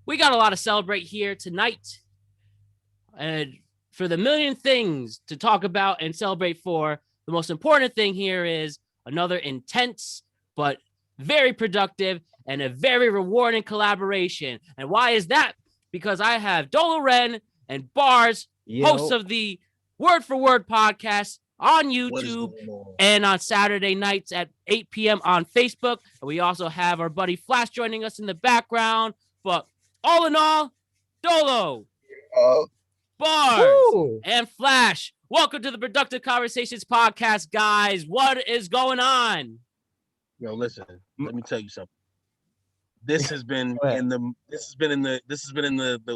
we got a lot to celebrate here tonight. And for the million things to talk about and celebrate for, the most important thing here is another intense but very productive and a very rewarding collaboration. And why is that? Because I have Dolo Ren and Barz, hosts of the Word for Word podcast on YouTube and on Saturday nights at 8 p.m. on Facebook. And we also have our buddy Flash joining us in the background. But all in all, Dolo, Barz, and Flash, welcome to the Productive Conversations podcast, guys. What is going on? Yo, listen, let me tell you something. This has been in the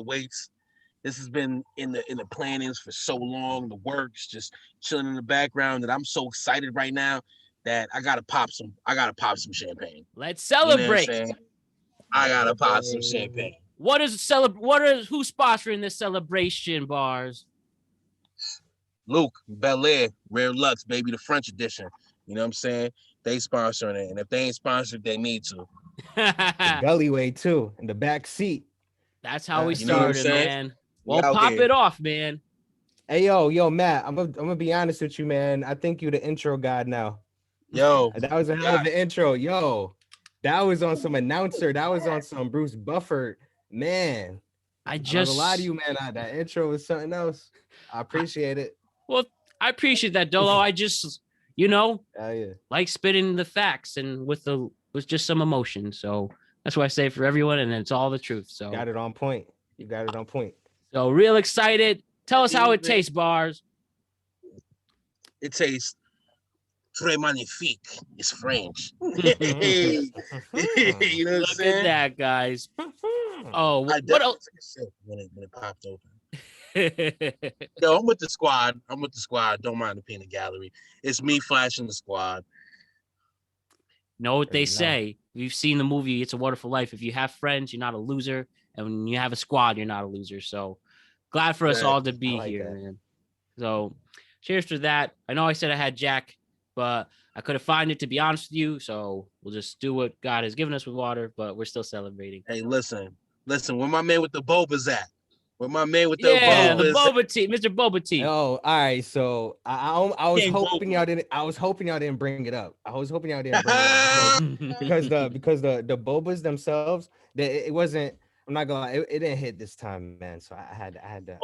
weights. This has been in the plannings for so long. The works just chilling in the background that I'm so excited right now that I gotta pop some champagne. Let's celebrate. You know I gotta pop some champagne. Who's sponsoring this celebration, Barz? Luke, Bel Air, Rare Lux, baby, the French edition. You know what I'm saying? They sponsoring it, and if they ain't sponsored, they need to. The Belliway too, in the back seat. That's how we started, man. Well, pop it off, man. Hey, yo, Matt, I'm gonna be honest with you, man. I think you the intro god now. Yo, that was a hell of an intro. Yo, that was on some announcer. That was on some Bruce Buffer. Man, I just lie to you, man. That intro was something else. I appreciate it. Well, I appreciate that, Dolo. I just, like spitting the facts and with just some emotion. So that's what I say for everyone, and it's all the truth. So you got it on point. So real excited. Tell us how it tastes, Barz. It tastes très magnifique. It's French. You know what I'm saying? At that, guys. Oh, what else? When it popped open. Yo, I'm with the squad. Don't mind the peanut gallery. It's me, Flash, and the squad. Know what they say. We've seen the movie It's a Wonderful Life. If you have friends, you're not a loser. And when you have a squad, you're not a loser. So glad for us all to be here, man. So cheers to that. I know I said I had Jack, but I couldn't find it, to be honest with you. So we'll just do what God has given us with water, but we're still celebrating. Hey, listen, where my man with the bobas at? Where my man with the boba tea, Mr. Boba Tea. Oh, all right. So I was hoping y'all didn't. I was hoping y'all didn't bring it up. Because the bobas themselves, it wasn't. I'm not gonna lie, it didn't hit this time, man. So I had to.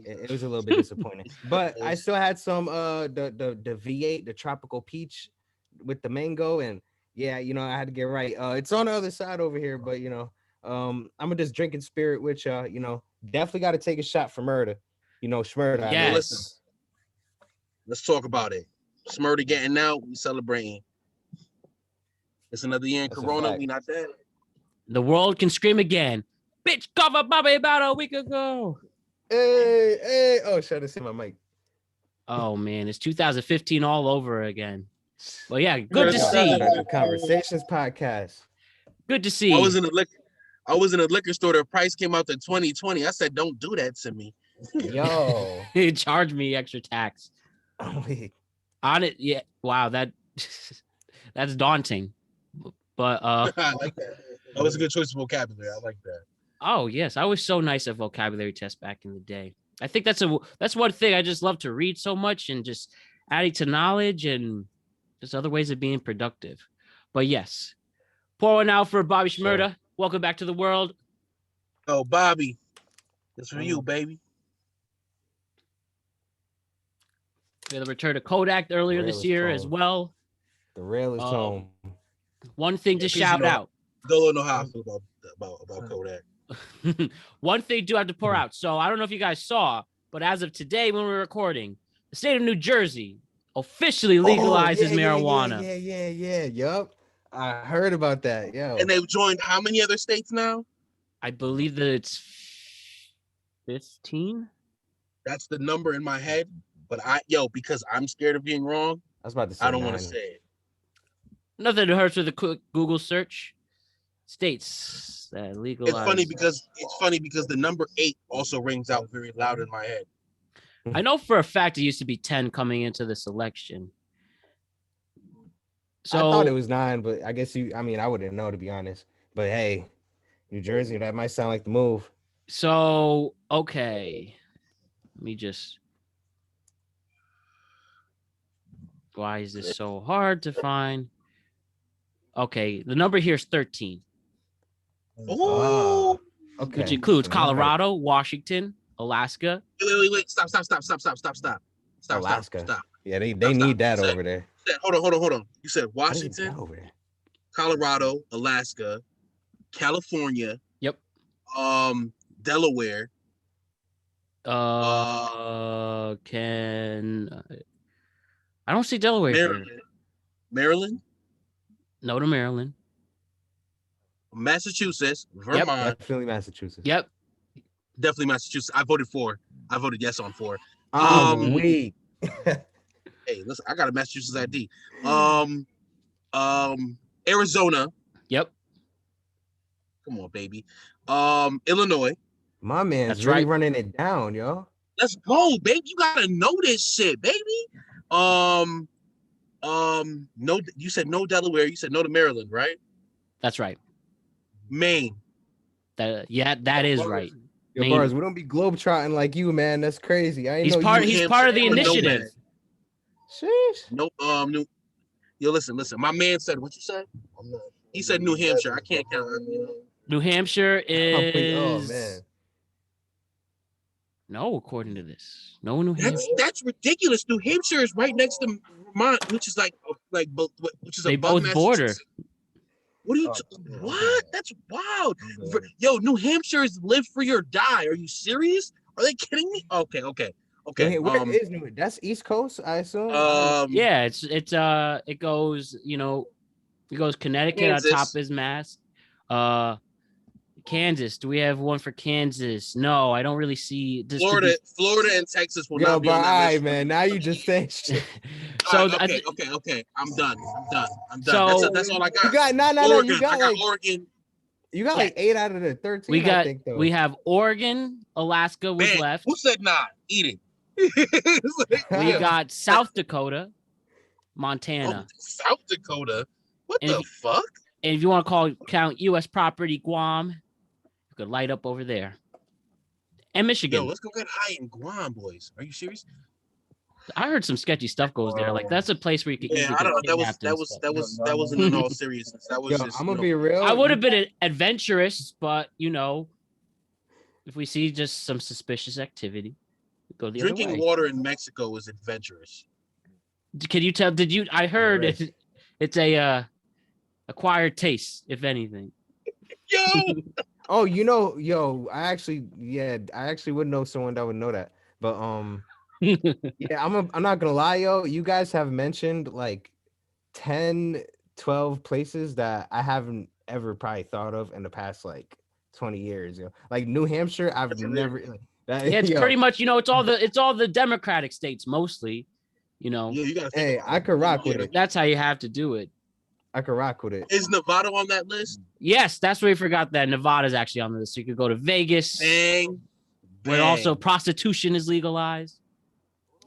It was a little bit disappointing, but I still had some the V8, the tropical peach with the mango, and I had to get right. It's on the other side over here, but I'm gonna just drinking spirit with y'all. Definitely got to take a shot for murder. Shmurda. Yes. Listen, let's talk about it. Smurda getting out, we celebrating. It's another year in Corona. We not dead. The world can scream again. Bitch, cover Bobby about a week ago. Hey. Oh, should I see my mic? Oh, man. It's 2015 all over again. Well, yeah, good to see. Conversations podcast. Good to see. I was in a liquor store. The price came out to 2020. I said, don't do that to me. Yo. He charged me extra tax. On it, yeah. Wow, that's daunting. But I like that. That was a good choice of vocabulary. I like that. Oh yes, I was so nice at vocabulary tests back in the day. I think that's one thing I just love to read so much and just adding to knowledge and just other ways of being productive. But yes, pour one out for Bobby Shmurda. Sure. Welcome back to the world. Oh, Bobby, it's for you, baby. We had the return of Kodak earlier this year as well. The rail is home. One thing to shout out. Don't know how I feel about Kodak. One thing I do have to pour out. So I don't know if you guys saw, but as of today, when we're recording, the state of New Jersey officially legalizes marijuana. Yup. I heard about that. Yo. And they've joined how many other states now? I believe that it's 15. That's the number in my head. But because I'm scared of being wrong, I was about to say I don't want to say it. Nothing hurts with a quick Google search. States that legalize. It's funny because the number 8 also rings out very loud in my head. I know for a fact it used to be 10 coming into this election. So I thought it was 9, but I guess I wouldn't know, to be honest. But hey, New Jersey, that might sound like the move. So, okay. Let me just. Why is this so hard to find? Okay, the number here is 13, Oh, Okay. which includes So not Colorado, Washington, Alaska. wait. Stop. Alaska. Stop. Yeah, they Stop. need that You said- over there. Hold on. You said How do you get Washington, over there? Colorado, Alaska, California. Yep. Delaware. I don't see Delaware here. Maryland, No to Maryland. Massachusetts, Vermont. Definitely Massachusetts. Yep. Definitely Massachusetts. I voted yes on 4. I'm weak. Hey, listen, I got a Massachusetts ID. Arizona. Yep. Come on, baby. Illinois. My man's That's really right. running it down, yo. Let's go, baby. You gotta know this shit, baby. No, you said no Delaware. You said no to Maryland, right? That's right. Maine. That is right. Yo, Maine. Barz, we don't be globetrotting like you, man. That's crazy. I ain't He's know part. you. He's part of the Hampshire, initiative. Sheesh. No, yo, listen. My man said what you said. He said New Hampshire. I can't count. New Hampshire is. Oh man. No, according to this, no New Hampshire. That's ridiculous. New Hampshire is right next to Vermont, which is which is They above both border. Massachusetts. What are you? What? That's wild. Yo, New Hampshire is live free or die. Are you serious? Are they kidding me? Okay. Wait, where is New? That's East Coast, I assume. Yeah, it goes. It goes Connecticut Kansas. on top is Mass. Kansas. Do we have one for Kansas? No, I don't really see. Florida and Texas will Yo, not be bro, on that all right, list. man. Now you just saying shit. So Okay. I'm done. So- That's all I got. You got no. Oregon. You got I got like Oregon. you got like 8 out of the 13. we I think, though. we have Oregon, Alaska was Man, left. who said nah? Eating. We got South Dakota, Montana. South Dakota. What And the if- fuck? And if you want to count U.S. property, Guam, you could light up over there. And Michigan. Yo, let's go get high in Guam, boys. Are you serious? I heard some sketchy stuff goes there. Like that's a place where you could Yeah, easily I don't know. get kidnapped and stuff. That wasn't in all seriousness. That was Yo, just. I'm gonna be real. I would have been adventurous, but if we see just some suspicious activity, we go the Drinking other way. water in Mexico is adventurous. Can you tell? Did you? I heard Right. it's a acquired taste, if anything. Yo, Oh, yo, I actually would know someone that would know that. But yeah, I'm not gonna lie, yo. You guys have mentioned like 10, 12 places that I haven't ever probably thought of in the past like 20 years, yo. Like New Hampshire, I've That's never like, that, Yeah, it's yo, pretty much it's all the Democratic states mostly. yeah, you gotta. Hey, think about I it. could rock with it. That's how you have to do it. I could rock with it. Is Nevada on that list? Yes, that's where we forgot that Nevada's actually on the list. You could go to Vegas, Bang. where also prostitution is legalized.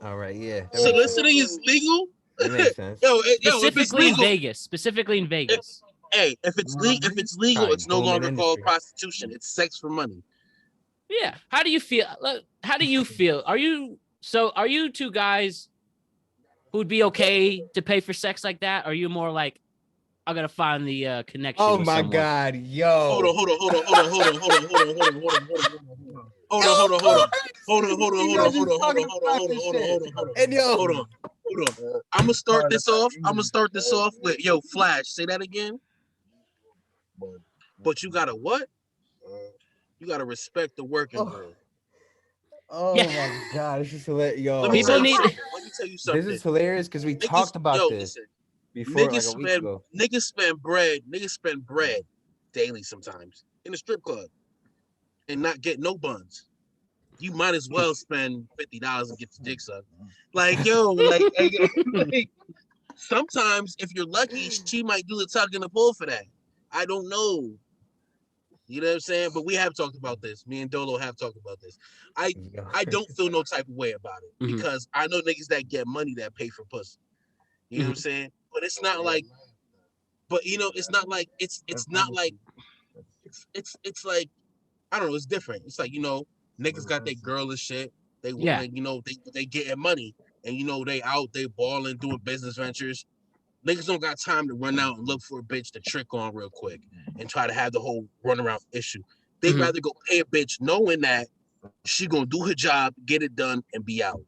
All right, yeah. That makes sense. Soliciting is legal. That makes sense. Yo, if it's Specifically in legal, Vegas. Specifically in Vegas. hey, if it's legal, Probably it's no booming longer called industry. prostitution. It's sex for money. Yeah. How do you feel? Are you two guys who'd be okay to pay for sex like that? Or are you more like, I gotta find the connection? Oh with my someone? god, yo. Hold on. And yo, Hold on. I'm gonna start this off. With yo, Flash. Say that again. But you gotta what? You gotta respect the working girl. oh Yeah. my god, this is hilarious. Yo, Let me People tell you need- something. Let me tell you something. this is hilarious because we Niggas- talked about yo, this listen, before like niggas a week ago. Niggas spend bread daily sometimes in a strip club and not get no buns. You might as well spend $50 and get the dick sucked. Like, yo, like, sometimes if you're lucky, she might do the tuck and the pull for that. I don't know. You know what I'm saying? But we have talked about this. Me and Dolo have talked about this. I don't feel no type of way about it Mhm. because I know niggas that get money that pay for pussy. You know what I'm saying? But it's not like, it's not like it's like, I don't know, it's different. It's like, niggas got their girl and shit. They Yeah. they getting money, and they out, they balling, doing business ventures. Niggas don't got time to run out and look for a bitch to trick on real quick and try to have the whole runaround issue. They'd rather go pay a bitch knowing that she gonna do her job, get it done, and be out.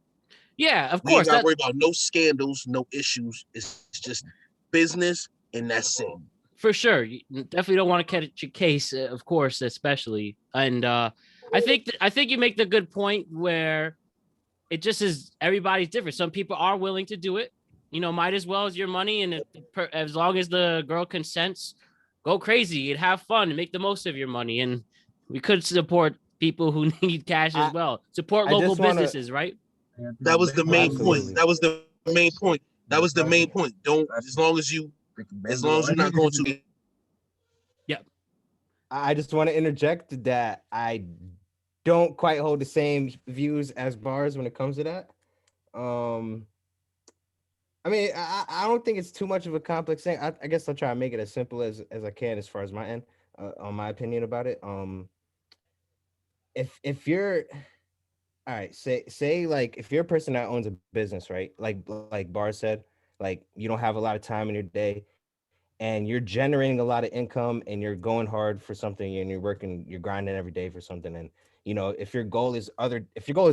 Yeah, of We ain't course. gotta worry about no scandals, no issues. It's just business, and that's it. For sure. You definitely don't want to catch a case, of course, especially. And I think you make the good point where it just is, everybody's different. Some people are willing to do it. Might as well as your money, and as long as the girl consents, go crazy and have fun and make the most of your money. And we could support people who need cash as well. Support local businesses, right? That was the main point. That was the main point. That was the main point. Don't, as long as you're not going to. Yeah. I just want to interject that I don't quite hold the same views as Barz when it comes to that. I mean, I don't think it's too much of a complex thing. I guess I'll try to make it as simple as I can as far as my end, on my opinion about it. If you're, all right, say like if you're a person that owns a business, right? Like Barz said, like you don't have a lot of time in your day, and you're generating a lot of income, and you're going hard for something, and you're grinding every day for something, and if your goal is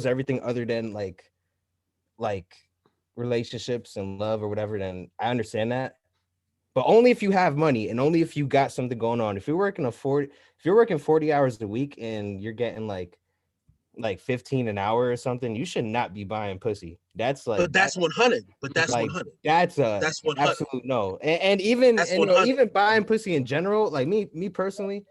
everything other than like relationships and love or whatever, then I understand that. But only if you have money, and only if you got something going on. If you're working 40 hours a week and you're getting like 15 an hour or something, you should not be buying pussy. That's like, but that's 100. But that's like 100. That's 100. Absolute no. And even even buying pussy in general, like me personally,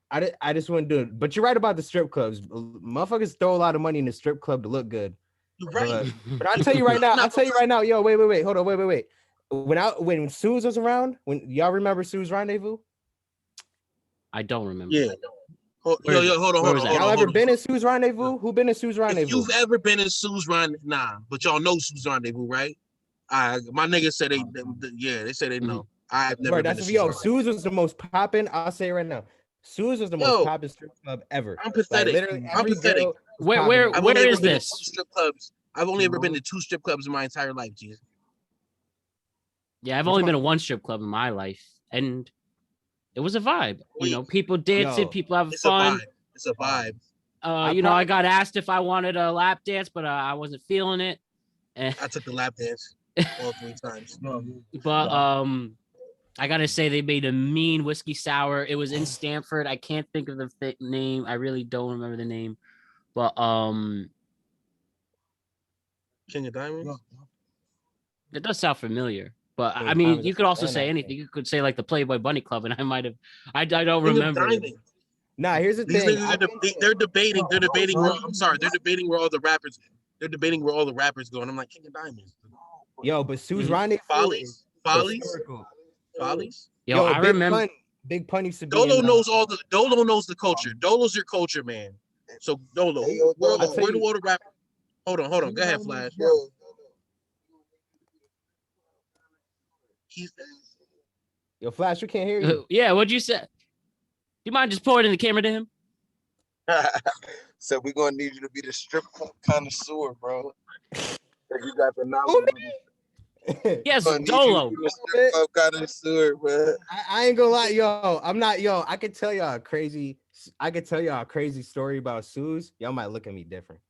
I just wouldn't do it. But you're right about the strip clubs. Motherfuckers throw a lot of money in the strip club to look good. You're right. But I'll tell you right now, yo, wait, hold on, wait. When Suze was around, when y'all remember Suze Rendezvous? I don't remember. Yeah. Hold on. Y'all ever been in Suze Rendezvous? Who been in Suze Rendezvous? If you've ever been in Suze Rendezvous, nah, but y'all know Suze Rendezvous, right? My niggas said they said they know. I've never been to Suze. Suze was the most popping. I'll say it right now. Suze was the most popping strip club ever. I'm pathetic. I'm pathetic. Where is this? Strip clubs. I've only ever been to 2 strip clubs in my entire life, Jesus. Yeah, I've only been to 1 strip club in my life, and it was a vibe. People dancing, people having fun. It's a vibe. I got asked if I wanted a lap dance, but I wasn't feeling it. I took the lap dance all 3 times. But I gotta say, they made a mean whiskey sour. It was in Stanford. I can't think of the name. I really don't remember the name. But King of Diamonds? It does sound familiar. But I mean, you could also say anything. You could say like the Playboy Bunny Club, and I might have. I don't remember. Nah, here's the thing. They're debating. They're debating. They're debating where all the rappers. They're debating where all the rappers go, and I'm like, King of Diamonds. Yo, but Suze Rendezvous. Follies. Yo, I remember. Big Pun used to be. Dolo knows the culture. Dolo's your culture, man. So Dolo, where do all the rappers? Hold on. Go ahead, Flash. Yo, Flash, we can't hear you. Yeah, what'd you say? Do you mind just pouring in the camera to him? So we're gonna need you to be the strip club connoisseur, bro. You got the knowledge. Yes, Dolo. Strip club connoisseur, bro. I ain't gonna lie, yo. I'm not, yo. I could tell y'all a crazy story about Suze. Y'all might look at me different.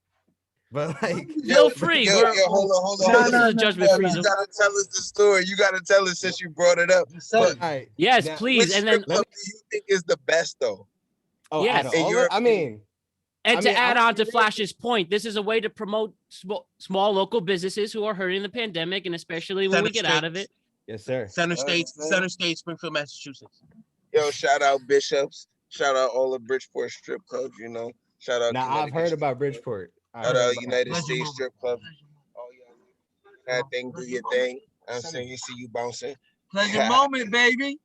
But like, feel free. Hold on. This is a judgment-free zone. You gotta tell us the story. You gotta tell us since you brought it up. But, right, yes, now, please. And then, what do you think is the best though? Oh, yes. To add on to Flash's point, this is a way to promote small local businesses who are hurting the pandemic, and especially when we get out of it. Yes, sir. Center State, Springfield, Massachusetts. Yo, shout out Bishops. Shout out all the Bridgeport strip clubs. Shout out. Now I've heard about Bridgeport. Shout out United States strip club. Oh yeah, that thing, do your thing. I'm saying, you see you bouncing. Pleasure moment, baby.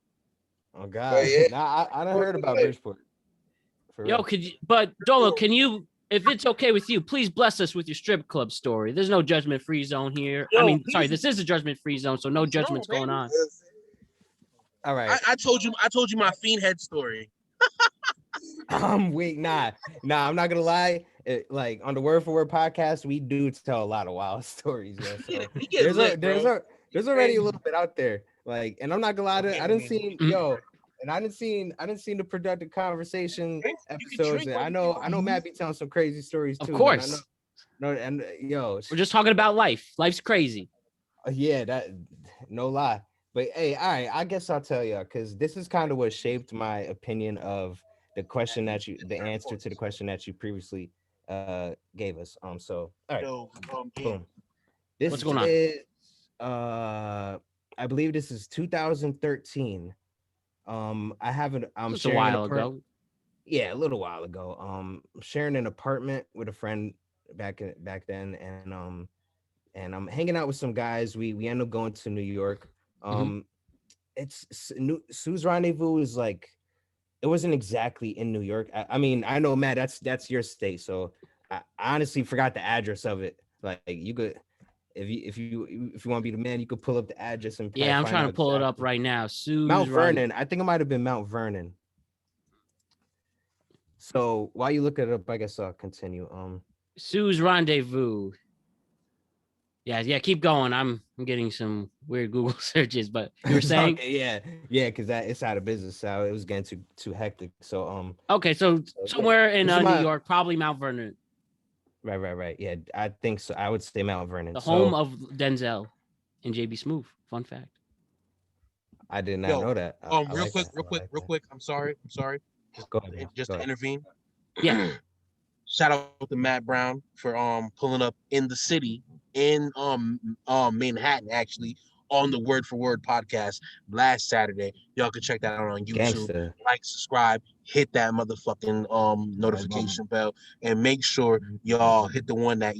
Oh God. Yeah. Nah, I done heard about Bridgeport. Yo, but Dolo, can you, if it's okay with you, please bless us with your strip club story. There's no judgment-free zone here. This is a judgment-free zone, so no judgments going on. All right. I told you my fiend head story. I'm weak. Nah, I'm not gonna lie. Like on the Word for Word podcast, we do tell a lot of wild stories, yo. So We get lit, bro. there's already a little bit out there. Like, and I'm not gonna lie to, I didn't see and I didn't see the productive conversation episodes. And I know Matt be telling some crazy stories too. Of course. Man. No, and yo, We're just talking about life. Life's crazy. yeah, that no lie. But hey, all right, I guess I'll tell y'all because this is kind of what shaped my opinion of the answer to the question that you previously gave us. So all right, boom. This What's going on? is I believe this is 2013. I'm Just a sharing while ago. Yeah, a little while ago. I'm sharing an apartment with a friend back then, and I'm hanging out with some guys. We end up going to New York. Sue's Rendezvous is like, it wasn't exactly in New York. I mean, I know, Matt, that's your state, so I honestly forgot the address of it. Like, you could, if you want to be the man, you could pull up the address and I'm trying to pull it up right now. Mount Vernon. I think it might have been Mount Vernon. So while you look it up, I guess I'll continue. Sue's Rendezvous. Yeah, keep going. I'm getting some weird Google searches, but you were saying yeah, because it's out of business, so it was getting too hectic. So okay, so somewhere in New York, probably Mount Vernon. Right. Yeah, I think so. I would say Mount Vernon, the home of Denzel and JB Smoove. Fun fact. I did not know that. Real quick. I'm sorry. Just to intervene. Yeah. Shout out to Matt Brown for pulling up in the city in Manhattan, actually, on the Word for Word podcast last Saturday. Y'all can check that out on YouTube. Gangster. Like, subscribe, hit that motherfucking notification bell, and make sure y'all hit the one that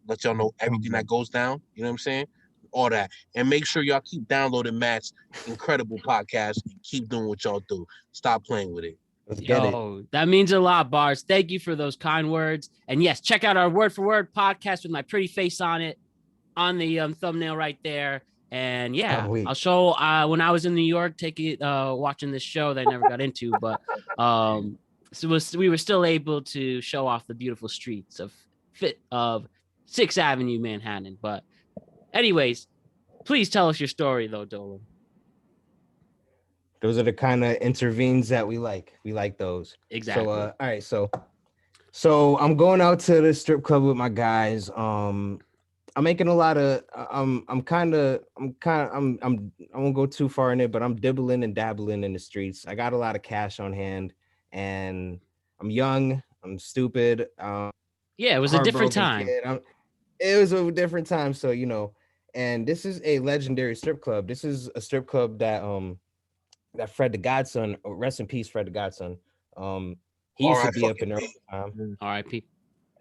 let y'all know everything that goes down. You know what I'm saying? All that, and make sure y'all keep downloading Matt's incredible podcast. Keep doing what y'all do. Stop playing with it. That means a lot, Barz. Thank you for those kind words. And yes, check out our Word for Word podcast with my pretty face on it, on the thumbnail right there. And yeah, I'll show when I was in New York, watching this show that I never got into, but we were still able to show off the beautiful streets of 6th Avenue, Manhattan. But anyways, please tell us your story though, Dolo. Those are the kind of intervenes that we like. We like those. Exactly. So all right, so I'm going out to the strip club with my guys. I'm making a lot of I won't go too far in it, but I'm dibbling and dabbling in the streets. I got a lot of cash on hand, and I'm young, I'm stupid. It was a different time. It was a different time, so and this is a legendary strip club. This is a strip club that Fred the Godson, rest in peace, Fred the Godson. He used to be up in there all the time. R.I.P.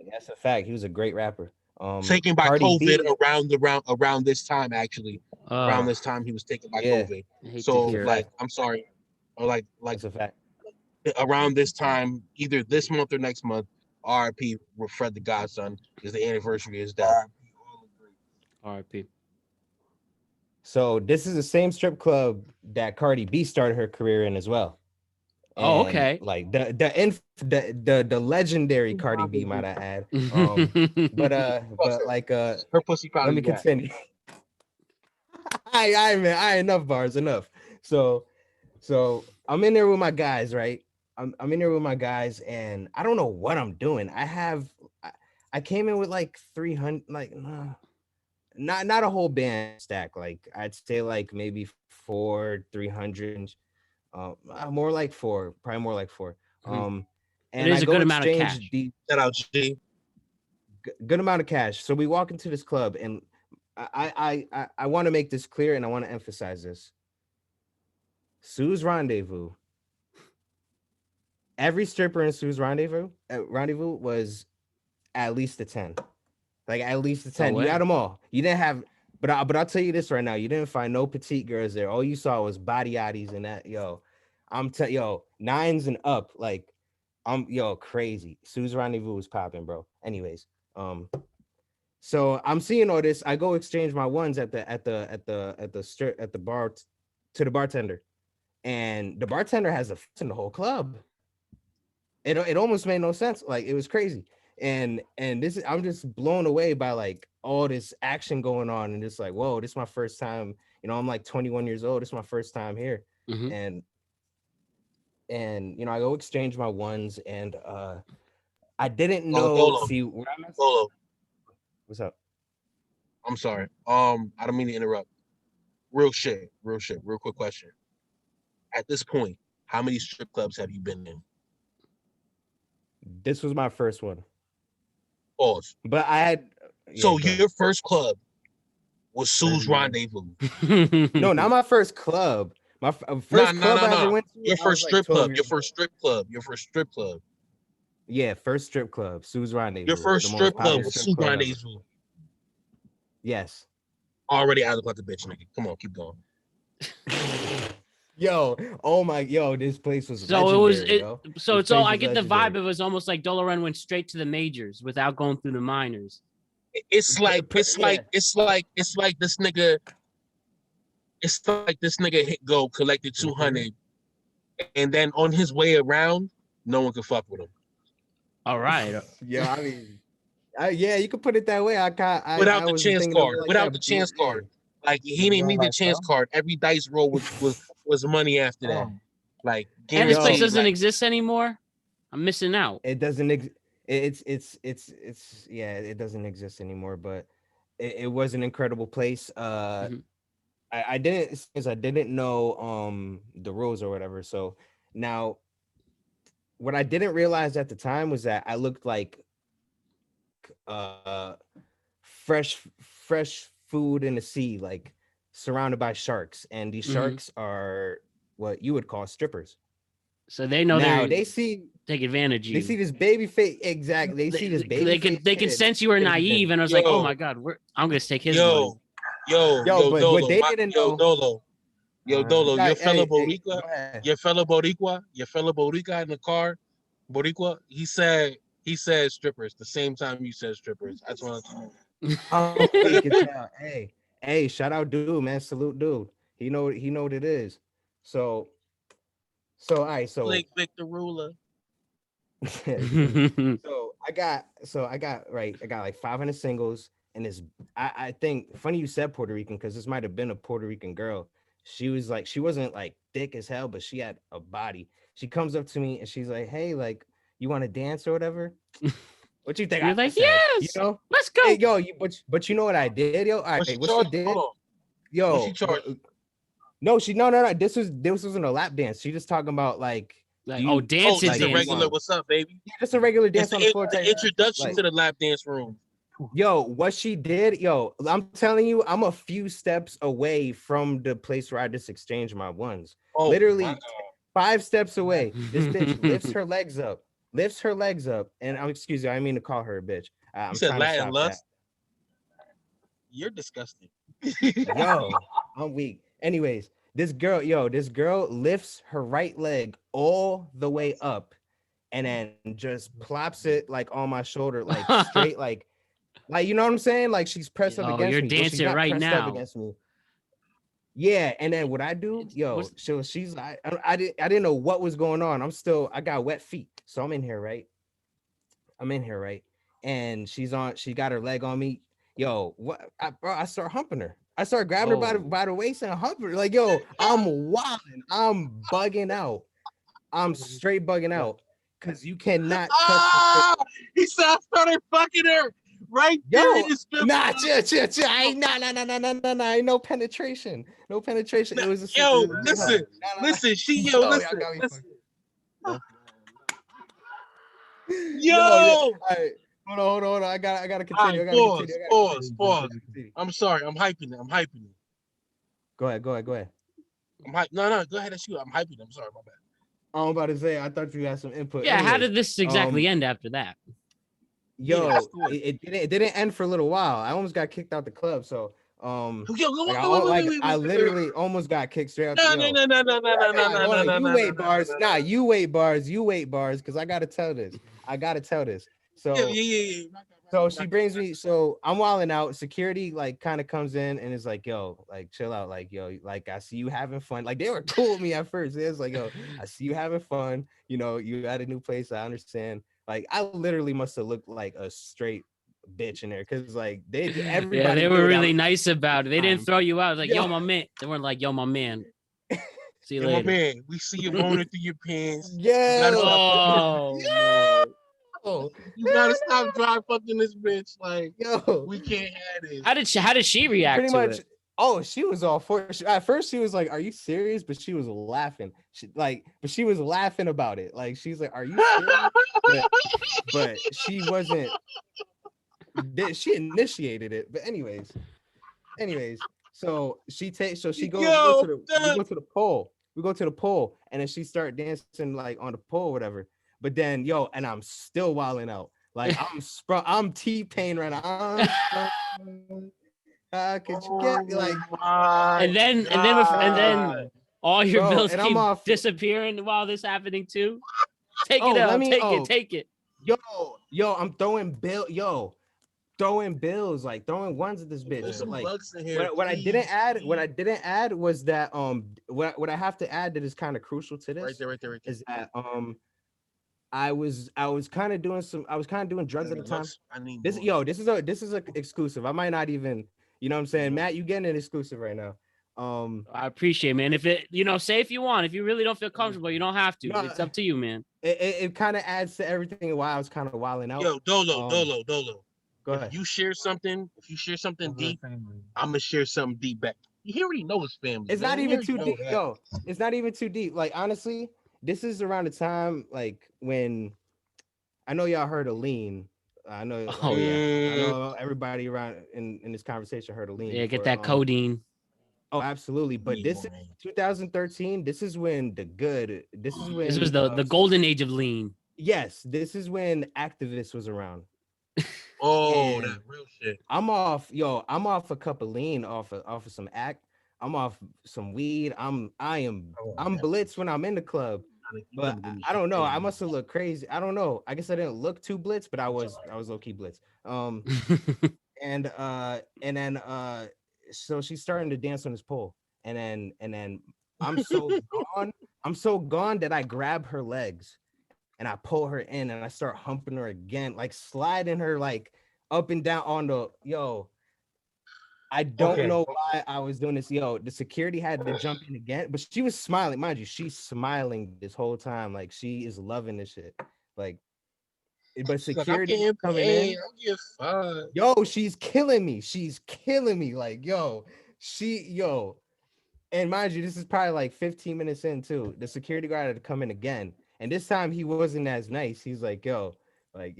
That's a fact. He was a great rapper. Taken by COVID around this time, actually. Around this time, he was taken by COVID. So, I'm sorry, or like that's a fact. Around this time, either this month or next month, R.I.P. with Fred the Godson is the anniversary of his death. R.I.P. So this is the same strip club that Cardi B started her career in as well. And okay. Like the legendary Cardi B, might I add. But like her pussy probably. Let me continue. I enough bars, enough. So I'm in there with my guys, right? I'm in there with my guys, and I don't know what I'm doing. I came in with like 300, like not a whole band stack. Like I'd say like maybe 300. More like four, probably more like four. And it is a good amount of cash. Shout out G. Good amount of cash. So we walk into this club, and I want to make this clear, and I want to emphasize this. Sue's Rendezvous. Every stripper in Sue's Rendezvous was at least a 10. Like at least a 10. You got them all. You didn't have, but I'll tell you this right now. You didn't find no petite girls there. All you saw was body yaddies and that. Nines and up. Like crazy. Sue's Rendezvous was popping, bro. Anyways, so I'm seeing all this. I go exchange my ones at the bar to the bartender, and the bartender has a in the whole club. it almost made no sense. Like it was crazy. And this is I'm just blown away by like all this action going on, and just like, whoa, this is my first time. You know, I'm like 21 years old. This is my first time here. Mhm. And you know, I go exchange my ones, and I didn't Oh, know. Dolo. See, Dolo, what's up? I'm sorry. I don't mean to interrupt. Real quick question. At this point, how many strip clubs have you been in? This was my first one, Pause. but I had. So Go ahead. your first club was Sue's Rendezvous. No, not my first club. My first club I ever went to. Your I first was, strip like, 12 club. years Your old. first strip club. Your first strip club. Yeah, first strip club, Sue's Rendezvous. Your first the most strip club popular was strip Sue's club ever. Rendezvous. Yes. Already out of the bitch, nigga. Come on, keep going. This place was So it was legendary, it. yo. So This it's all. place I was get the legendary. vibe. It was almost like Dolo Ren went straight to the majors without going through the minors. It's like this nigga. It's like this nigga hit go, collected 200, and then on his way around, no one could fuck with him. All right. Yeah, I mean, yeah, you could put it that way. Without I the was chance thinking of card. it like Without that, the but chance yeah. card. Like he didn't need the chance card. Every dice roll was money after that. Like And this place guaranteed. doesn't Like, exist anymore. I'm missing out. It doesn't it's yeah, it doesn't exist anymore, but it was an incredible place. I didn't, because I didn't know the rules or whatever. So now what I didn't realize at the time was that I looked like uh fresh food in the sea, like surrounded by sharks, and these sharks are what you would call strippers. So they know Now they see take advantage of they you. see this baby face, exactly. They see this baby face. They can sense you were naive, and I was like, oh my god, I'm gonna take his money. Yo, but Dolo, what they didn't know. Dolo, your fellow Boricua, hey. your fellow Boricua in the car, Boricua, he said strippers the same time you said strippers. I just want to hey, shout out dude, man. Salute dude. He know what it is. So all right, so Blake Victor Ruler. so I got like 500 singles, and this I think funny you said Puerto Rican, because this might have been a Puerto Rican girl. She was like, she wasn't like thick as hell, but she had a body. She comes up to me and she's like, hey, like, you want to dance or whatever? What you think? You're like, yes, you know, let's go. Hey, yo, but you know what I did, yo? All right, what she did? Yo, what she charged? No. This wasn't a lap dance. She just talking about like dance just a regular what's up, baby? Yeah, just a regular dance on the floor. The introduction to the lap dance room. Yo, what she did, I'm telling you, I'm a few steps away from the place where I just exchanged my ones. Literally 5 steps away. This bitch lifts her legs up, and excuse me, I mean to call her a bitch. I'm you said trying Latin to stop lust. that. You're disgusting. Yo, I'm weak. Anyways, this girl lifts her right leg all the way up, and then just plops it like on my shoulder, like straight, like you know what I'm saying? Like she's pressed up against me. You're dancing well, right now. Up against me. Yeah, and then what I do, she's like, I didn't know what was going on. I got wet feet, so I'm in here, right? And she got her leg on me. Yo, I start humping her. I start grabbing her by the waist and humping her. Like, yo, I'm wilding. I'm bugging out. I'm straight bugging out, because you cannot touch He said I started fucking her right there in the strip club. Nah, ain't no penetration. No penetration. It was a listen, All right. Hold on. I gotta continue. Pause. I'm sorry. I'm hyping it. Go ahead. I'm hyping. No. Go ahead and shoot. I'm hyping it. I'm sorry. My bad. I'm about to say, I thought you had some input. Yeah. How did this exactly end after that? Yo, it didn't end for a little while. I almost got kicked out the club. So I literally almost got kicked straight out. No. You wait, Bars. Nah, you wait, Bars, because I gotta tell this. So yeah. So she brings me. So I'm wilding out. Security like kind of comes in and is like, "Yo, like chill out. Like yo, like I see you having fun." Like they were cool with me at first. It was like, "Yo, I see you having fun. You know, you at a new place. I understand." Like I literally must have looked like a straight bitch in there because like everybody. Yeah, they knew were that really nice about it. They didn't time. throw you out like, Yo. yo, my man. They weren't like, yo, my man. See you Yo, my later. man, we see you boning through your pants. Yeah. Oh, no. Yo. You gotta stop dry fucking this bitch. Like, Yo. we can't have this. How did she react Pretty to much. it? Oh, she was all for it. At first, she was like, "Are you serious?" But she was laughing. But she was laughing about it. Like she's like, "Are you serious?" But she wasn't. She initiated it. But anyways, so she takes. So she goes. We go to the pole. We go to the pole, and then she start dancing like on the pole, whatever. But then, and I'm still wilding out. Like I'm T-Pain right now. Could you get me like? And then all your bills and keep I'm off. disappearing while this happening too. Take Oh, it out. let me- Take it. Yo, I'm throwing bills, like throwing ones at this bitch. Put some Like bucks in here. what I didn't please. add was that what I have to add that is kind of crucial to this Right there. is that I was kind of doing drugs at the time. I need This more. this is a exclusive. I might not even, you know what I'm saying, Matt, you getting an exclusive right now. I appreciate, man. If it, say if you want. If you really don't feel comfortable, you don't have to. No, It's up to you, man. It kind of adds to everything why I was kind of wilding out. Yo, Dolo. Go ahead. If you share something deep, I'm gonna share something deep back. He already know his family. It's man. not He even already too know deep, that. yo. It's not even too deep. Like honestly, this is around the time like when I know y'all heard of lean. I know. Oh, yeah. I know everybody around in this conversation heard of lean. Yeah, get before, that codeine. Oh, absolutely. But this is 2013. This is when This is when. This was the golden age of lean. Yes, this is when activists was around. Oh, And that real shit. I'm off a cup of lean off of some act. I'm off some weed. I'm blitzed when I'm in the club. But I don't know. I must have looked crazy. I don't know. I guess I didn't look too blitzed, but I was low key blitzed. And then so she's starting to dance on this pole, and then I'm so gone. I'm so gone that I grab her legs and I pull her in and I start humping her again, like sliding her like up and down on the I don't know why I was doing this. The security had to jump in again, but she was smiling. Mind you, she's smiling this whole time. Like she is loving this shit. Like, but security coming in. Yo, she's killing me. She's killing me. Like, and mind you, this is probably like 15 minutes in too. The security guard had to come in again. And this time he wasn't as nice. He's like, right, like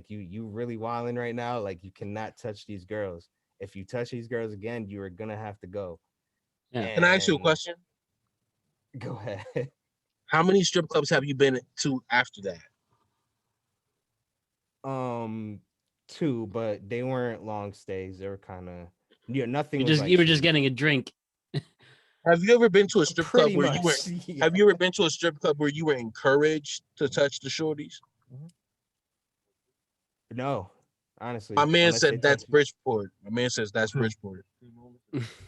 you really wilding right now. Like you cannot touch these girls. If you touch these girls again, you are gonna have to go. Yeah. Can I ask you a question? Go ahead. How many strip clubs have you been to after that? 2, but they weren't long stays. They were kind of nothing. You were just getting a drink. Have you ever been to a strip club where you were? Yeah. Have you ever been to a strip club where you were encouraged to touch the shorties? No, honestly. My man said that's Bridgeport. My man says that's Bridgeport.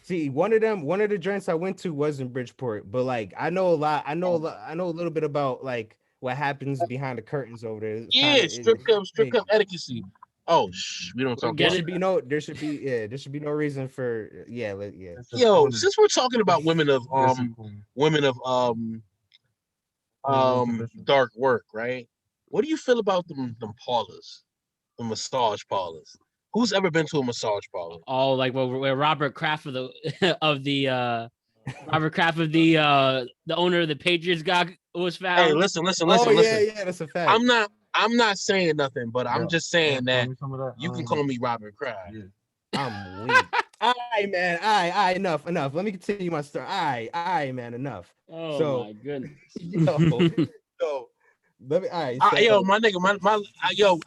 See, one of the joints I went to wasn't Bridgeport, but like I know a lot. I know a little bit about like what happens behind the curtains over there. Yeah, strip club etiquette. Oh, we don't talk about there it. should be no reason for yeah. Yo, since we're talking about women of dark work, right? What do you feel about them parlors, the massage parlors? Who's ever been to a massage parlor? Oh, like where Robert Kraft the owner of the Patriots was found. Hey, listen. Yeah, that's a fact. I'm not saying nothing, but I'm just saying that you can call me Robert Kraft. Yeah. I'm weak. All right, man. All right, enough. Let me continue my story. All right, man, enough. Oh my goodness. So let me. All right, yo, my nigga,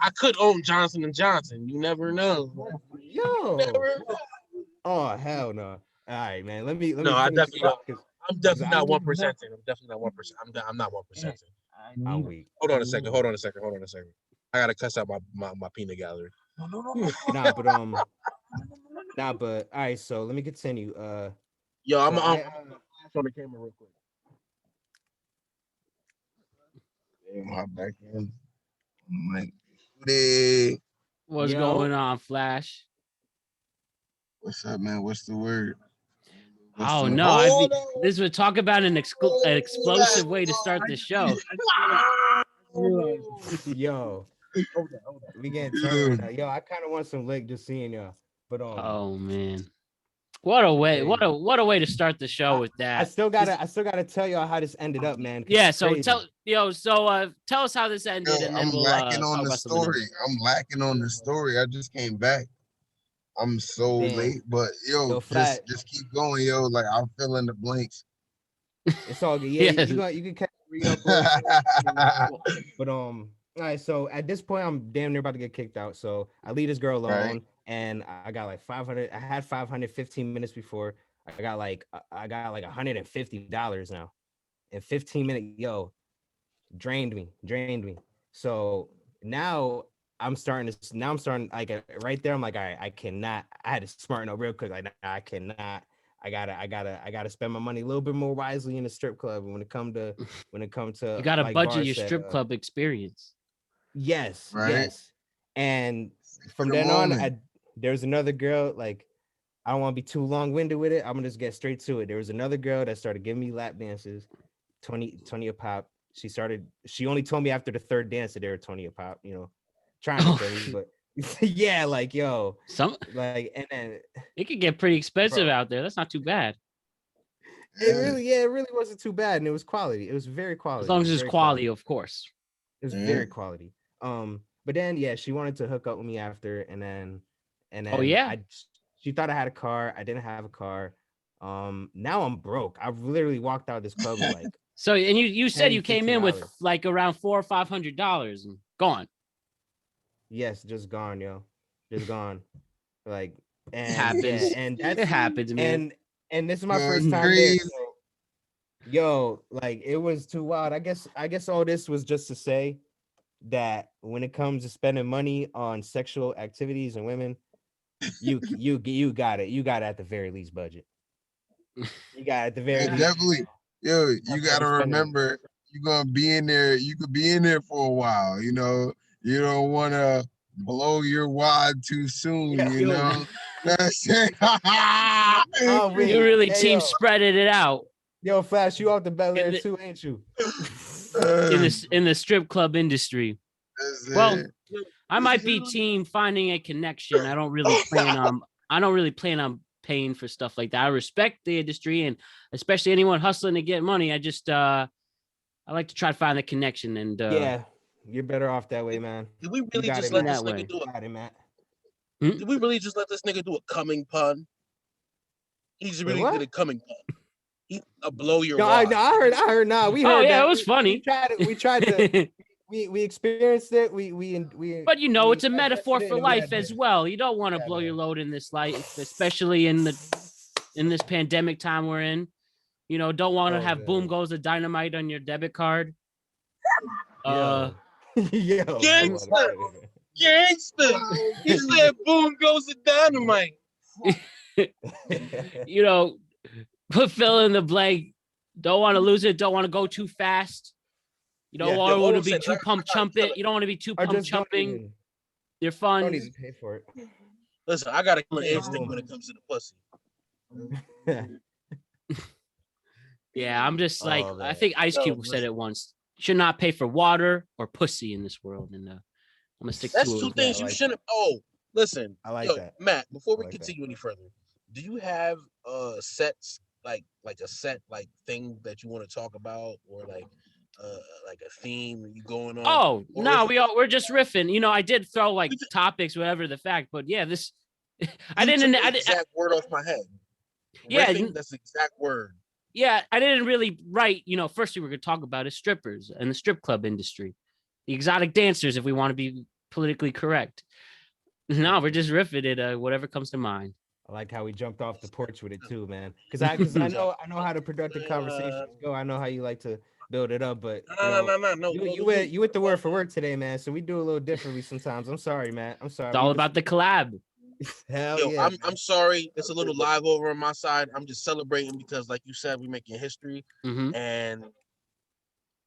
I could own Johnson & Johnson. You never know. Oh hell no. All right, man. Let me. No, I'm definitely not 1%. I'm definitely not 1%. I'm not 1%. I'm weak. Hold on a second. I gotta cuss out my peanut gallery. Nah, but all right. So let me continue. Yo, I'm so on I, the camera real quick. Damn, hop back in. Like, hey, What's Yo. going on, Flash? what's up, man? What's the word? Oh no, this would talk about an explosive way to start the show. Yo, we getting turned right now. Yo, I kind of want some lick just seeing y'all. But Oh man, what a way! What a way to start the show with that. I still gotta tell y'all how this ended up, man. Yeah, so tell us how this ended, and then I'm we'll lacking on talk the about something story. else. I'm lacking on the story. I just came back. I'm so late, but yo, just keep going, yo. Like I'm filling the blanks. It's all good. Yeah, Yes. you can catch me up. But all right. So at this point, I'm damn near about to get kicked out. So I leave this girl alone, and I got like 500. I had 515 minutes before. I got like $150 now. In 15 minutes, yo, drained me. So now I'm starting like right there. I'm like, all right, I cannot. I had to smarten up real quick. Like, nah, I cannot. I gotta spend my money a little bit more wisely in the strip club. When it come to you gotta like budget Barz your said, strip club experience. Yes, Right. yes. And from then on, there's another girl. Like, I don't want to be too long-winded with it. I'm gonna just get straight to it. There was another girl that started giving me lap dances, 20 a pop. She only told me after the third dance that they were 20 a pop, trying to kill me, but yeah, like, yo, and then it could get pretty expensive out there. That's not too bad. It really wasn't too bad, and it was quality. It was very quality. As long as it's quality, of course. It was very quality. But then she wanted to hook up with me after, and then oh yeah, she thought I had a car. I didn't have a car. Now I'm broke. I've literally walked out of this club with like so, and you said you came in with $10-$15. like around $400 or $500 and gone. Yes, just gone, yo, just gone. Like, and it happens. And that's it happens, man. And this is my first time there. So, yo, like, it was too wild. I guess all this was just to say that when it comes to spending money on sexual activities and women, you got it. You got it at the very least budget. You got it at the very least. Definitely. Yo, you gotta remember, you're gonna be in there. You could be in there for a while. You know, you don't want to blow your wad too soon. You know. Oh, wait. You really team spreaded it out. Yo, Flash, you off the Bel Air too, ain't you? in the strip club industry. Well, I might be team finding a connection. I don't really plan on paying for stuff like that. I respect the industry, and especially anyone hustling to get money. I just I like to try to find the connection, and yeah, you're better off that way, man. Did we really just let this nigga do it, Matt? Did we really just let this nigga do a coming pun? He's really good at coming pun. He blow your wad. I heard. Nah, we heard. Oh yeah, that. It was funny. We tried to. we experienced it. We. But it's a metaphor for life as well. You don't want to blow your load in this life, especially in this pandemic time we're in. Don't want to have boom goes the dynamite on your debit card. Yo. Gangster. He said boom goes the dynamite. Fill in the blank. Don't want to lose it. Don't want to go too fast. You don't want to be too pump chumping. You don't want to be too pump chumping your funds. Don't even pay for it. Listen, I got a killer instinct when it comes to the pussy. Yeah, I'm just like, I think Ice Cube said it once. You should not pay for water or pussy in this world. And I'm gonna stick to it. That's two things you shouldn't. Oh, listen, I like that, Matt. Before we continue any further, do you have sets like a set like thing that you want to talk about, or like a theme you going on? Oh no, we're just riffing. I did throw like topics, whatever the fact, but yeah, this I didn't exact word off my head. Yeah, riffing, that's the exact word. Yeah, I didn't really write. First thing we're gonna talk about is strippers and the strip club industry, the exotic dancers, if we want to be politically correct. No, we're just riffing it. Whatever comes to mind. I like how we jumped off the porch with it too, man. Because I know how the productive conversations go. I know how you like to build it up. But No. you with the word for word today, man. So we do a little differently sometimes. I'm sorry, man. I'm sorry. It's all about the collab. Hell Yo, yeah. I'm sorry. It's a little live over on my side. I'm just celebrating because, like you said, we're making history, and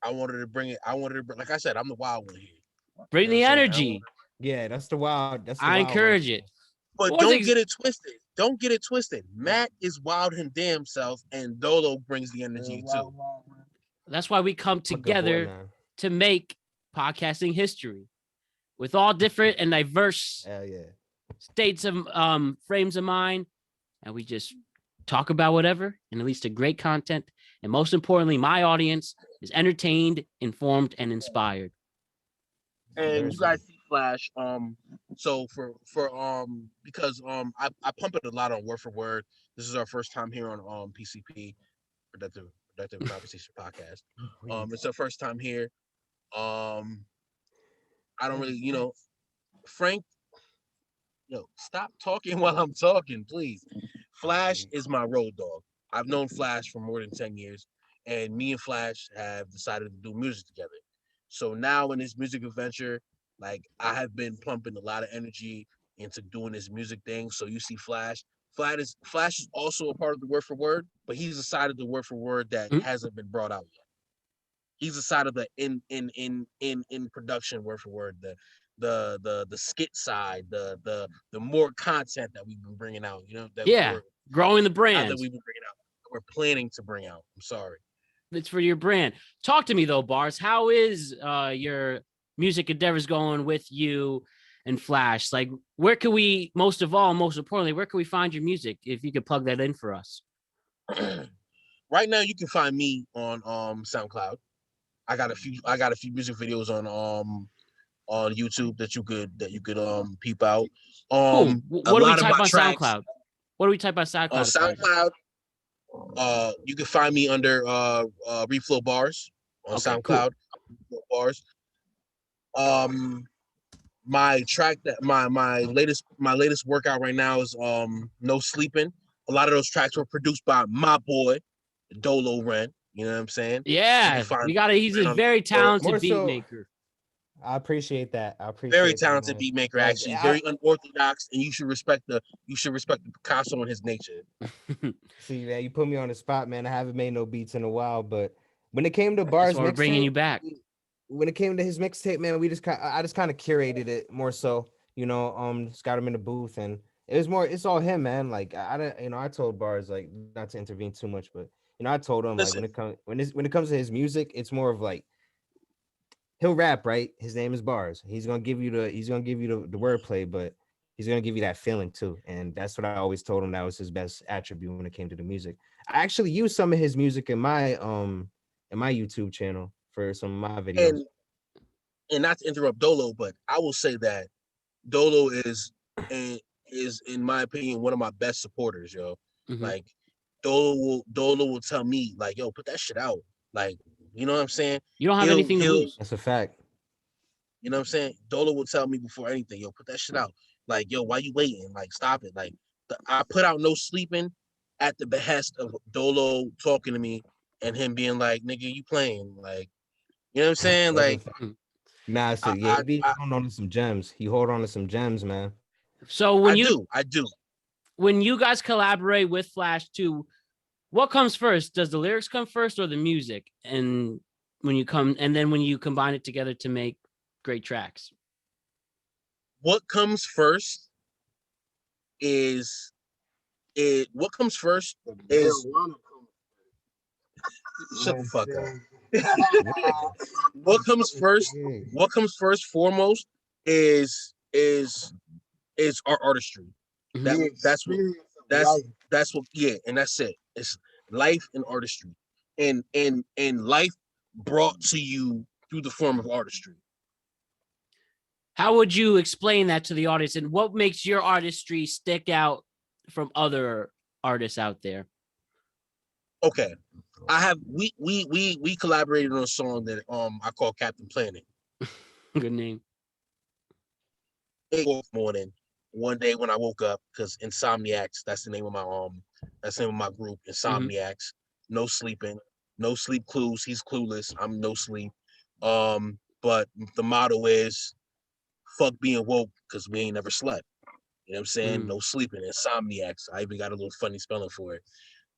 I wanted to bring it. Like I said, I'm the wild one here. Bring the energy. Yeah, that's the wild. I encourage it. But don't get it twisted. Don't get it twisted. Matt is wild his damn self, and Dolo brings the energy too. That's why we come together to make podcasting history with all different and diverse states of frames of mind, and we just talk about whatever and at least a great content. And most importantly, my audience is entertained, informed, and inspired. And you guys see Flash. So because I pump it a lot on word for word. This is our first time here on PCP, Productive Conversation Podcast. It's our first time here. I don't really, Frank, stop talking while I'm talking, please. Flash is my road dog. I've known Flash for more than 10 years, and me and Flash have decided to do music together. So now in this music adventure, like I have been pumping a lot of energy into doing this music thing. So you see Flash. Flash is also a part of the word for word, but he's a side of the word for word that hasn't been brought out yet. He's a side of the in production word for word, the skit side, the more content that we've been bringing out. Growing the brand that we've been bringing out. We're planning to bring out. I'm sorry. It's for your brand. Talk to me though, Barz. How is your music endeavors going with you and Flash? Like, where can we, most importantly, where can we find your music? If you could plug that in for us. Right now, you can find me on SoundCloud. I got a few music videos on YouTube that you could peep out. What do we type on SoundCloud? What do we type on SoundCloud? On SoundCloud, you can find me under Reflow Barz on SoundCloud. Cool. Bars. My track that my latest workout right now is No Sleeping. A lot of those tracks were produced by my boy Dolo Ren. You know what I'm saying? Yeah, he's a very talented beat maker. I appreciate that. Very talented beat maker, actually. Very unorthodox, and you should respect the Picasso and his nature. See, man, you put me on the spot, man. I haven't made no beats in a while, but when it came to Barz, we're bringing you back. When it came to his mixtape, man, I just kind of curated it more so. Just got him in the booth, and it's all him, man. Like I told Barz like not to intervene too much, but I told him like when it comes to his music, it's more of like he'll rap, right? His name is Barz. He's gonna give you the wordplay, but he's gonna give you that feeling too. And that's what I always told him that was his best attribute when it came to the music. I actually used some of his music in my YouTube channel for some of my videos. And not to interrupt Dolo, but I will say that Dolo is in my opinion one of my best supporters, yo. Mm-hmm. Like Dolo will tell me like, yo, put that shit out. Like, you know what I'm saying? You don't have anything to lose. That's a fact. You know what I'm saying? Dolo will tell me before anything, yo, put that shit out. Like, yo, why you waiting? Like, stop it. Like, I put out No Sleeping at the behest of Dolo talking to me and him being like, nigga, you playing. Like, you know what I'm saying? Like, nah, so yeah, he hold on to some gems. He hold on to some gems, man. So I do. When you guys collaborate with Flash too, what comes first? Does the lyrics come first or the music? And when you combine it together to make great tracks? What comes first is shut the fuck up. What comes first foremost is our artistry. That's what and that's it. It's life and artistry. And life brought to you through the form of artistry. How would you explain that to the audience, and what makes your artistry stick out from other artists out there? Okay. We collaborated on a song that I call Captain Planet. Good name. Morning, one day when I woke up, because Insomniacs, that's the name of my group, Insomniacs, No Sleeping, No sleep clues. He's clueless. I'm no sleep. But the motto is fuck being woke because we ain't never slept. You know what I'm saying? No sleeping, insomniacs. I even got a little funny spelling for it.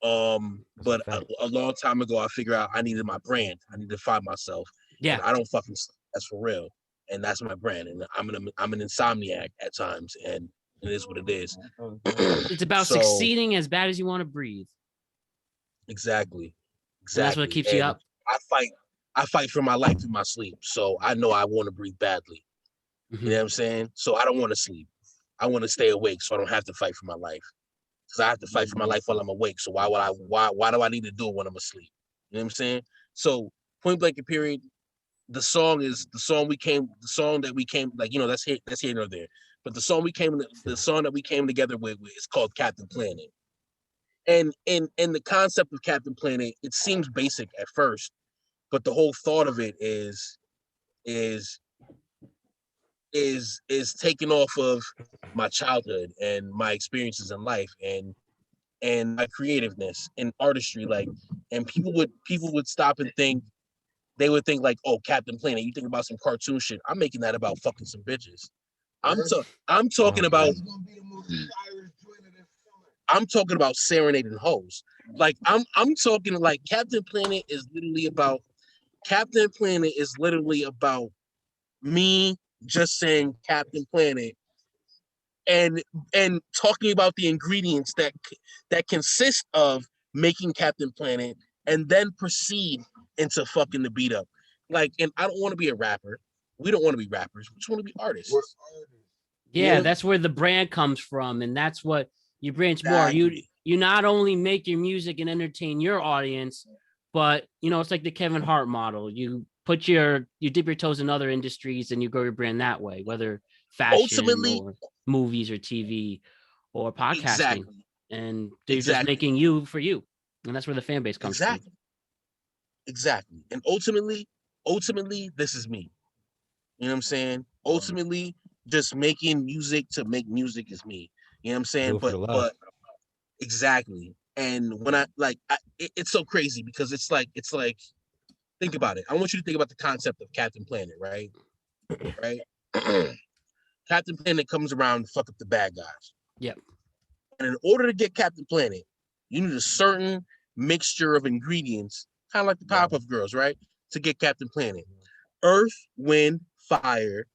But a long time ago, I figured out I needed my brand. I need to find myself. Yeah. And I don't fucking sleep. That's for real. And that's my brand. And I'm an insomniac at times, and it is what it is. It's about succeeding as bad as you want to breathe. Exactly. And that's what keeps you up. I fight for my life in my sleep. So I know I want to breathe badly. You know what I'm saying? So I don't want to sleep. I want to stay awake so I don't have to fight for my life. Because I have to fight for my life while I'm awake. So why do I need to do it when I'm asleep? You know what I'm saying? So point blank and period, the song that we came, like, you know, that's here or there. But the song that we came together with is called Captain Planet. And in the concept of Captain Planet, it seems basic at first, but the whole thought of it is taken off of my childhood and my experiences in life and my creativeness and artistry. Like, and people would stop and think, they would think like, oh, Captain Planet, you think about some cartoon shit. I'm making that about fucking some bitches. I'm talking about serenading hoes. Like I'm talking like Captain Planet is literally about me just saying Captain Planet and talking about the ingredients that consist of making Captain Planet and then proceed into fucking the beat up. Like, and I don't want to be a rapper. We don't want to be rappers. We just want to be artists. Yeah, that's where the brand comes from, and that's what you branch more. You not only make your music and entertain your audience, but you know, it's like the Kevin Hart model. You dip your toes in other industries and you grow your brand that way, whether fashion or movies or TV or podcasting. Exactly. And they're just making you for you. And that's where the fan base comes from. Exactly. And ultimately, this is me. You know what I'm saying? Ultimately, just making music to make music is me. You know what I'm saying? But exactly. And when it's so crazy because it's like, think about it. I want you to think about the concept of Captain Planet, right? Right? Captain Planet comes around to fuck up the bad guys. Yep. And in order to get Captain Planet, you need a certain mixture of ingredients, kind of like the Powerpuff Girls, right? To get Captain Planet. Earth, wind, fire,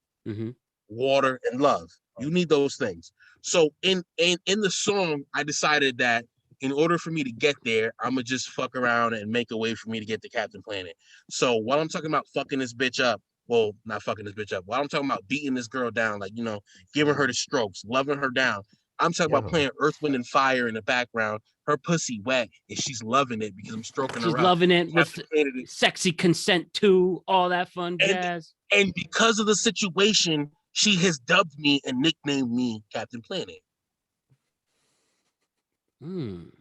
water, and love. You need those things. So in the song, I decided that in order for me to get there, I'm gonna just fuck around and make a way for me to get to Captain Planet. So while I'm talking about fucking this bitch up, well, not fucking this bitch up, while I'm talking about beating this girl down, like, you know, giving her the strokes, loving her down, I'm talking about playing Earth, Wind, and Fire in the background. Her pussy wet, and she's loving it because I'm stroking her up. She's loving it with sexy consent too, all that fun jazz. And because of the situation, she has dubbed me and nicknamed me Captain Planet. You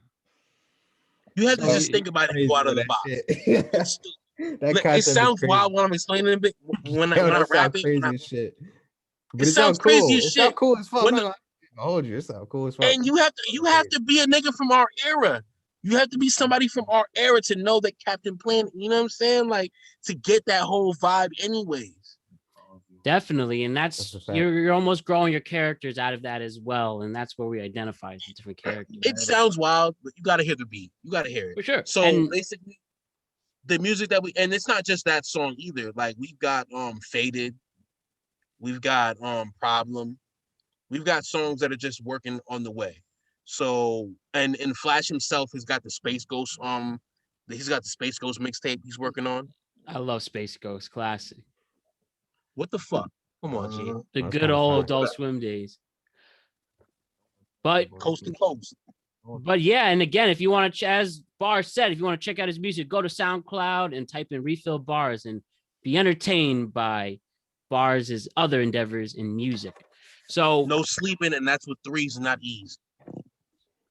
have to just think about it and go out of the box. It sounds wild when I'm explaining it, when I rap it. Crazy as shit. But it sounds crazy as shit. It sounds cool as fuck. Hold you. It sounds cool as fuck. And you have to be a nigga from our era. You have to be somebody from our era to know that Captain Planet, you know what I'm saying? Like, to get that whole vibe anyways. Definitely. And that's you're almost growing your characters out of that as well. And that's where we identify as different characters. It sounds wild, but you gotta hear the beat. You gotta hear it. For sure. So basically the music that and it's not just that song either. Like, we've got Faded, we've got Problem, we've got songs that are just working on the way. So and Flash himself has got the Space Ghost mixtape he's working on. I love Space Ghost, classic. What the fuck? Come on, G. The good old Adult Swim days. But coast to coast. But yeah, and again, if you want to, as Barz said, if you want to check out his music, go to SoundCloud and type in Refill Barz and be entertained by Barz's other endeavors in music. So no sleeping, and that's with 3s and not E's.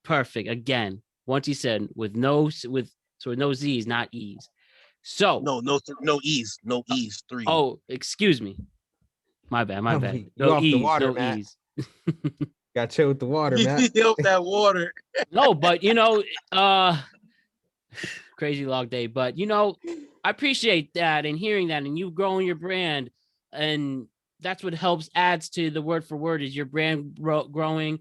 Perfect. Again, once he said with no Z's, not E's. So no E's, 3. Oh, excuse me. My bad. No E's, no E's. Got chill with the water, man. Help that water. No, but you know, crazy long day. But, you know, I appreciate that and hearing that and you growing your brand. And that's what helps adds to the word for word is your brand growing.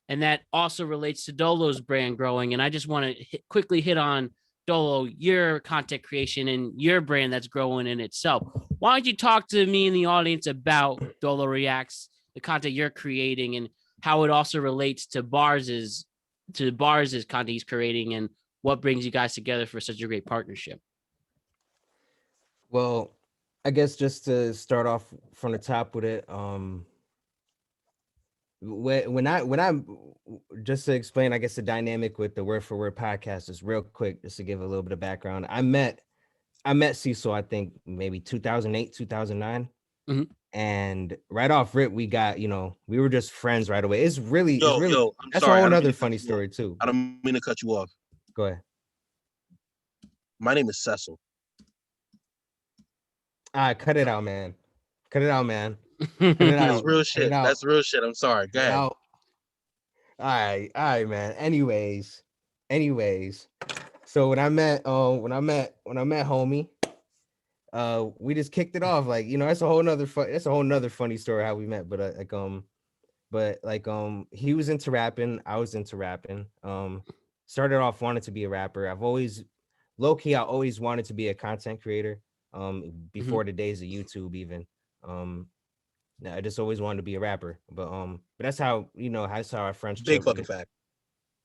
And that also relates to Dolo's brand growing. And I just want to quickly hit on Dolo, your content creation and your brand that's growing in itself. Why don't you talk to me and the audience about Dolo Reacts, the content you're creating, and how it also relates to Barz's content he's creating, and what brings you guys together for such a great partnership? Well, I guess just to start off from the top with it, when I just to explain, I guess the dynamic with the Word for Word podcast is real quick, just to give a little bit of background. I met Cecil, I think maybe 2008, 2009. Mhm. And right off rip, we got, we were just friends right away. It's really, I'm that's sorry. a whole another funny story too. I don't mean to cut you off. Go ahead. My name is Cecil. Cut it out, man. Cut it out, man. Cut it That's out. real shit. That's real shit. I'm sorry. Go ahead. All right, man. Anyways. So when I met homie, we just kicked it off. Like, that's a whole nother funny story how we met. But he was into rapping, I was into rapping. Started off wanting to be a rapper. I always wanted to be a content creator. Before the days of YouTube even. I just always wanted to be a rapper. But that's how, that's how our friendship. Big fucking fact.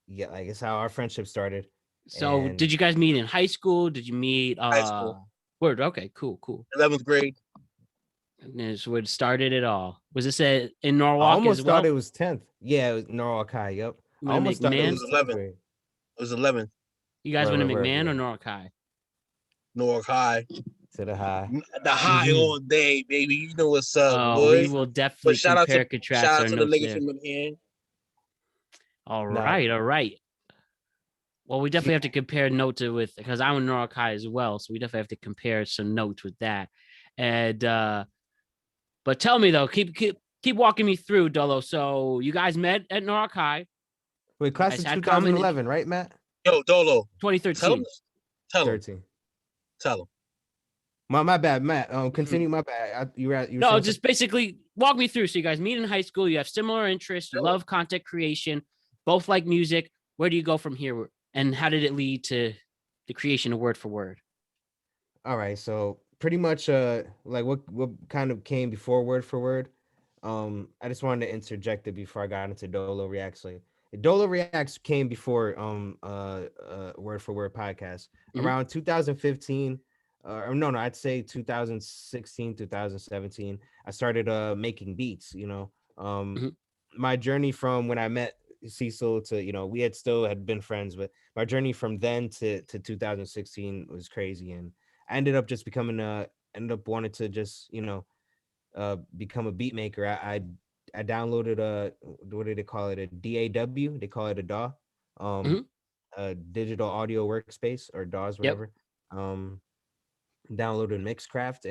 Yeah, like it's how our friendship started. So did you guys meet in high school? Did you meet high school? Word, okay, cool. 11th grade. And this would started it all. Was this in Norwalk? I almost as well? thought it was 10th. Yeah, it was Norwalk High. Yep. I almost thought it was 11th. It was 11th. You guys went to McMahon or Norwalk High? Norwalk High. To the high. The high all day, baby. You know what's up, boy. We will definitely compare contrast. Shout out to the niggas from McMahon. All right. Well, we definitely have to compare notes with, because I'm in Norwalk High as well, so we definitely have to compare some notes with that. And but tell me though, keep walking me through, Dolo. So you guys met at Norwalk High. Wait, class of 2011, right, Matt? Yo, Dolo. 2013. Tell him. 13. Tell him. My bad, Matt. Continue. My bad. No, just basically walk me through. So you guys meet in high school. You have similar interests. You love content creation. Both like music. Where do you go from here? And how did it lead to the creation of Word for Word? All right. So pretty much, like what kind of came before Word for Word? I just wanted to interject it before I got into Dolo Reacts. Like, Dolo Reacts came before Word for Word podcast around 2015. No, I'd say 2016, 2017. I started making beats. My journey from when I met Cecil to, we had been friends, but my journey from then to 2016 was crazy, and I ended up just ended up wanting to just become a beat maker. I downloaded what do they call it, a DAW? They call it a DAW, a digital audio workspace, or DAWs, whatever. Downloaded Mixcraft,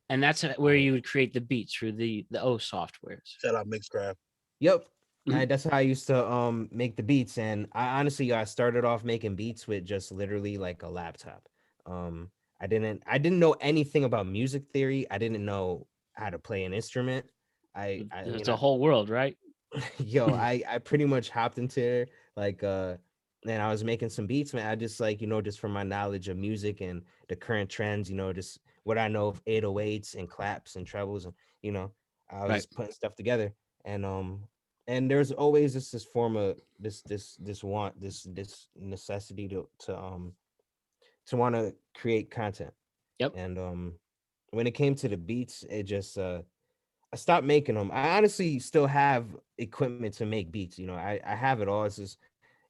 and that's where you would create the beats through the O softwares. Shout out Mixcraft. Yep. That's how I used to make the beats. And I honestly, I started off making beats with just literally like a laptop. I didn't know anything about music theory. I didn't know how to play an instrument. It's a whole world, right? Yo, I pretty much hopped into there, like and I was making some beats, man. I just just from my knowledge of music and the current trends, just what I know of 808s and claps and trebles, and I was putting stuff together. And there's always this form of this necessity to want to create content. Yep. And when it came to the beats, it just I stopped making them. I honestly still have equipment to make beats. I have it all. It's just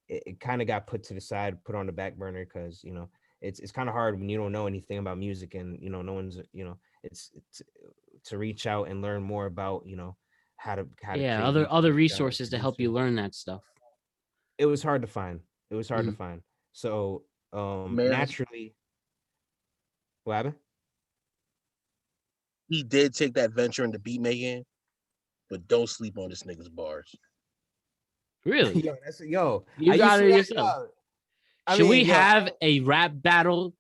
it kind of got put to the side, put on the back burner, because it's kind of hard when you don't know anything about music, and no one's it's to reach out and learn more about how to other resources to help you learn that stuff. It was hard to find. So naturally, what happened? He did take that venture into beat making, but don't sleep on this nigga's bars. Really? Yo, you got it yourself. Should we have a rap battle?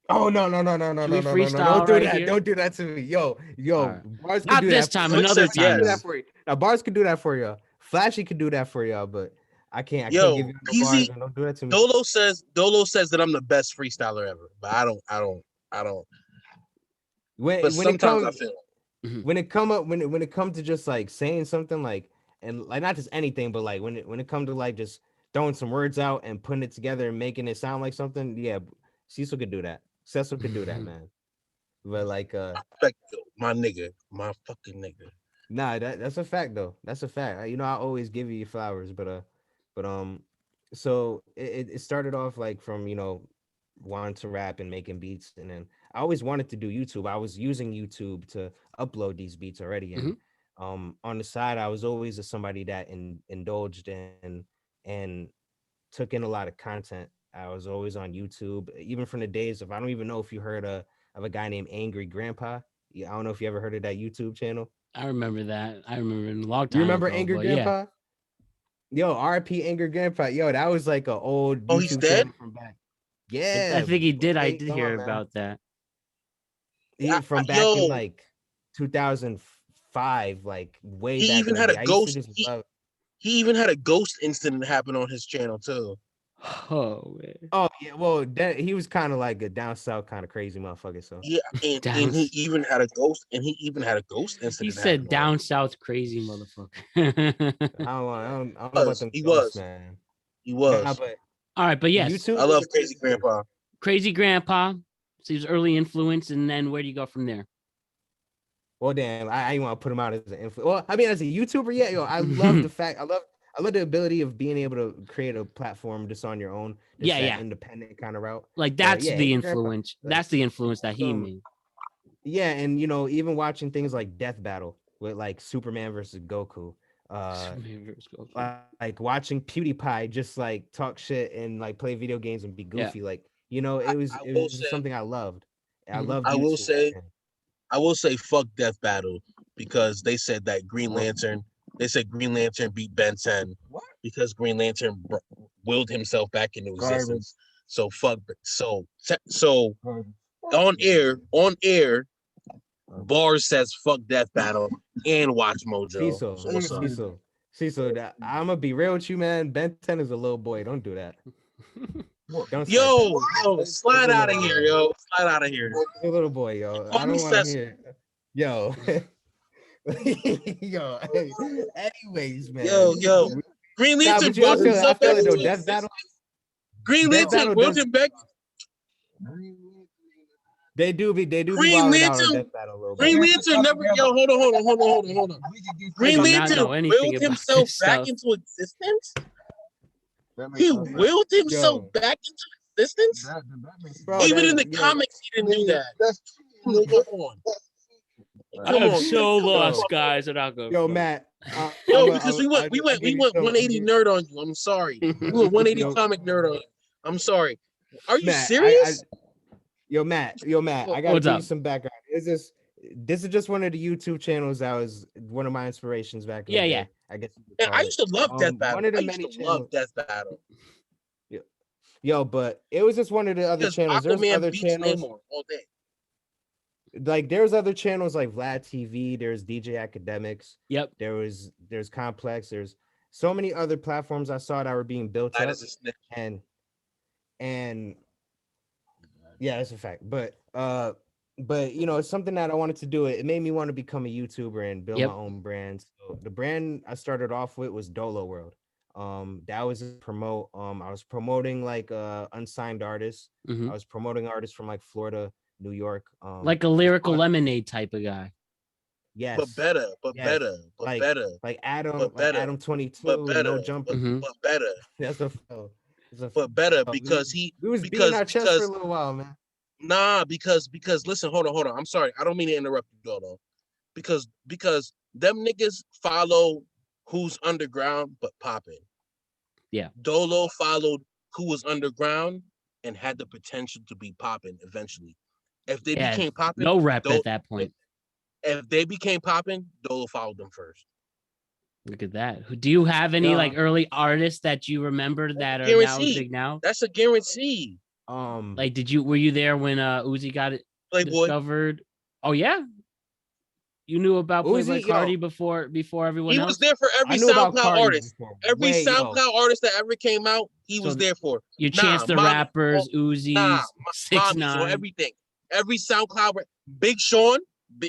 Oh no! Should we Don't freestyle do right that! here? Don't do that to me, yo. Right. Bars Not could do this that. time. Slick Another says time. yes. Now Bars could do that for y'all. Flashy could do that for y'all, but I can't Yo, give you no PZ bars. And don't do that to me. Dolo says that I'm the best freestyler ever, but I don't. But When it sometimes comes, I feel when it comes to just like saying something like, and like not just anything, but like when it comes to like just throwing some words out and putting it together and making it sound like something, yeah, Cecil could do that. Cecil could do that, man. But like respect my nigga, my fucking nigga. nah, that's a fact though. That's a fact. You know, I always give you your flowers, but so it started off like from, you know, wanting to rap and making beats, and then I always wanted to do YouTube. I was using YouTube to upload these beats already, and on the side, I was always somebody that indulged and took in a lot of content. I was always on YouTube, even from the days of, I don't even know if you heard of a guy named Angry Grandpa. Yeah, I don't know if you ever heard of that YouTube channel. I remember that. I remember in a long time. You remember ago, Angry but yeah. Grandpa? Yo, RP Angry Grandpa. Yo, that was like an old Oh, he's YouTube dead? channel from back. Yeah, I think he did. I way did gone, hear man. about that. From back in like 2005, like way He back even in the had day. a I used to ghost. just love. He even had a ghost incident happen on his channel too. Oh man. Oh yeah, well, he was kind of like a down south kind of crazy motherfucker. So Yeah, and he even had a ghost, incident. He said happen down on south crazy motherfucker. I don't know about them He ghosts, was. man. He was. Nah, but All right, but yes, YouTube. I love Crazy Grandpa. Crazy Grandpa. So he was early influence, and then where do you go from there? Well, damn, I want to put him out as an influencer. Well, I mean, as a YouTuber, yeah, yo, I love the fact. I love the ability of being able to create a platform just on your own. Just that independent kind of route. Like that's yeah, the Angry Grandpa, influence. like, That's the influence that he made. Yeah, and you know, even watching things like Death Battle with like Superman versus Goku. Like watching PewDiePie just like talk shit and like play video games and be goofy. Yeah. Like, you know, it was something I loved. I loved. I will YouTube, say fuck Death Battle, because they said that Green Lantern beat Ben 10 because Green Lantern willed himself back into existence. So fuck. So on air, Barz says fuck Death Battle and Watch Mojo. Cecil, I'm gonna be real with you, man. Ben 10 is a little boy. Don't do that. Don't yo, slide out of here, yo. Slide out of here. He's a little boy, yo. I don't want to hear. Yo. Yo. Anyways, man. Yo. Green Lantern willed himself back into existence. Green Lantern willed him back. They do be Green Lantern. Green Lantern never. Yo, hold on. Green Lantern willed himself back into existence. He willed himself back into existence. Even in the comics, he didn't do that. Come on. I'm so lost, guys. And I'll go. Yo, Matt. Because we went 180 nerd on you. I'm sorry. We went 180 comic nerd on you. I'm sorry. Are you serious? Yo, Matt, I gotta give you some background. This is just one of the YouTube channels that was one of my inspirations back in the day. I guess. And I used to love Death Battle. I used to love Death Battle. Yo, but it was just one of the other channels. There's other channels all day. Like there's other channels like Vlad TV. There's DJ Academics. Yep. There's Complex. There's so many other platforms I saw that were being built up. And yeah, that's a fact. But you know, it's something that I wanted to do. It made me want to become a YouTuber and build my own brand. So the brand I started off with was Dolo World. That was I was promoting like unsigned artists. I was promoting artists from like Florida, New York. Like a Lyrical Lemonade type of guy. Yes. But better. Like Adam 22, no jumper. But better. That's but better because he was beating our chest for a little while, man. Nah, because listen, hold on. I'm sorry. I don't mean to interrupt you, Dolo. Because them niggas follow who's underground but popping. Yeah. Dolo followed who was underground and had the potential to be popping eventually. If they became popping, no rep at that point. If they became popping, Dolo followed them first. Look at that. Do you have any like early artists that you remember that are now big now? That's a guarantee. Like, were you there when Uzi got it Playboy discovered? Oh yeah, you knew about Playboy Uzi, Cardi before everyone he else. was there for every SoundCloud artist. Every SoundCloud artist that ever came out, he was there for. Your Chance the Rappers, Uzi's, 6ix9ine, or everything. Every SoundCloud, Big Sean,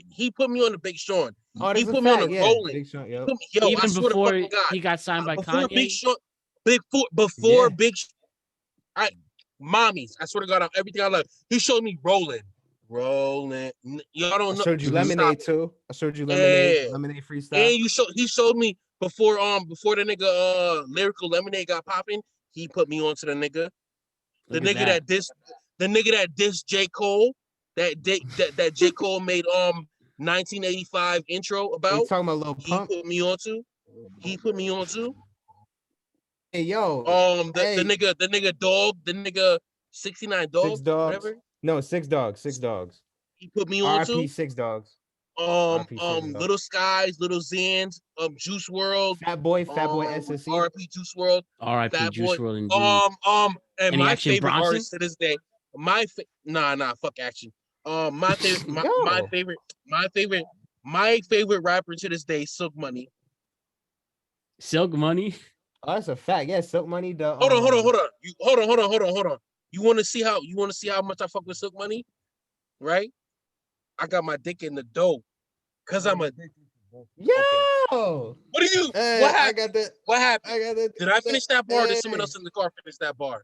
he put me on the Big Sean. He put me on the Rolling. Big Sean, yep. Even before he got signed by Kanye. Big Sean, Big Mommies, I swear to God, everything I love. He showed me Rolling. Y'all don't know. I showed you Lemonade too. I showed you Lemonade, Lemonade freestyle. And he showed me before the nigga Lyrical Lemonade got popping. He put me onto the nigga. The nigga that dissed J. Cole. That J. Cole made 1985 intro about. You talking about Lil Pump? He put me onto. Hey yo. The nigga Dog, the nigga 69 Dogs. 6 Dogs. Whatever. No, 6 Dogs. 6 Dogs. He put me on RP 6 Dogs. Little Skies, Little Zans, Juice World, Fat Boy SSC, RP Juice WRLD, RIP Juice WRLD, indeed. And Any my Action favorite Bronson? artist to this day, fuck Action. My favorite rapper to this day, Silk Money. Silk Money. Oh, that's a fact. Yeah, Silk Money. Hold on. You want to see how much I fuck with Silk Money, right? I got my dick in the dough, cause I'm a. Yo. Okay. What are you? Hey, what happened? I got that. What happened? Did I finish that bar? Or did someone Hey. else in the car finish that bar?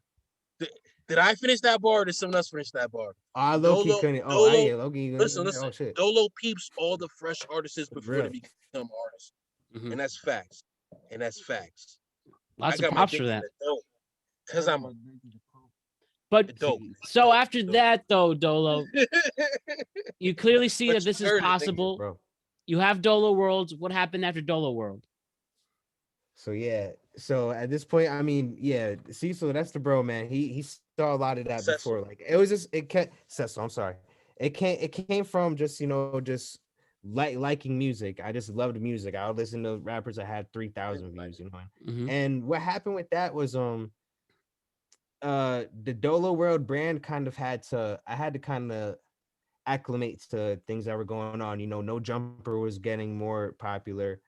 Did I finish that bar? Or did someone else finish that bar? Low-key couldn't. Low-key. Listen. Oh, shit. Dolo peeps all the fresh artists before they become artists, and that's facts. Lots of props for that. Cause I'm. But so after that, though, Dolo, you clearly see that this is possible. Bro. You have Dolo Worlds. What happened after Dolo World? So yeah. So at this point, I mean, yeah. See, so that's the bro, man. He saw a lot of that before. Like it was just Cecil. I'm sorry. It came from just just liking music. I just loved music. I would listen to rappers that had 3,000 views. And what happened with that was the Dolo World brand kind of had to kind of acclimate to things that were going on. No Jumper was getting more popular.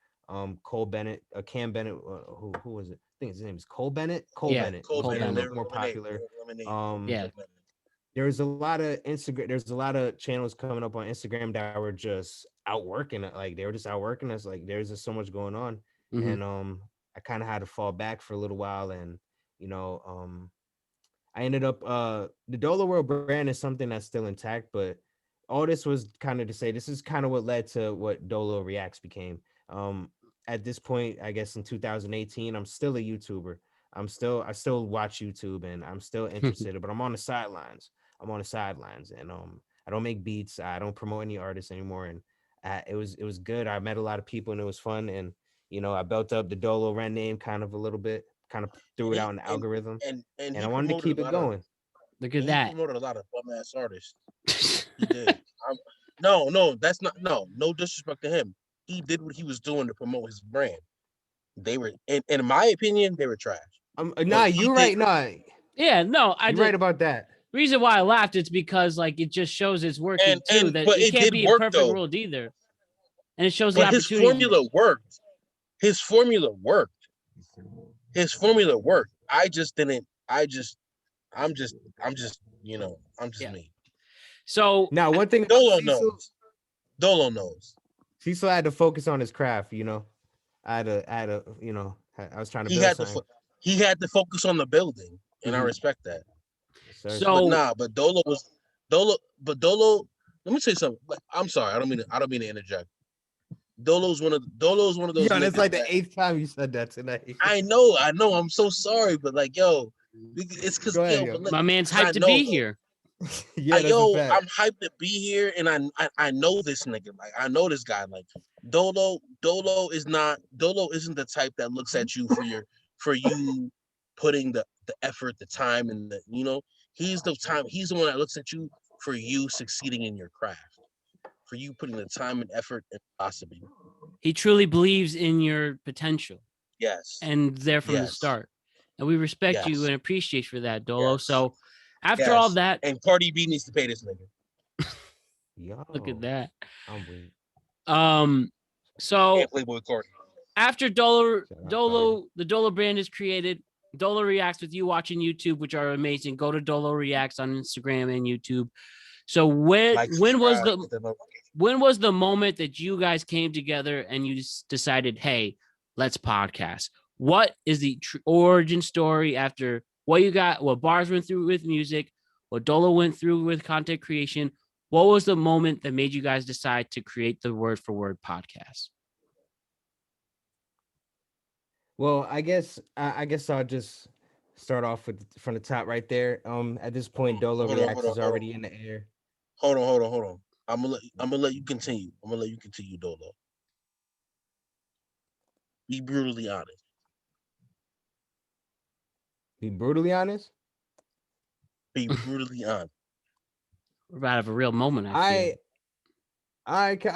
Cole Bennett, Cam Bennett, who was it? I think his name is Cole Bennett. Cole Bennett more popular. There's a lot of Instagram. There's a lot of channels coming up on Instagram that were just outworking it. Like they were just outworking us. Like there's just so much going on, and I kind of had to fall back for a little while, and I ended up the Dolo World brand is something that's still intact, but all this was kind of to say this is kind of what led to what Dolo Reacts became. At this point, I guess in 2018, I'm still a YouTuber. I still watch YouTube and I'm still interested, but I'm on the sidelines. And I don't make beats. I don't promote any artists anymore. And it was good. I met a lot of people and it was fun. And I built up the Dolo Ren name kind of a little bit, kind of threw it out in the algorithm. And I wanted to keep it going. Look at that. He promoted a lot of bum ass artists. He did. No disrespect to him. He did what he was doing to promote his brand. They were, in my opinion, they were trash. You're right. Yeah, no, you're right about that. Reason why I laughed, it's because like it just shows it's working too. That it can't be a perfect world either, and it shows the opportunity. His formula worked. His formula worked. I'm just me. So now one thing Dolo knows. Cecil had to focus on his craft. I was trying to build something. He had to focus on the building, and I respect that. So, but Dolo. Let me say something. I'm sorry, I don't mean to interject. Dolo's one of those. Yo, that's like the 8th time you said that tonight. I know. I'm so sorry, but like, it's because my man's hyped to be here. Yeah, I'm hyped to be here, and I know this nigga. Like, I know this guy. Like, Dolo isn't the type that looks at you for you putting the effort, the time, and he's the one that looks at you for you succeeding in your craft, for you putting the time and effort and philosophy. He truly believes in your potential. Yes. And there from the start. And we respect you and appreciate for that, Dolo. So after all that, and Cardi B needs to pay this nigga. Yo, look at that. I'm weak. So Playboy Cardi. After the Dolo brand is created, Dolo Reacts with you watching YouTube, which are amazing. Go to Dolo Reacts on Instagram and YouTube. So when was the moment that you guys came together and you decided, hey, let's podcast? What is the origin story after what Barz went through with music, what Dolo went through with content creation? What was the moment that made you guys decide to create the Word for Word podcast? Well, I guess I'll just start off from the top right there. At this point, Dolo Reacts is already in the air. Hold on. I'm gonna let you continue. Dolo. Be brutally honest. Be brutally honest. We're about to have a real moment. I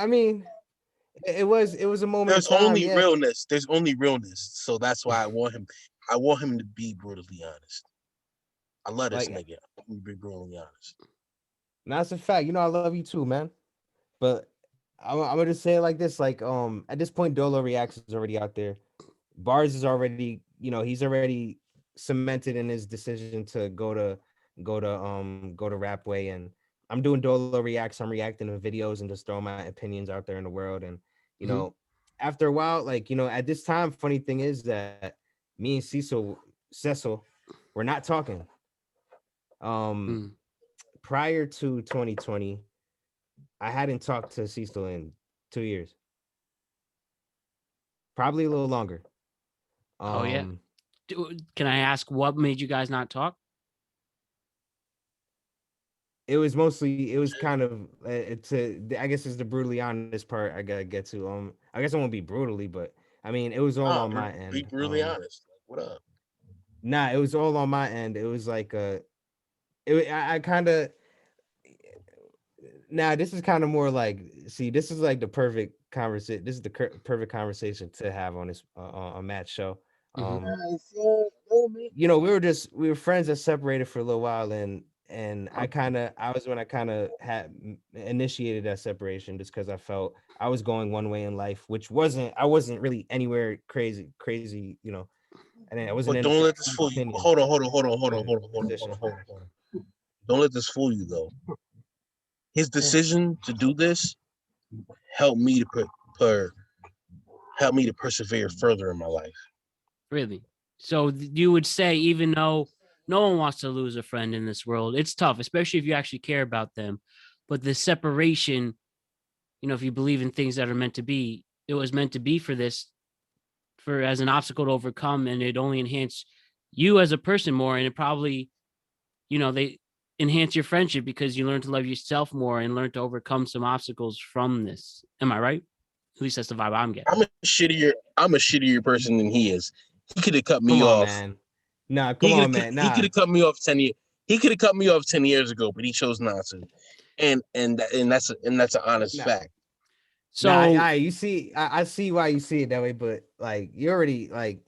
mean, it was a moment. There's only realness. There's only realness. So that's why I want him to be brutally honest. I love this nigga. I'm be brutally honest. That's a fact. You know, I love you too, man. But I'm gonna just say it like this: at this point, Dolo Reacts is already out there. Barz is already, he's already cemented in his decision to go to rap way, and I'm doing Dolo Reacts. I'm reacting to videos and just throwing my opinions out there in the world. And after a while, at this time, funny thing is that me and Cecil, we're not talking. Prior to 2020, I hadn't talked to Cecil in 2 years, probably a little longer. Can I ask what made you guys not talk? It was kind of I guess it's the brutally honest part I gotta get to. I guess I won't be brutally, but I mean it was all on my end. Be brutally honest. What up? Nah, it was all on my end. It was like I kind of. Now this is kind of more like, see, this is like the perfect conversation. This is the perfect conversation to have on this on Matt's show. We were friends that separated for a little while, and I was when I kind of had initiated that separation just because I felt I was going one way in life, which I wasn't really anywhere crazy, and I wasn't. But don't let this fool you. Hold on. Don't let this fool you though. His decision to do this helped me to persevere further in my life. Really? So you would say, even though no one wants to lose a friend in this world, it's tough, especially if you actually care about them. But the separation, if you believe in things that are meant to be, it was meant to be as an obstacle to overcome, and it only enhanced you as a person more. And it probably, they enhance your friendship because you learn to love yourself more and learn to overcome some obstacles from this. Am I right? At least that's the vibe I'm getting. I'm a shittier person than he is. He could have cut me off. Man. Nah, come on, man. Nah. He could have cut me off 10 years. He could have cut me off 10 years ago, but he chose not to. And that's an honest fact. So you see, I see why you see it that way, but like you already like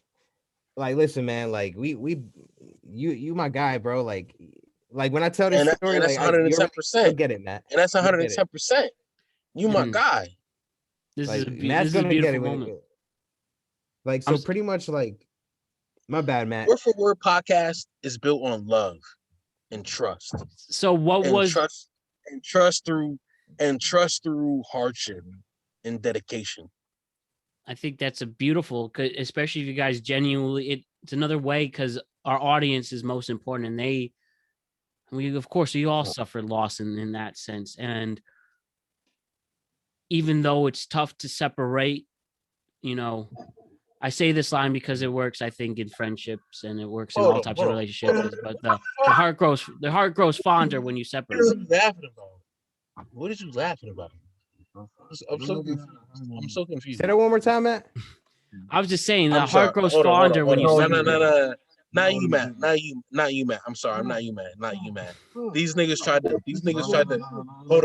listen, man, like you my guy, bro. Like when I tell this story, that's like 110%. Get it, Matt. And that's 110%. You my guy. This like, is a beautiful moment. Like, so pretty much like, my bad, Matt. Word for Word podcast is built on love and trust. So trust through hardship and dedication. I think that's a beautiful, especially if you guys genuinely, it's another way because our audience is most important, and we all suffered loss in that sense. And even though it's tough to separate, I say this line because it works, I think, in friendships, and it works in all types of relationships. But the heart grows fonder when you separate. What are you laughing about? What are you laughing about? I'm so confused. Say that one more time, Matt. I was just saying the heart grows fonder when you separate. No. Not you, Matt. I'm sorry, I'm not you, Matt. Not you, Matt. These niggas tried to. Hold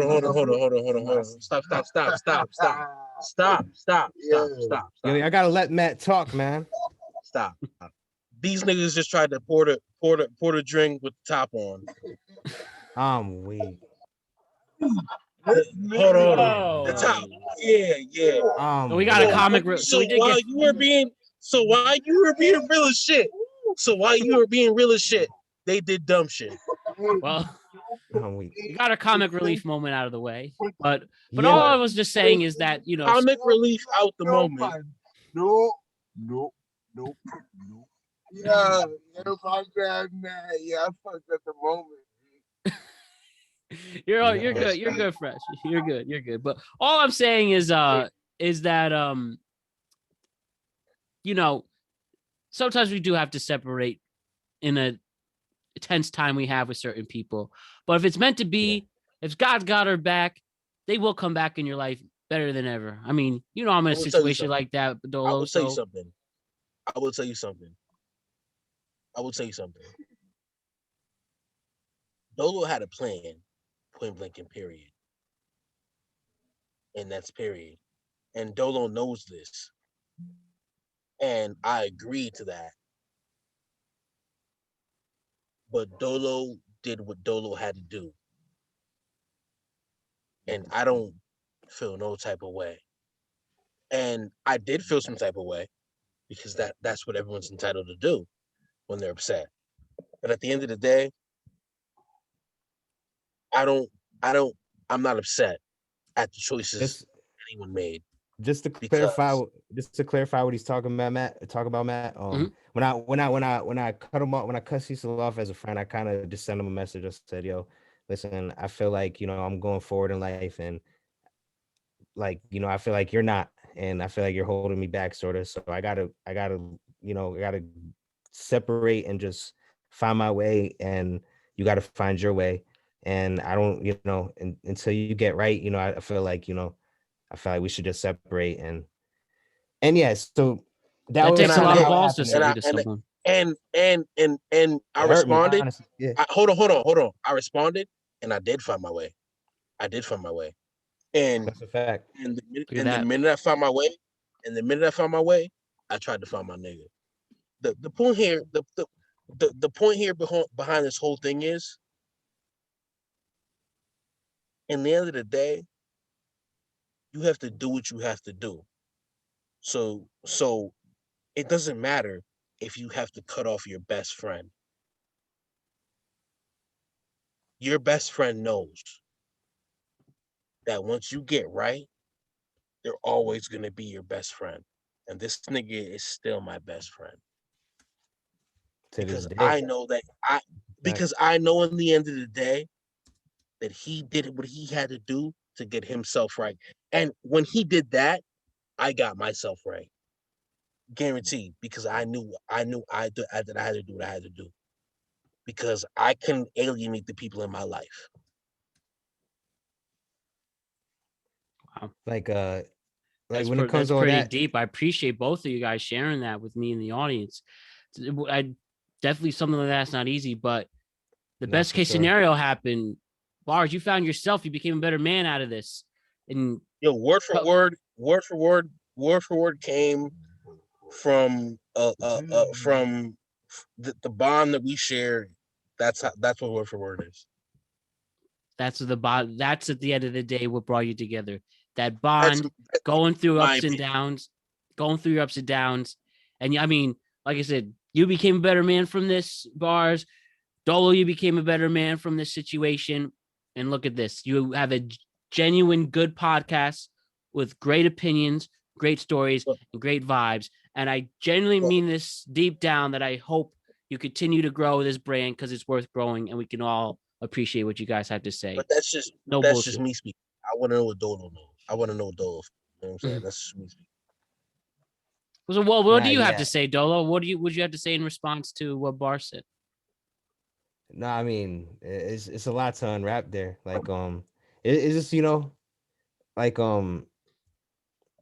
on. Stop. Stop. Yo, I gotta let Matt talk, man. Stop. These niggas just tried to pour the drink with the top on. I'm weak. Hold on. The top. Yeah. So we got a comic. So while you were being real as shit, they did dumb shit. Well, I'm weak. we got a comic relief moment out of the way, but all I was just saying is that comic relief out the moment. No. Yeah, my bad, man. Yeah, I fucked at the moment. You're good. You're good, Fresh. You're good. But all I'm saying is that sometimes we do have to separate in a tense time we have with certain people. But if it's meant to be, if God's got our back, they will come back in your life better than ever. I mean, I'm in a situation like that, Dolo. I will tell you something. Dolo had a plan, point blank and period. And that's period. And Dolo knows this. And I agree to that. But Dolo did what Dolo had to do. And I don't feel no type of way. And I did feel some type of way because that's what everyone's entitled to do when they're upset. But at the end of the day, I'm not upset at the choices anyone made. Just to clarify what he's talking about, Matt. When I cut him off, when I cut Cecil off as a friend, I kind of just sent him a message. I said, "Yo, listen, I feel like I'm going forward in life, and like I feel like you're not, and I feel like you're holding me back, sort of. So I gotta separate and just find my way, and you gotta find your way. And I don't, until you get right, I feel like we should just separate and yes. So that takes a lot of how it balls to happened. say to someone. And I responded. Hold on. I responded, and I did find my way. And that's a fact. And the minute I found my way, I tried to find my nigga. The point here, the point here behind this whole thing is, in the end of the day, you have to do what you have to do. So it doesn't matter if you have to cut off your best friend. Your best friend knows that once you get right, they're always going to be your best friend. And this nigga is still my best friend. Because I know that I know in the end of the day that he did what he had to do to get himself right. And when he did that, I got myself right. Guaranteed, because I knew I had to do what I had to do. Because I couldn't alienate the people in my life. Wow. Like when it comes to all pretty that, deep. I appreciate both of you guys sharing that with me in the audience. I definitely something like that's not easy, but the best case scenario happened. Barz, you found yourself. You became a better man out of this. And word for word came from from the bond that we share. That's what word for word is. That's the bond. That's at the end of the day what brought you together. That bond, going through your ups and downs. And I mean, like I said, you became a better man from this, Barz. Dolo, you became a better man from this situation. And look at this. You have a genuine good podcast with great opinions, great stories, and great vibes. And I genuinely mean this deep down, that I hope you continue to grow this brand because it's worth growing and we can all appreciate what you guys have to say. But that's just me speaking. I want to know what Dolo knows. I want to know what Dolo. You know what I'm saying? That's just me speaking. So, well, what do you have to say, Dolo? Would you have to say in response to what Barz said? No, I mean, it's a lot to unwrap there. Like, it's just,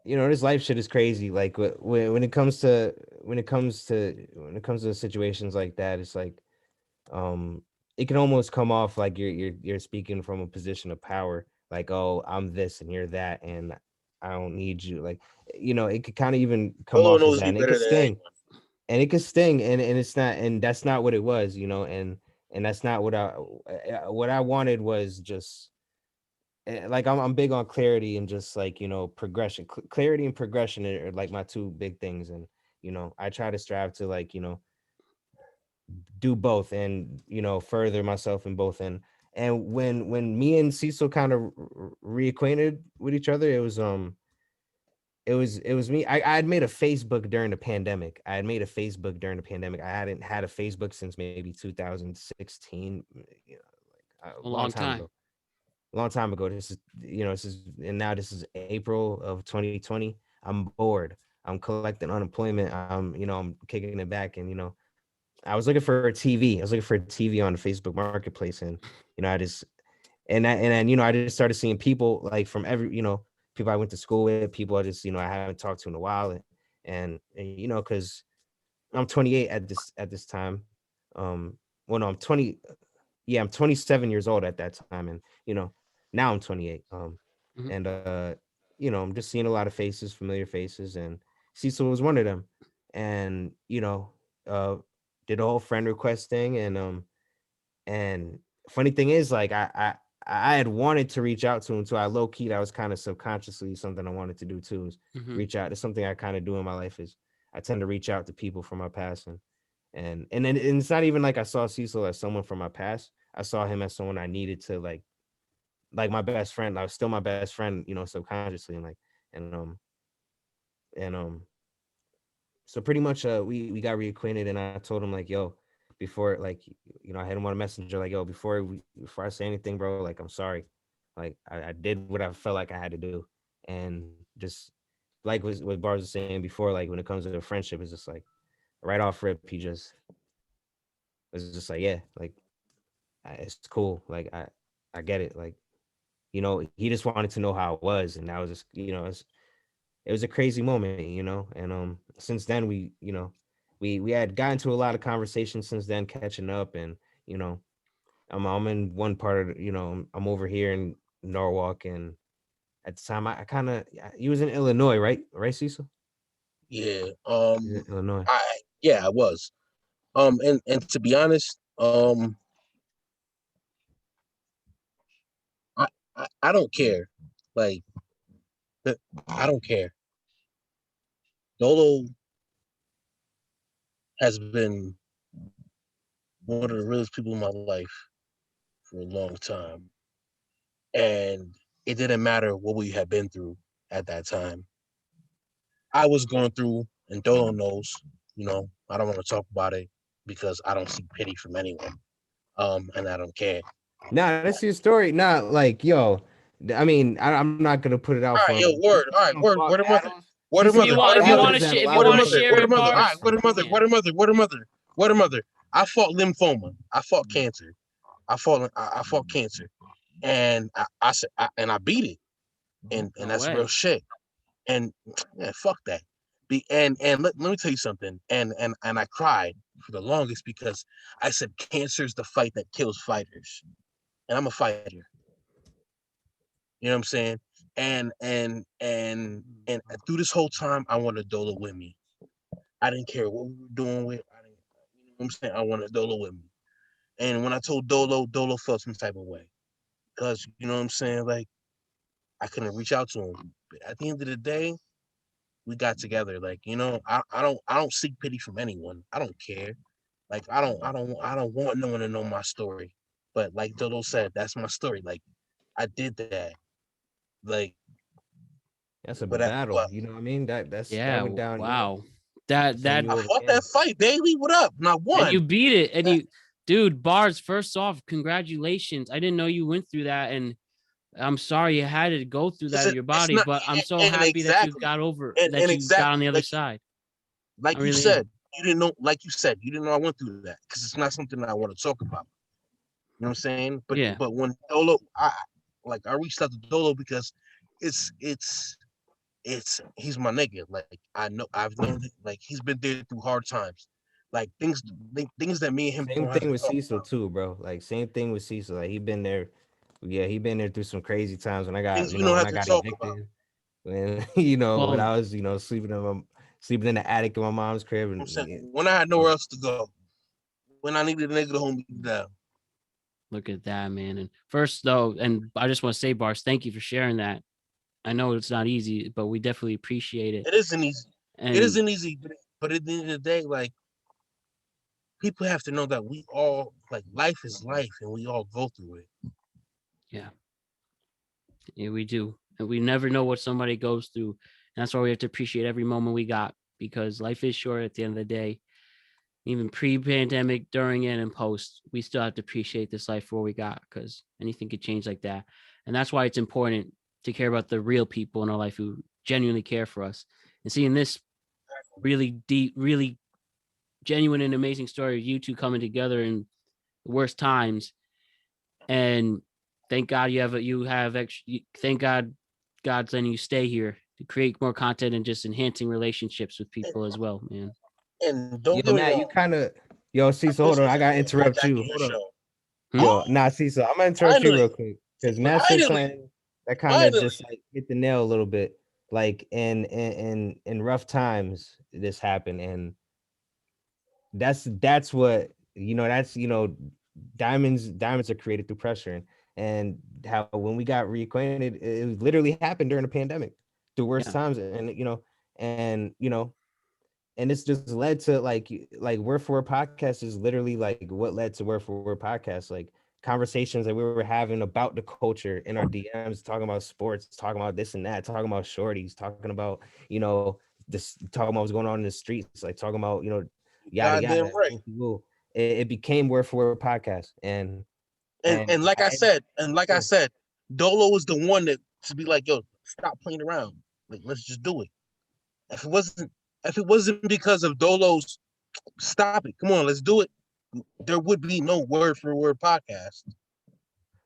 this life shit is crazy. Like when it comes to situations like that, it's like, it can almost come off like you're speaking from a position of power. Like, oh, I'm this and you're that, and I don't need you. Like, it could kind of even come Dolo off as knows that, me and it better could than sting, anyone. and it's not, and that's not what it was, and that's not what I wanted was just like I'm big on clarity and just like progression. Clarity and progression are like my two big things, and I try to strive to like do both and further myself in both. And when me and Cecil kind of reacquainted with each other, it was me. I had made a Facebook during the pandemic. I hadn't had a Facebook since maybe 2016, like A a long long time time. ago. A long time ago. And now this is April of 2020. I'm bored. I'm collecting unemployment. I'm kicking it back, and I was looking for a TV. I was looking for a TV on the Facebook Marketplace, and I just and then I just started seeing people like from every people I went to school with, people I just I haven't talked to in a while, and because I'm 28 at this time. Well, no, I'm 20. Yeah, I'm 27 years old at that time, and now I'm 28. Mhm. And I'm just seeing a lot of faces, familiar faces, and Cecil was one of them, and uh, did a whole friend request thing, and funny thing is, like I had wanted to reach out to him, so I low key that was kind of subconsciously something I wanted to do too, is Mhm. reach out. It's something I kind of do in my life is I tend to reach out to people from my past, and then and it's not even like I saw Cecil as someone from my past. I saw him as someone I needed to like my best friend. I was still my best friend, subconsciously, and like and so pretty much we got reacquainted, and I told him like, yo, before like I had him on a messenger like, yo, before I say anything, bro, like I'm sorry. Like I did what I felt like I had to do. And just like what Barz was saying before, like when it comes to a friendship, it's just like right off rip, he just was just like, yeah, like it's cool. Like I get it. Like, he just wanted to know how it was. And that was just, it was a crazy moment, and since then we had gotten to a lot of conversations since then, catching up, and you know I'm in one part of I'm over here in Norwalk, and at the time I kind of he was in Illinois, right, Cecil? Yeah. He's in Illinois. I was. And to be honest, I don't care. Like, I don't care. Dolo has been one of the realest people in my life for a long time. And it didn't matter what we had been through at that time. I was going through, and Dolo knows, I don't want to talk about it because I don't seek pity from anyone. And I don't care. Nah, that's your story. Nah, like yo, I mean, I'm not gonna put it out All for right, him. yo, word. All right, Cecil word. fought Word of mother. battles. Word of Cecil If you mother. want, fought Word if of you mother. want to battles share, that a if lot you Word of of want to mother. people share Word of it, mother. All right, bars, word of mother. you Word can. of mother. Word of mother. Word of mother. I fought lymphoma. I fought cancer. I fought cancer, and I said, and I beat it, and No that's real way. shit. And yeah, fuck that. And let me tell you something. And I cried for the longest because I said cancer is the fight that kills fighters, and I'm a fighter. You know what I'm saying? And through this whole time, I wanted Dolo with me. I didn't care what we were doing with. I didn't. You know what I'm saying? I wanted Dolo with me. And when I told Dolo, Dolo felt some type of way because you know what I'm saying. Like I couldn't reach out to him. But at the end of the day, we got together. Like I don't seek pity from anyone. I don't care. Like I don't want no one to know my story. But like Dodo said, that's my story. Like I did that. Like That's a but at battle. what? You know what I mean? That Yeah. went down. Wow. That And that you I fought that overcame. fight, Bailey. What up? And I and you won. beat it, and That, you, dude, bars. First off, congratulations. I didn't know you went through that, and I'm sorry you had to go through that listen, in your it's body, not but I'm so and happy that you exactly got over, and that you got on exactly the other side. I like you really said, am. you didn't know. Like you said, you didn't know I went through that because it's not something that I want to talk about. You know what I'm saying? But Yeah. but when Dolo, I reached out to Dolo because it's it's he's my nigga. Like I know I've known like he's been there through hard times, like things that me and him Same don't have thing to with talk Cecil about. too, bro. Like same thing with Cecil. Like he been there. Yeah, he been there through some crazy times when I got, Things we don't when have I to got talk about. evicted. when when Well, I was sleeping in the attic in my mom's crib, I'm and saying, when I had nowhere else to go, when I needed a nigga to hold me down. look at that, man. And first, though, and I just want to say, Barz, thank you for sharing that. I know it's not easy, but we definitely appreciate it. It isn't easy. And It isn't easy, but at the end of the day, like, people have to know that we all, like, life is life, and we all go through it. yeah, we do. And we never know what somebody goes through. And that's why we have to appreciate every moment we got, because life is short at the end of the day. Even pre-pandemic, during it, and post, we still have to appreciate this life for what we got, because anything could change like that. And that's why it's important to care about the real people in our life who genuinely care for us. And seeing this really deep, really genuine and amazing story of you two coming together in the worst times. And thank God you have extra. Thank God God's letting you stay here to create more content and just enhancing relationships with people as well, man. And don't Yo, get me Matt, wrong. you kind of see. So hold on, I gotta interrupt you. Hold on. Yo, see, so I'm gonna interrupt you real quick because Matt said something that kind of just like hit the nail a little bit. Like in rough times, this happened, and that's what that's diamonds are created through pressure, and how when we got reacquainted, it literally happened during the pandemic, the worst times, and it's just led to like Word for Word podcast is literally like what led to Word for Word podcast, like conversations that we were having about the culture in our DMs, talking about sports, talking about this and that, talking about shorties, talking about this, talking about what's going on in the streets, like talking about yada Goddamn yada. right. It became Word for Word podcast, and like I said, Dolo was the one that to be like, yo, stop playing around. Like, let's just do it. If it wasn't because of Dolo's stop it, come on, let's do it, there would be no Word for Word podcast.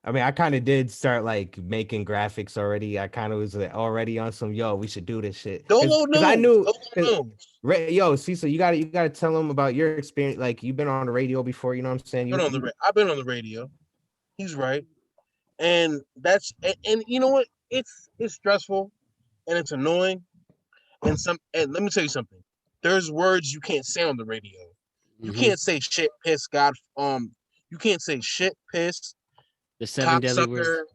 I mean, I kind of did start like making graphics already. I kind of was like, already on some, we should do this shit. Dolo knows. I knew, Dolo see, so you gotta tell them about your experience. Like, you've been on the radio before, you know what I'm saying? I've been on the radio. He's right, and that's and you know what? It's stressful, and it's annoying, and let me tell you something. There's words you can't say on the radio. You can't say shit, piss, God. You can't say shit, piss. The 7 deadly words.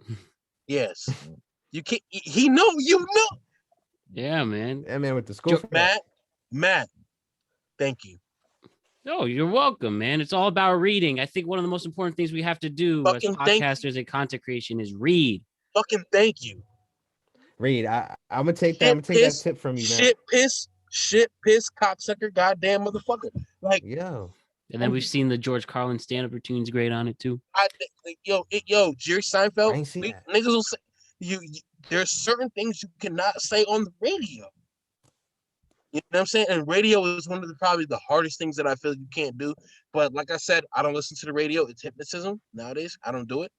Yes. You can't. He know. You know. Yeah, man. Yeah, man. With the school. Matt. Thank you. Oh, you're welcome, man. It's all about reading. I think one of the most important things we have to do as podcasters and content creation is read. Fucking thank you. Read. I'm gonna take that. I'm gonna take that tip from you, man. Shit, piss, cocksucker, goddamn motherfucker. Like, yo. And then we've seen the George Carlin stand-up routines great on it too. Jerry Seinfeld. Niggas will say there's certain things you cannot say on the radio. You know what I'm saying? And radio is one of probably the hardest things that I feel you can't do. But like I said, I don't listen to the radio. It's hypnotism nowadays. I don't do it.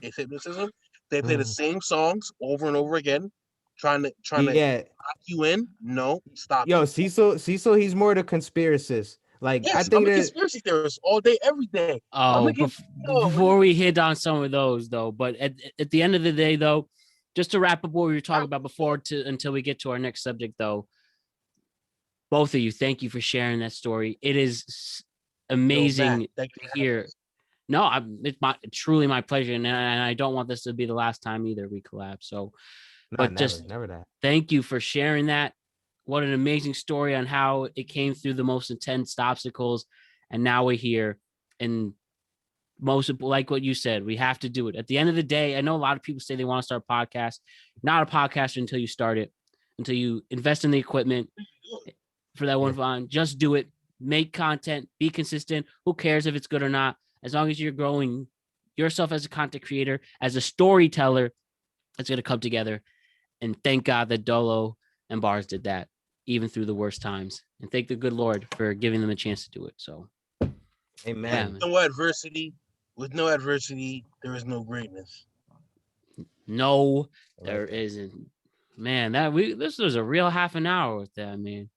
It's hypnotism. They play the same songs over and over again, trying to lock you in. No, stop. Yo, Cecil, he's more the conspiracist. Like, yes, I think I'm a conspiracy theorist all day, every day. Oh, before we hit on some of those though, but at the end of the day though, just to wrap up what we were talking about before until we get to our next subject though, both of you, thank you for sharing that story. It is amazing to hear. No, it's truly my pleasure, and I don't want this to be the last time either we collab. So, never that. Thank you for sharing that. What an amazing story on how it came through the most intense obstacles, and now we're here. And most like what you said, we have to do it. At the end of the day, I know a lot of people say they want to start a podcast. Not a podcaster until you start it, until you invest in the equipment for that one fun. Just do it. Make content. Be consistent. Who cares if it's good or not? As long as you're growing yourself as a content creator, as a storyteller, it's going to come together. And thank God that Dolo and Barz did that, even through the worst times. And thank the good Lord for giving them a chance to do it. So, amen. With no adversity, there is no greatness. No, there isn't. Man, this was a real half an hour with that, man.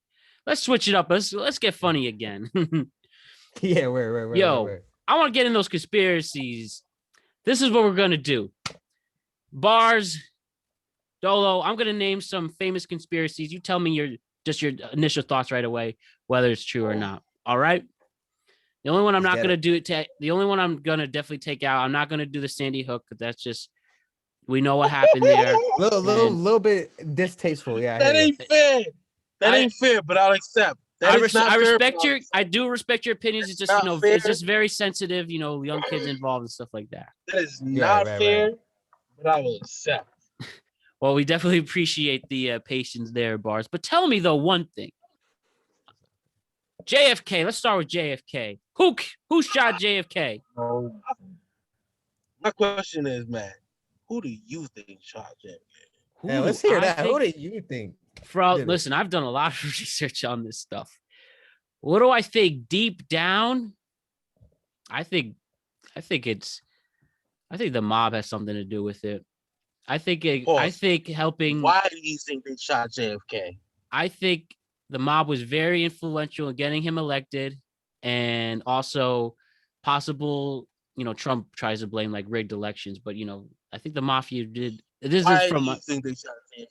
Let's switch it up. Let's get funny again. Yeah, where? Yo, I want to get in those conspiracies. This is what we're gonna do. Barz, Dolo, I'm gonna name some famous conspiracies. You tell me your initial thoughts right away, whether it's true or not. All right. The only one I'm not gonna do the only one I'm gonna definitely take out. I'm not gonna do the Sandy Hook because that's just we know what happened there. Little bit distasteful. Yeah, that ain't fair. That ain't fair, but I'll accept. I respect your. I do respect your opinions. It's just fair. it's just very sensitive. Young kids involved and stuff like that. That is not fair, but I will accept. Well, we definitely appreciate the patience there, Barz. But tell me though one thing. JFK. Let's start with JFK. Who shot JFK? My question is, man, who do you think shot JFK? Yeah, let's hear that. Who do you think? Listen, I've done a lot of research on this stuff. What do I think deep down? I think the mob has something to do with it. I think helping. Why do you think they shot JFK? I think the mob was very influential in getting him elected, and also possible. Trump tries to blame like rigged elections, but I think the mafia did. Why do you think they shot JFK?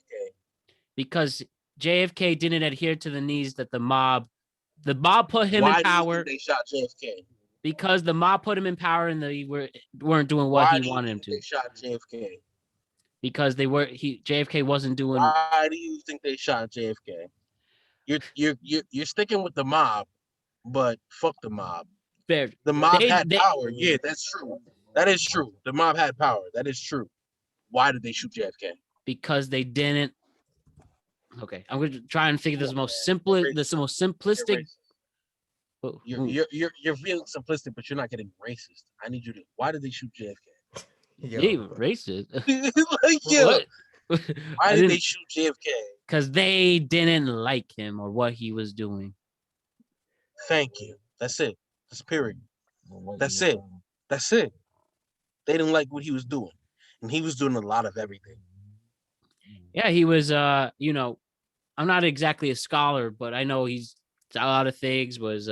Because JFK didn't adhere to the needs that the mob put him in power. Why do you think they shot JFK? Because the mob put him in power and they weren't doing what he wanted him to. They shot JFK. Because JFK wasn't doing. Why do you think they shot JFK? You're sticking with the mob, but fuck the mob. Fair. The mob had power. Yeah, that's true. That is true. The mob had power. That is true. Why did they shoot JFK? Because they didn't. Okay, I'm going to try and think of the most simplistic. You're being simplistic, but you're not getting racist. I need you to. Why did they shoot JFK? Racist. Why did they shoot JFK? Because they didn't like him or what he was doing. Thank you. That's it. That's period. That's it. That's it. They didn't like what he was doing, and he was doing a lot of everything. Yeah, he was. I'm not exactly a scholar, but I know he's a lot of things. Was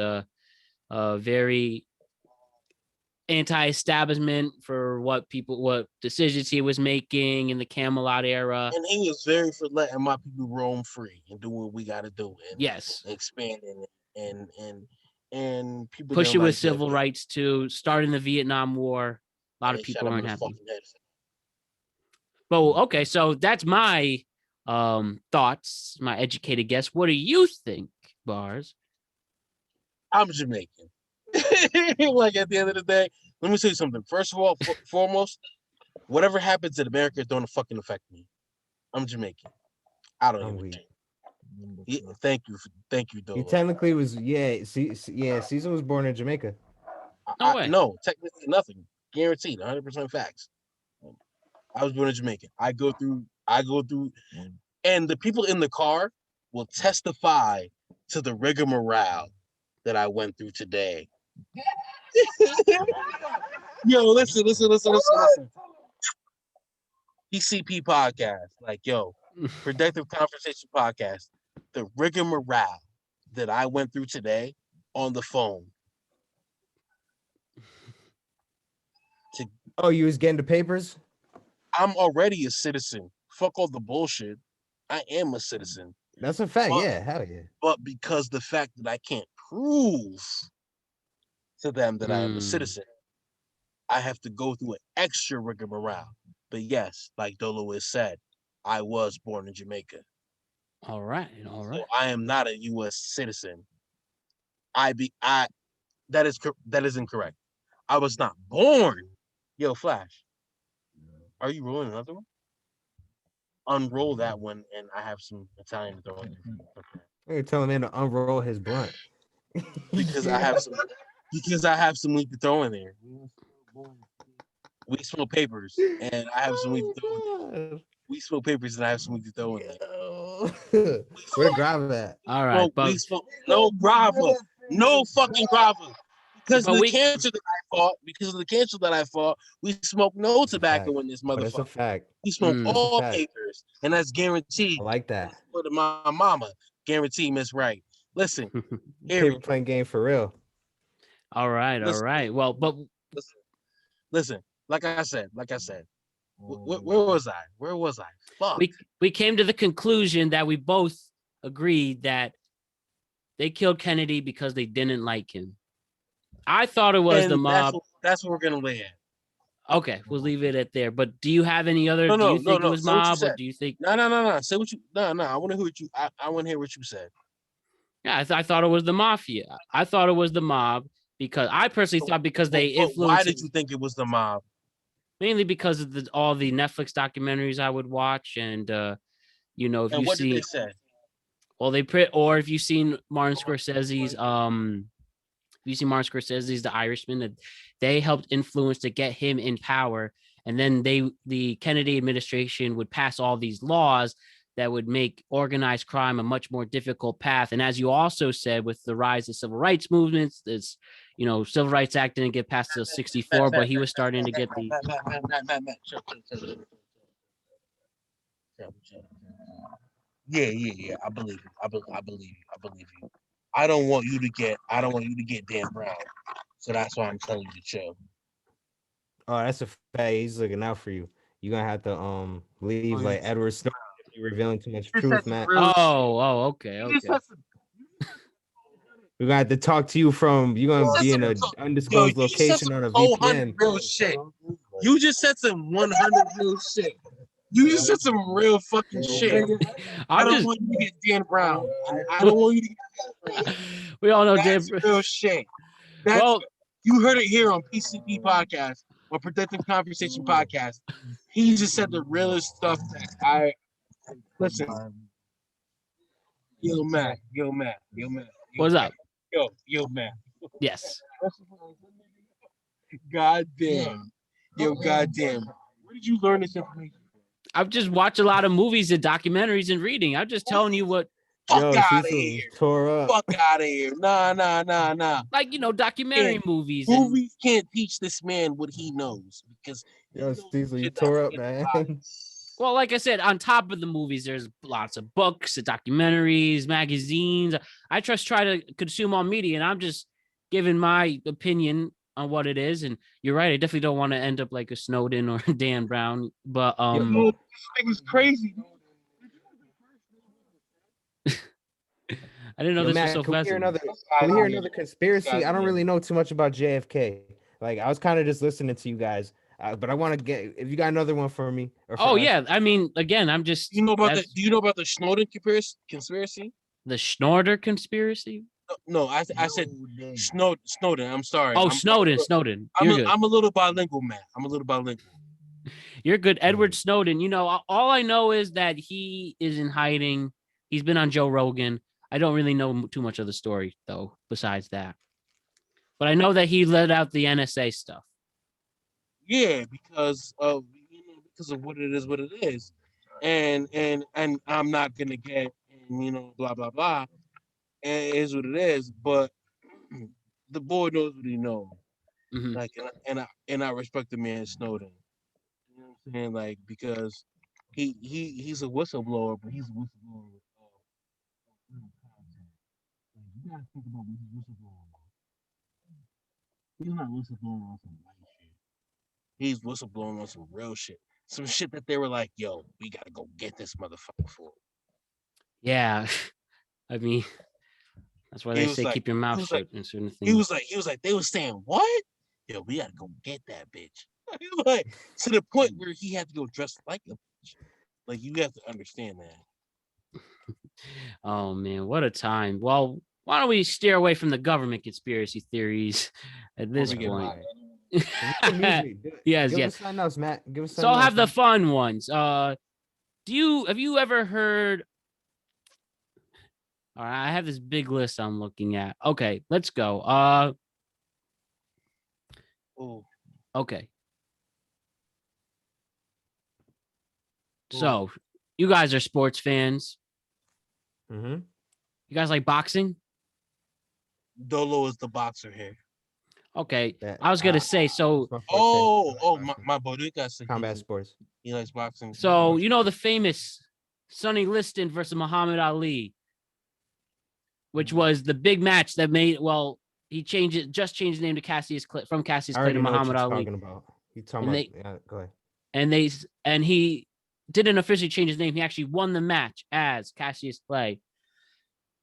very anti-establishment for what decisions he was making in the Camelot era. And he was very for letting my people roam free and do what we got to do. And yes, expanding and people pushing with civil rights too. Starting the Vietnam War, a lot of people aren't happy. But okay, so that's my thoughts, my educated guess. What do you think, Barz? I'm Jamaican. Like at the end of the day, let me say something. First of all, foremost, whatever happens in America don't fucking affect me. I'm Jamaican. I don't even care. Yeah, thank you, Dolo. He technically was, Caesar was born in Jamaica. No, technically nothing. Guaranteed, 100% facts. I was born in Jamaica. I go through, and the people in the car will testify to the rigmarole that I went through today. Yo, listen. PCP podcast, Productive Conversation podcast. The rigmarole that I went through today on the phone. You was getting the papers? I'm already a citizen. Fuck all the bullshit. I am a citizen. That's a fact. Yeah, hell yeah. But because the fact that I can't prove to them that I am a citizen, I have to go through an extra rigmarole. But yes, like Dolo has said, I was born in Jamaica. All right. So I am not a U.S. citizen. That is incorrect. I was not born. Yo, Flash, are you rolling another one? Unroll that one, and I have some Italian to throw in. You're telling him to unroll his blunt. Because I have some weed to throw in there. We smoke papers, and I have some weed to throw in there. We smoke papers, and I have some weed to throw in there. Where the grava at? All right, no grava, no fucking grava. Because of the cancer that I fought, we smoke no tobacco in this motherfucker. That's a fact. We smoke all papers, and that's guaranteed. I like that. For my mama, guaranteed, Miss Right. Listen, paper playing game for real. All right. Well, but listen. Like I said, Where was I? Where was I? Fuck. We came to the conclusion that we both agreed that they killed Kennedy because they didn't like him. I thought it was And the mob. That's what we're gonna lay at. Okay, we'll leave it at there. But do you have any other? No, do you think it was say what you mob, or said. do you think? No. Say what you. No. I want to hear what you. I want to hear what you said. Yeah, I thought it was the mafia. I thought it was the mob because I personally thought because they influenced. Why did you think it was the mob? Mainly because of all the Netflix documentaries I would watch, and you know, if And you what see, did they say? well, or if you've seen Martin Scorsese's, The Irishman, that they helped influence to get him in power, and then the Kennedy administration would pass all these laws that would make organized crime a much more difficult path. And as you also said, with the rise of civil rights movements, this, you know, Civil Rights Act didn't get passed till 64, but he was starting to get the. Yeah. I believe you. I believe you. I don't want you to get Dan Brown. So that's why I'm telling you to chill. Oh, that's a fact. He's looking out for you. You're gonna have to leave like Edward Snowden if you're revealing too much truth, man. Okay. We're gonna have to talk to you from. You're gonna be in an undisclosed location on a VPN. Real shit. You just said some 100 real shit. You just said some real fucking shit. I don't want you to get Dan Brown. I don't want you to get Dan Brown. We all know that's Dan. Real shit. You heard it here on PCP Podcast or Productive Conversation Podcast. He just said the realest stuff that I listen. Yo, Matt. What's up? Yo, Matt. Yes. Goddamn. Goddamn. Where did you learn this information? I've just watched a lot of movies and documentaries and reading. I'm just telling you what. Fuck out of here. Tore up. Fuck out of here. Nah. Like, you know, documentary movies. Movies can't teach this man what he knows because. Yo, Cecil, you tore up, man. Well, like I said, on top of the movies, there's lots of books, documentaries, magazines. I just try to consume all media, and I'm just giving my opinion on what it is. And you're right, I definitely don't want to end up like a Snowden or Dan Brown. But this thing is crazy. I didn't know this was so fast. Can we hear another conspiracy? I don't really know too much about JFK. Like, I was kind of just listening to you guys. But I want to get if you got another one for me. Yeah, I mean, again, I'm just. Do you know about the Snowden conspiracy? The Schnorder conspiracy? No, I said Snowden. I'm sorry. Oh, Snowden. I'm a little bilingual, man. You're good, Edward Snowden. You know, all I know is that he is in hiding. He's been on Joe Rogan. I don't really know too much of the story though. Besides that, but I know that he let out the NSA stuff. Yeah, because of what it is, and I'm not gonna get blah blah blah, and it is what it is. But the boy knows what he knows. Mm-hmm. Like, and I respect the man Snowden. You know what I'm saying? Like, because he's a whistleblower, but he's a whistleblower. You gotta think about what he's whistleblowing. He's not whistleblowing on some white shit. He's whistleblowing on some real shit. Some shit that they were like, yo, we gotta go get this motherfucker for. Yeah. I mean, that's why they say like, keep your mouth shut and certain things. He was like, they were saying, what? Yo, we gotta go get that bitch. He was like, to the point where he had to go dressed like a bitch. Like, you have to understand that. Oh man, what a time. Well, why don't we steer away from the government conspiracy theories at this point? Yes. Give us something else, Matt. Give us something so I'll else, have the fun ones. Have you ever heard? All right, I have this big list I'm looking at. Okay, let's go. Okay. So, you guys are sports fans. Mm-hmm. You guys like boxing? Dolo is the boxer here. Okay, I was gonna say so. My boy, you guys combat sports. He likes boxing. So you know the famous Sonny Liston versus Muhammad Ali, which was the big match that made. Well, he changed the name to Cassius Clay from Cassius Clay to Muhammad Ali. Talking about. Go ahead. and he didn't officially change his name. He actually won the match as Cassius Clay.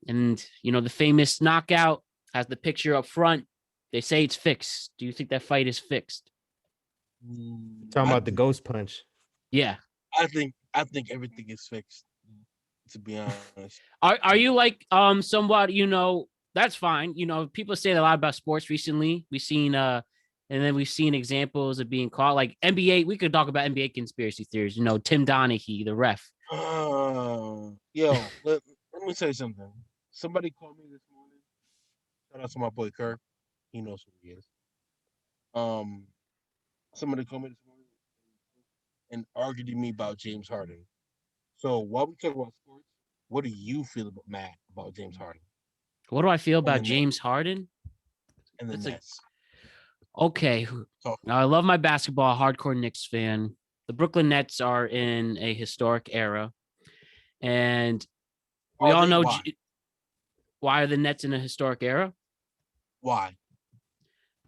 And, the famous knockout has the picture up front. They say it's fixed. Do you think that fight is fixed? Talking about the ghost punch. Yeah. I think everything is fixed, to be honest. Are you like somewhat, that's fine. People say a lot about sports recently. We've seen and then we've seen examples of being caught, like NBA. We could talk about NBA conspiracy theories. Tim Donaghy, the ref. Let me say something. Somebody called me this morning. Shout out to my boy Kirk. He knows who he is. Somebody called me this morning and argued with me about James Harden. So while we talk about sports, what do you feel about James Harden? What do I feel about James Harden? And the Nets. Okay. Now, I love my basketball, hardcore Knicks fan. The Brooklyn Nets are in a historic era. And we all know why are the Nets in a historic era? Why?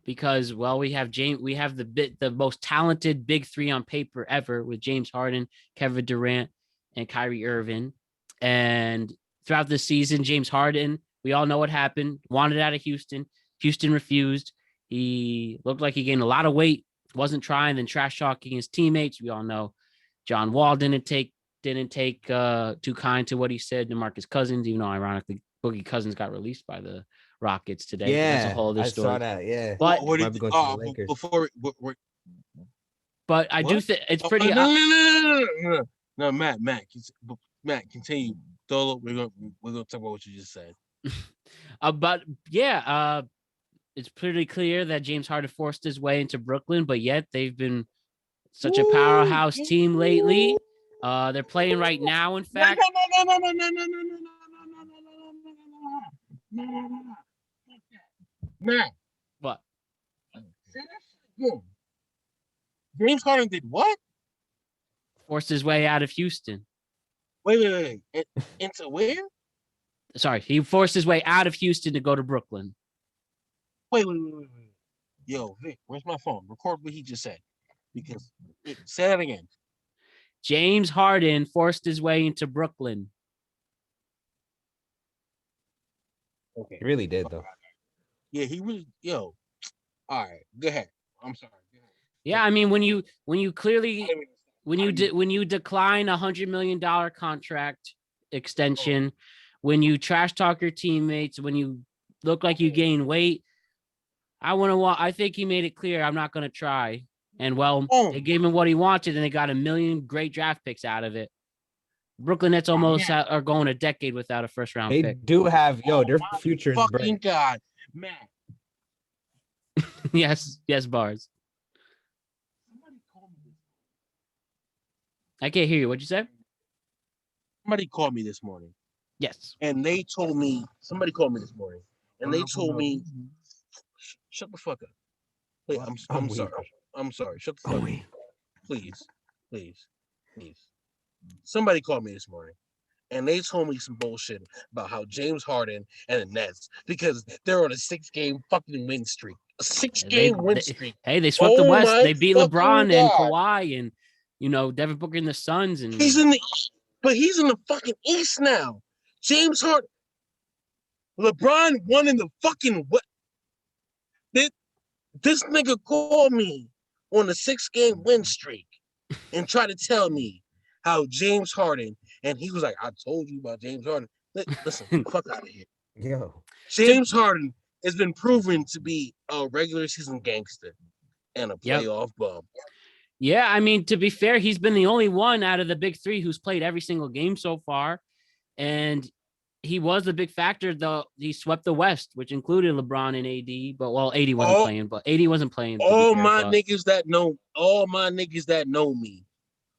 Because, we have the most talented big three on paper ever with James Harden, Kevin Durant, and Kyrie Irving. And throughout the season, James Harden, we all know what happened, wanted out of Houston. Houston refused. He looked like he gained a lot of weight, wasn't trying, then trash talking his teammates. We all know John Wall didn't take too kind to what he said to DeMarcus Cousins, even though ironically Boogie Cousins got released by the Rockets today. Yeah, that's a whole other story. I saw that. Yeah, but but I do think it's pretty. No, Matt, continue. Dolo, we're gonna talk about what you just said. It's pretty clear that James Harden forced his way into Brooklyn, but yet they've been such a powerhouse team lately. They're playing right now, in fact. Matt. What? Say that shit again. James Harden did what? Forced his way out of Houston. Wait. Into where? Sorry, he forced his way out of Houston to go to Brooklyn. Wait. Yo, Vic, where's my phone? Record what he just said. Because say that again. James Harden forced his way into Brooklyn. Okay. He really did, though. Yeah, he really. Yo, all right, go ahead. I'm sorry. Go ahead. Yeah, I mean, when you decline $100 million contract extension, when you trash talk your teammates, when you look like you gain weight, I think he made it clear I'm not going to try. And they gave him what he wanted, and they got 1 million great draft picks out of it. Brooklyn Nets almost are going a decade without a first round pick. They do have their future is fucking God, Matt. yes, Barz. I can't hear you. What'd you say? Somebody called me this morning. Yes. And they told me, somebody called me this morning, and they told me, shut the fuck up. Wait, I'm sorry. I'm sorry. Shut the fuck up. Please. Somebody called me this morning, and they told me some bullshit about how James Harden and the Nets, because they're on a 6-game fucking win streak. A 6-game win streak. Hey, they swept the West. They beat LeBron and Kawhi and, Devin Booker and the Suns. And he's in the fucking East now. James Harden. LeBron won in the fucking West. This nigga called me on a 6-game win streak and tried to tell me how James Harden, and he was like, I told you about James Harden. Listen, fuck out of here. Yo. James Harden has been proven to be a regular season gangster and a playoff bum. Yeah, I mean, to be fair, he's been the only one out of the big three who's played every single game so far. And he was the big factor, though. He swept the West, which included LeBron and AD. But AD wasn't playing. But AD wasn't pling. All my niggas that know me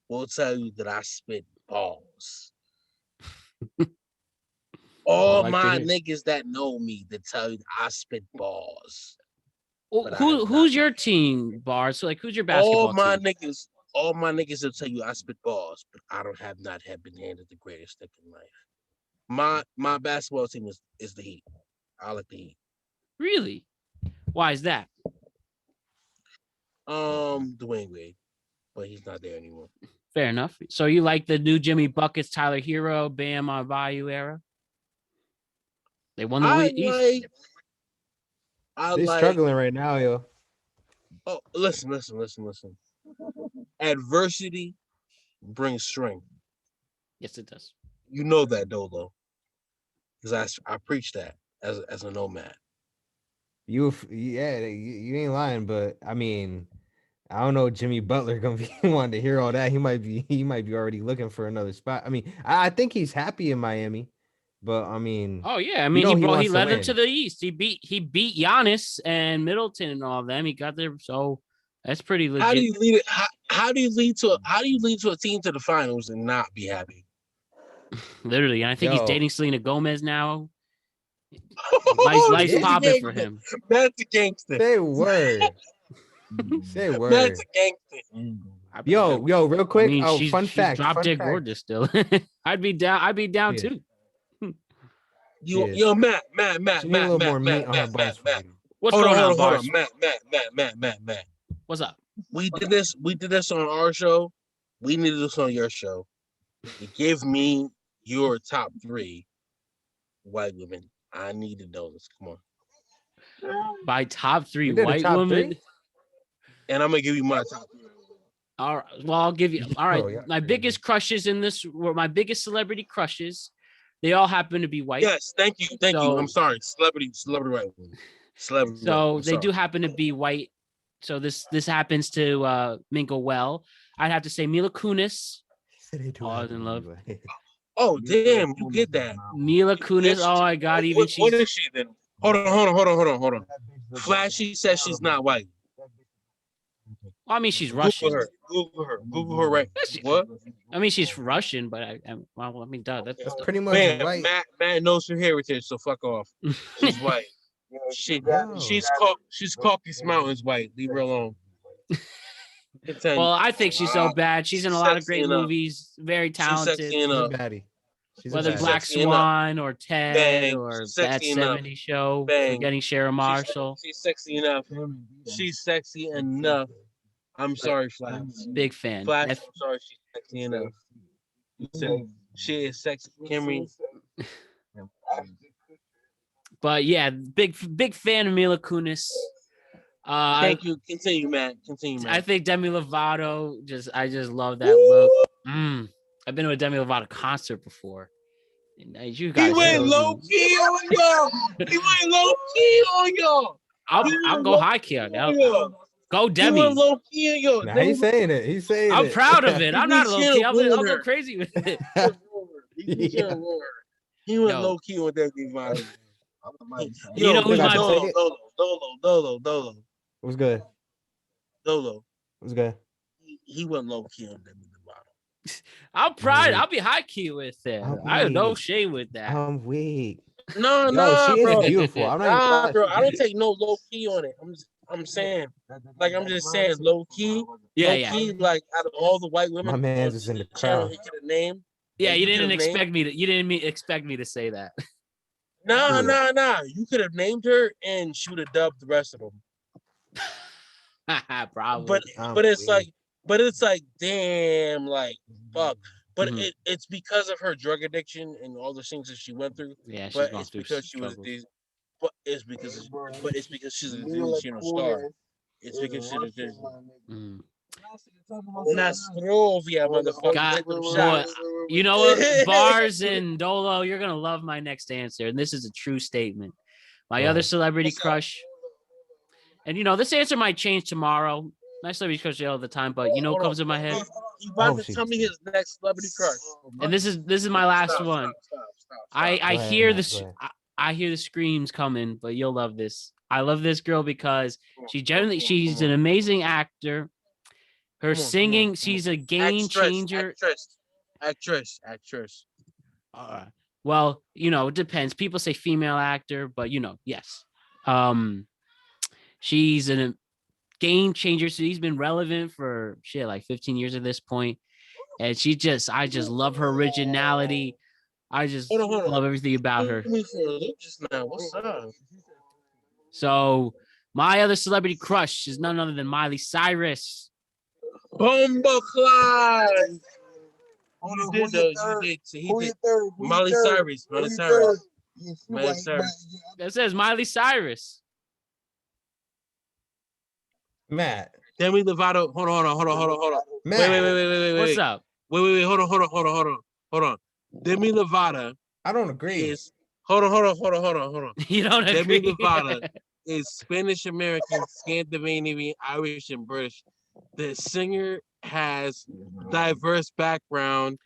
will tell you that I spit balls. All my niggas that know me that tell you that I spit balls. Well, who's your team, Barz? So, who's your basketball team? All my niggas will tell you I spit balls, but I have not been handed the greatest stick in life. My basketball team is the Heat. I like the Heat. Really? Why is that? Dwayne Wade. but he's not there anymore. Fair enough. So you like the new Jimmy Buckets, Tyler Hero, Bam on Bayou era? They won the East. They're struggling right now, yo. Oh, listen. Adversity brings strength. Yes, it does. You know that, Dolo, because I preach that as a nomad. You ain't lying, but I mean, I don't know. Jimmy Butler gonna be wanting to hear all that. He might be already looking for another spot. I mean, I think he's happy in Miami, but I mean, oh yeah, I mean, he led them to the East. He beat Giannis and Middleton and all of them. He got there, so that's pretty legit. How do you lead it? How do you lead to a team to the finals and not be happy? Literally, and I think he's dating Selena Gomez now. Life's popping for him. That's a gangster. Say word. Say word. That's a gangster. Yo, real quick. I mean, fun fact. Drop dead gorgeous still. I'd be down too. Yo, Matt. What's going on, Barz? Matt. What's up? We did this on our show. We needed this on your show. Give me your top 3 white women. I need to know this. Come on. By top 3 white women. And I'm gonna give you my top 3. All right. Well, I'll give you. All right. My biggest crushes in this were my biggest celebrity crushes. They all happen to be white. Yes, thank you. I'm sorry, celebrity white women. Celebrity. So they do happen to be white. So this happens to mingle well. I'd have to say Mila Kunis. Pause in love. Oh damn, you get that. Mila Kunis. Oh my God, even she's. What is she then? Hold on. Flashy says she's not white. Well, I mean, she's Russian. Google her right. What? I mean, she's Russian, but I mean, duh, that's pretty much white. Matt knows her heritage, so fuck off. She's white. She's Caucasus Mountains white. Leave her alone. Well, I think she's so bad. She's in a lot of great movies. Very talented. Whether Black Swan or Ted or That 70 Show, Forgetting Sarah Marshall. She's sexy enough. She's sexy enough. I'm sorry, Flash. Big fan. Flash, I'm sorry, she's sexy enough. She is sexy, Kimmy. But yeah, big fan of Mila Kunis. Thank you. Continue, man. I think Demi Lovato. I just love that look. I've been to a Demi Lovato concert before. You guys, he went low key on y'all. I'll go high key on that. Go Demi. He went low key on y'all. Nah, he's saying it. I'm proud of it. I'm not low key. I'll go crazy with it. He went low key on Demi Lovato. You know who's my Dolo. What's good? Dolo. What's good? He went low key on Demi Lovato. I'm proud. I'll be high key with it. I have no shame with that. I'm weak. No, she bro. is beautiful. I'm not bro. I don't take no low key on it. I'm saying, I'm just saying, low key. Yeah. Key, like out of all the white women, my man's is in the crowd. He could have named. Yeah, you didn't expect me to say that. Nah. You could have named her and she would have dubbed the rest of them. Probably. But it's like, damn, like fuck. But it's because of her drug addiction and all the things that she went through. Yeah, but it's because she was it's because she's a Disney star. It's because she's a Disney. Nastrovia, motherfucker. You know what, Barz and Dolo, you're gonna love my next answer, and this is a true statement. My other celebrity crush, and this answer might change tomorrow. My celebrity crush all the time, but what comes in my head? You about to tell me his next celebrity crush? And this is my last one. Stop. I hear this. I hear the screams coming, but you'll love this. I love this girl because she's an amazing actor. Her singing, she's a game changer. Actress. Well, it depends. People say female actor, but yes. She's a game changer. So she's been relevant for like 15 years at this point. And I just love her originality. I just love everything about her. What's up? So my other celebrity crush is none other than Miley Cyrus. Bomba Clyde. Hold You on, did who though. your You third? did. So he Who did. your third? Who your Miley third? Cyrus. Who Miley your Cyrus. third? Yeah, she Miley white, Cyrus. That says Miley Cyrus. Matt. Demi Lovato. Hold on. Matt. Wait. What's up? Wait. Hold on. Demi Lovato I don't agree. is. Hold on. You don't Demi agree? Lovato is Spanish American, Scandinavian, Irish, and British. The singer has diverse background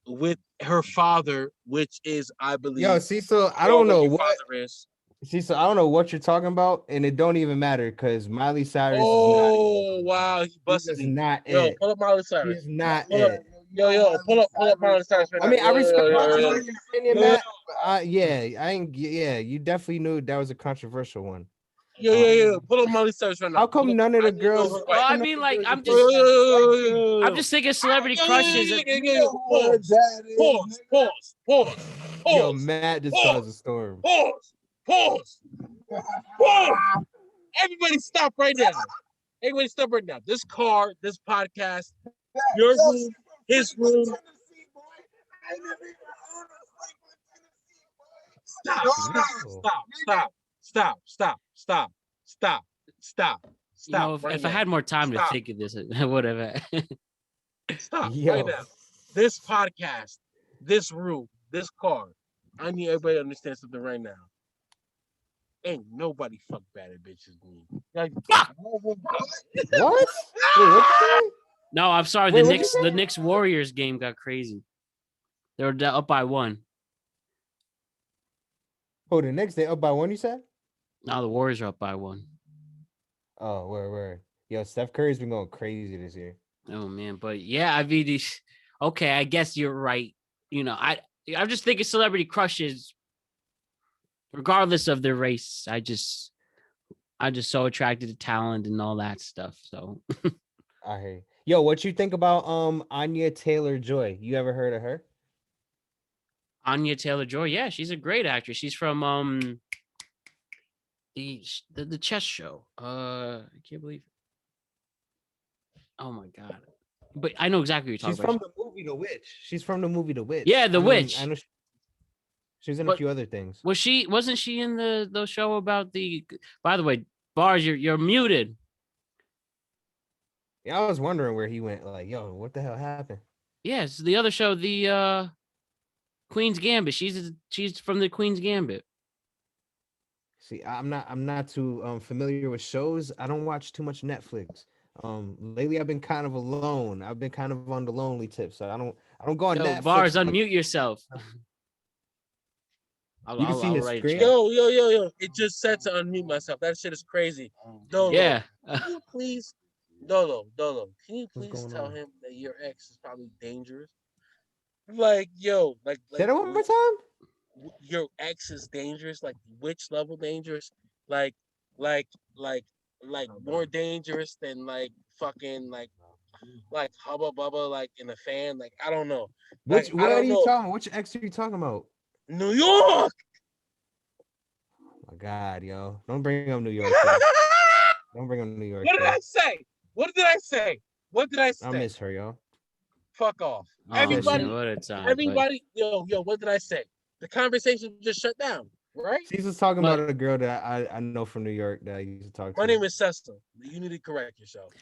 with her father, which is, I believe, Yo, see, so I don't know your what. father is. See, so I don't know what you're talking about, and it don't even matter because Miley Cyrus Oh wow, he is busted not, me. not Yo, it. pull up Miley She Cyrus. is not Pull up. it. Yo, pull up Miley Cyrus right now. I mean, I respect your Yo. opinion, Matt. Yeah, you definitely knew that was a controversial one. Yo. Pull up Miley Cyrus right now. How come none of the girls? Well, I mean, like, I'm just thinking celebrity crushes. Pause. Yo, Matt just caused a storm. Pause. Everybody stop right now. This car, this podcast, your room, his room. Stop. You know, if I had more time to think of this, I would have. Stop Yo. right now. This podcast, this room, this car. I need everybody to understand something right now. Ain't nobody fuck bad at bitches me. Like, fuck. What? Wait, what you say? No, I'm sorry. Wait, The what'd you Knicks, say? the Knicks Warriors game got crazy. They were up by 1. Oh, the next day up by 1, you said? Now the Warriors are up by 1. Oh, where? Yo, Steph Curry's been going crazy this year. Oh man, but yeah, I mean, okay, I guess you're right. You know, I'm just thinking celebrity crushes, regardless of their race. I'm just so attracted to talent and all that stuff. So I hear you. Yo, what you think about Anya Taylor Joy? You ever heard of her? Anya Taylor Joy, yeah, she's a great actress. She's from the chess show. I can't believe. Oh my god! But I know exactly what you're She's talking from about. the movie The Witch. She's from the movie The Witch. Yeah, The Witch. I know she's in a But few other things. Wasn't she in the show about the? By the way, Barz, you're muted. Yeah, I was wondering where he went. Like, yo, what the hell happened? Yes, the other show, the Queen's Gambit. She's from the Queen's Gambit. See, I'm not too familiar with shows. I don't watch too much Netflix. Lately I've been kind of alone. I've been kind of on the lonely tip, so I don't go on Yo, Netflix. Barz, unmute yourself. You can see his write it screen. down. Yo. It just said to unmute myself. That shit is crazy. Dolo, Yeah. can you please, Dolo, can you What's please going tell on? him that your ex is probably dangerous? Like, yo, Say that one more time. Your ex is dangerous, like which level dangerous? Like more dangerous than like fucking like hubba bubba like in a fan. Like I don't know. What I are don't you know. talking? Which ex are you talking about? New York. Oh my God, yo! Don't bring up New York. Don't bring up New York. What did I say? What did I say? I miss her, yo. Fuck off. Oh, Everybody, man, what a time, everybody, yo, what did I say? The conversation just shut down, right? She's just talking But- about a girl that I know from New York that I used to talk to. My name is Cecil. You need to correct yourself.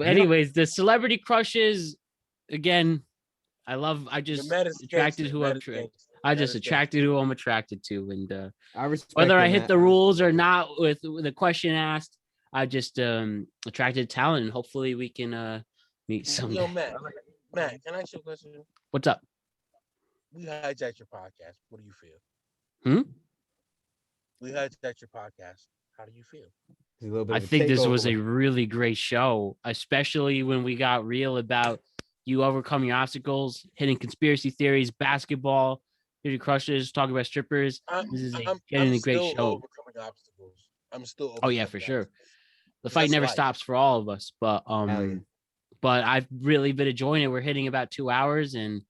Anyways, the celebrity crushes. Again, I just Your man is attracted gangster. who Man I'm is tra- gangster. I Man just is attracted who I'm attracted to, and I respect whether I it, hit man. the rules or not with the question asked, I just attracted talent, and hopefully we can meet someday. Yo, Matt, can I ask you a question? What's up? We hijacked your podcast. What do you feel? We hijacked your podcast. How do you feel? It's a little bit I of a think this was a takeover. really great show, especially when we got real about you overcoming your obstacles, hitting conspiracy theories, basketball, hitting crushes, talking about strippers. This is a genuinely great still show. overcoming obstacles. I'm still. Oh yeah, for sure. The fight That's never life. stops for all of us, but yeah. but I've really been enjoying it. We're hitting about 2 hours, and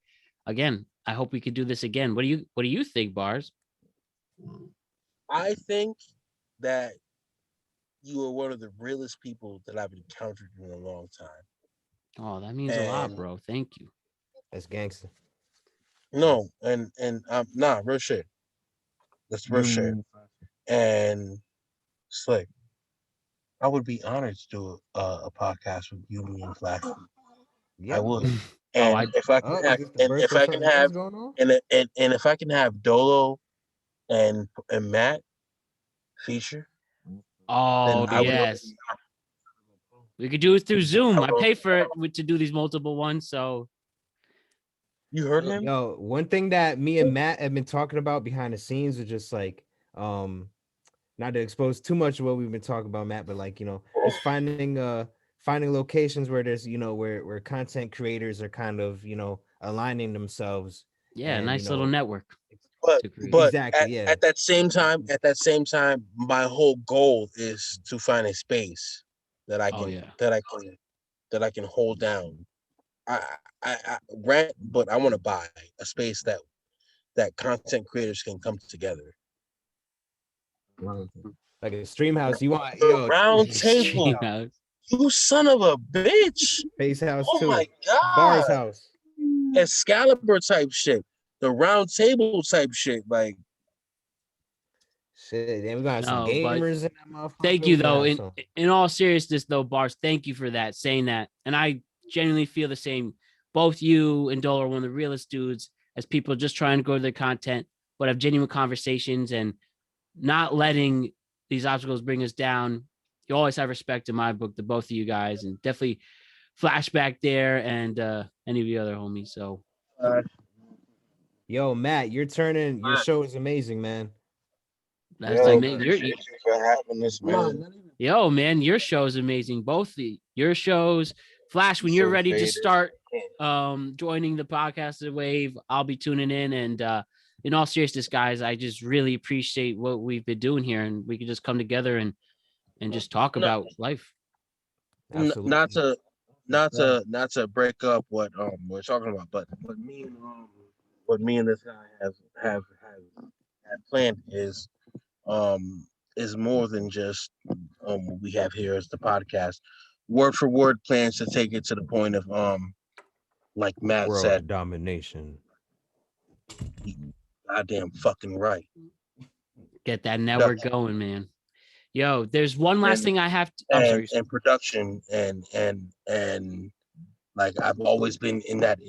again, I hope we could do this again. What do you think, Barz? I think that you are one of the realest people that I've encountered in a long time. Oh, that means a lot, bro. Thank you. That's gangster. No, and nah, real shit. That's real shit. And it's like I would be honored to do a podcast with you, me, and Flash. Yeah. I would. And if I can have, and if I can have Dolo and Matt feature. Oh yes. We could do it through Zoom. I pay for it to do these multiple ones. So you heard him? Yo, one thing that me and Matt have been talking about behind the scenes is just like not to expose too much of what we've been talking about, Matt, but like, just finding locations where there's, where content creators are kind of, aligning themselves. Yeah, and, nice little network. But exactly, at that same time, my whole goal is to find a space that I can that I can hold down. I rent, but I want to buy a space that content creators can come together. Like a stream house. You want round table? You son of a bitch! Face house too. Oh my god! Barz house. Excalibur type shit. The round table type shit. Like shit. Then we got some gamers in that motherfucker. Thank you though. In all seriousness though, Barz, thank you for that, saying that. And I genuinely feel the same. Both you and Dolo are one of the realest dudes as people just trying to grow their content, but have genuine conversations and not letting these obstacles bring us down. You always have respect in my book, the both of you guys, and definitely Flashback there and any of the other homies. So, yo, Matt, your show is amazing, man. That's amazing. For having this, man. Yo, man, your show is amazing. Both your shows. Flash, when you're ready to start joining the podcast of Wave, I'll be tuning in. And in all seriousness, guys, I just really appreciate what we've been doing here, and we can just come together and just talk about life. Absolutely. Not to break up what we're talking about, but what me and this guy have planned is more than just what we have here as the podcast. Word for word plans to take it to the point of like Matt world said, domination. Goddamn fucking right. Get that network going, man. Yo, there's one last thing I have to. And production and like I've always been in that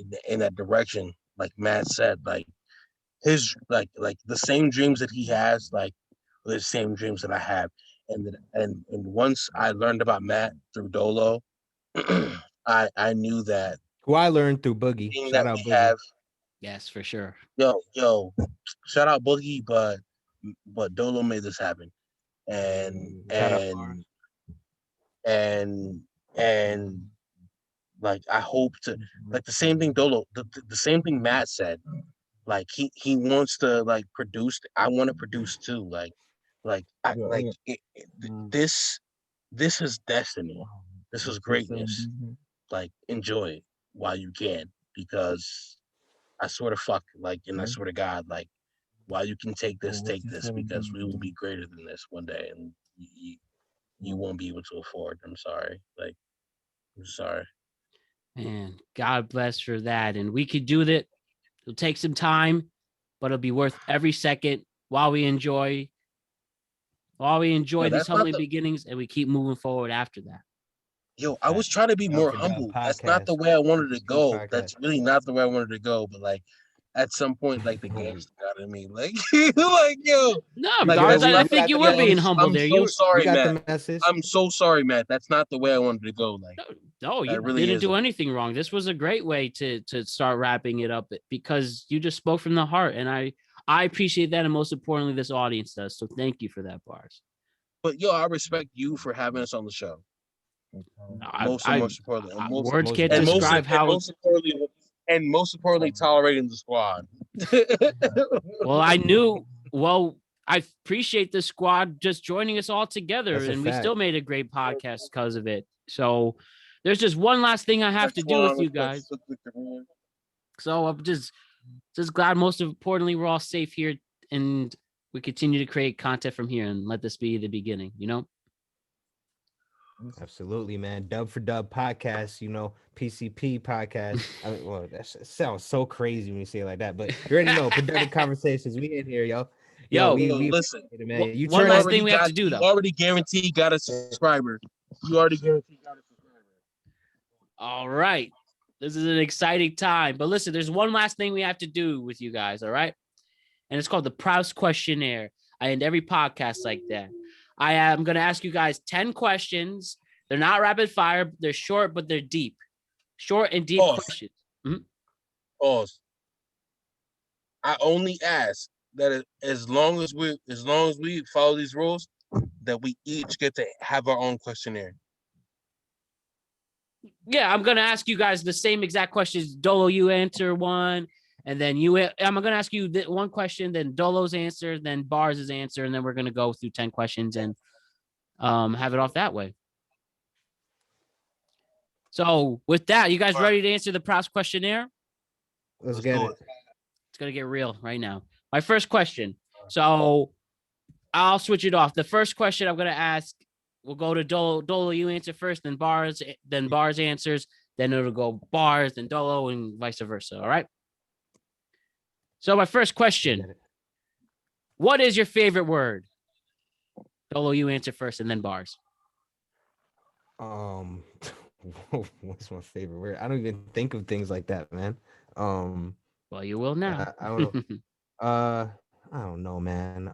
direction. Like Matt said, like his like the same dreams that he has, like the same dreams that I have. And once I learned about Matt through Dolo, I knew that. Who I learned through Boogie. Shout out Boogie. Yes, for sure. Yo, shout out Boogie, but Dolo made this happen. And like I hope to like the same thing Dolo, the same thing Matt said. Like he wants to like produce. I want to produce too. This is destiny. This is greatness. Like enjoy it while you can, because I swear to fuck, like, and I swear to God, like, while you can take this, because we will be greater than this one day, and you won't be able to afford. I'm sorry. Like, I'm sorry. Man, God bless for that. And we could do that. It'll take some time, but it'll be worth every second while we enjoy these humbling beginnings, and we keep moving forward after that. Yo, I was trying to be more humble. That's not the way I wanted to go. That's really not the way I wanted to go. But like, at some point, like the gangster got in me. Like, like yo. No, like, I think you were being humble there. I'm so sorry, Matt. I'm so sorry, Matt. That's not the way I wanted to go. Like, no, you really didn't do anything wrong. This was a great way to start wrapping it up, because you just spoke from the heart, and I appreciate that, and most importantly, this audience does. So thank you for that, Barz. But yo, I respect you for having us on the show. Most importantly, words can't describe how. And most importantly, tolerating the squad. Well, I appreciate the squad just joining us all together, and we still made a great podcast because of it. So there's just one last thing I have to do with you guys. So I'm just glad, most importantly, we're all safe here, and we continue to create content from here, and let this be the beginning, you know? Absolutely, man. Dub for Dub podcast, PCP podcast. I mean, well, that sounds so crazy when you say it like that, but you already know productive conversations. We in here, yo. Yo, We listen. man. You one turn last it. thing we have to do, though. You already guaranteed got a subscriber. All right. This is an exciting time. But listen, there's one last thing we have to do with you guys, all right? And it's called the Proust Questionnaire. I end every podcast like that. I am going to ask you guys 10 questions. They're not rapid fire. They're short, but they're deep. Short and deep questions. Pause. I only ask that as long as we follow these rules, that we each get to have our own questionnaire. Yeah, I'm going to ask you guys the same exact questions. Dolo, you answer one. And then I'm going to ask you one question, then Dolo's answer, then Barz's answer, and then we're going to go through 10 questions and have it off that way. So with that, you guys ready to answer the Proust Questionnaire? Let's get it. It's going to get real right now. My first question. So I'll switch it off. The first question I'm going to ask, we'll go to Dolo. Dolo, you answer first, then Barz answers, then it'll go Barz, then Dolo, and vice versa. All right? So my first question, what is your favorite word? Dolo, you answer first and then Barz. What's my favorite word? I don't even think of things like that, man. Well, you will now. I don't know. I don't know, man.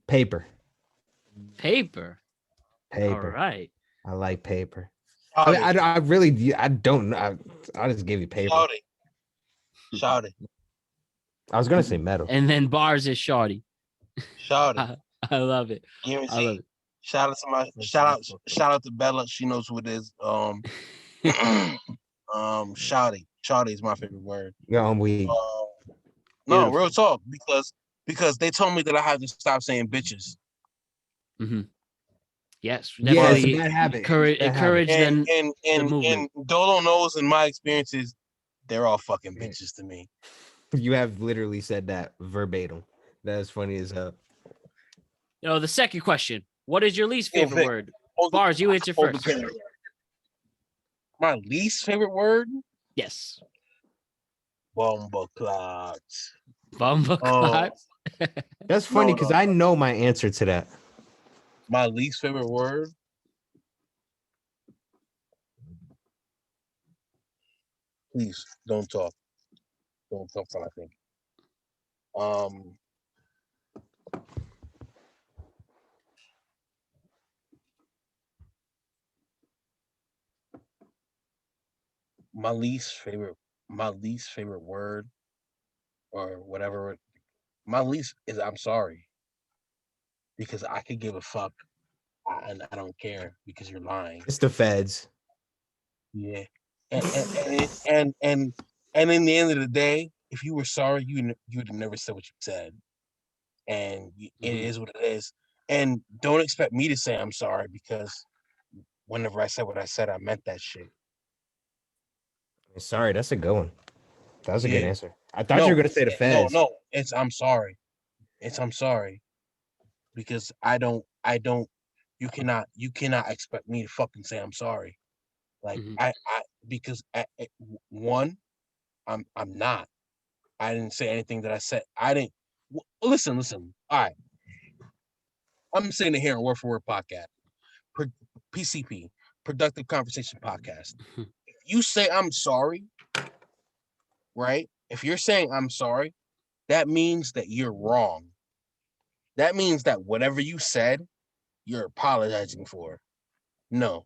Paper. Paper. All right. I like paper. I mean, I really, I don't know. I just gave you paper. Shout it. I was gonna say metal. And then Barz is shawty. Shout it. I love it. I love it. Shout out to Bella. She knows who it is. Shawty. Shawty is my favorite word. Yeah, I'm weak. No, real talk. Because they told me that I have to stop saying bitches. Mm-hmm. Yes, definitely. Yeah, habit. Encourage them. And Dolo knows in my experiences, they're all fucking bitches to me. You have literally said that verbatim. That is funny as hell. The second question. What is your least favorite word? Barz, you answer first. My least favorite word? Yes. Bumbleclots. Bumbleclots? That's funny because I know my answer to that. My least favorite word? Please don't talk. Don't talk while I think. My least favorite word or whatever. My least is I'm sorry. Because I could give a fuck and I don't care because you're lying. It's the feds. Yeah. And in the end of the day, if you were sorry, you would have never said what you said. And it is what it is. And don't expect me to say I'm sorry because whenever I said what I said, I meant that shit. Sorry, that's a good one. That was a good answer. I thought you were gonna say the feds. No, it's I'm sorry. It's I'm sorry. Because I don't you cannot expect me to fucking say I'm sorry. Like because one, I'm not. I didn't say anything that I said. I didn't listen. All right. I'm saying it here on Word for Word podcast. PCP, Productive Conversation Podcast. If you say I'm sorry, right? If you're saying I'm sorry, that means that you're wrong. That means that whatever you said, you're apologizing for. No,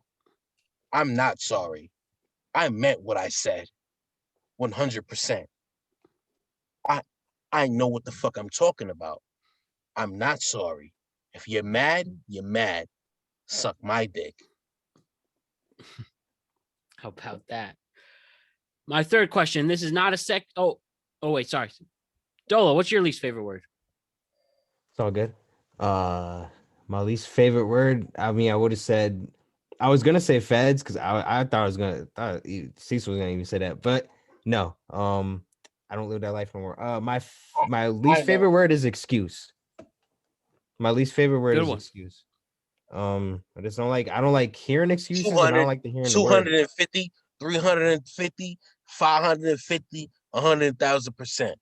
I'm not sorry. I meant what I said. 100%. I know what the fuck I'm talking about. I'm not sorry. If you're mad, you're mad. Suck my dick. How about that? My third question. This is not a Oh, wait, sorry. Dolo, what's your least favorite word? It's all good. My least favorite word. I mean, I would have said. I was gonna say feds because I thought Cecil was gonna even say that, but no. I don't live that life anymore. My least favorite word is excuse. My least favorite word Good is one. excuse. I just don't like. I don't like hearing excuses, and I don't like to hearing the word. 250, 350, 550, 100,000%.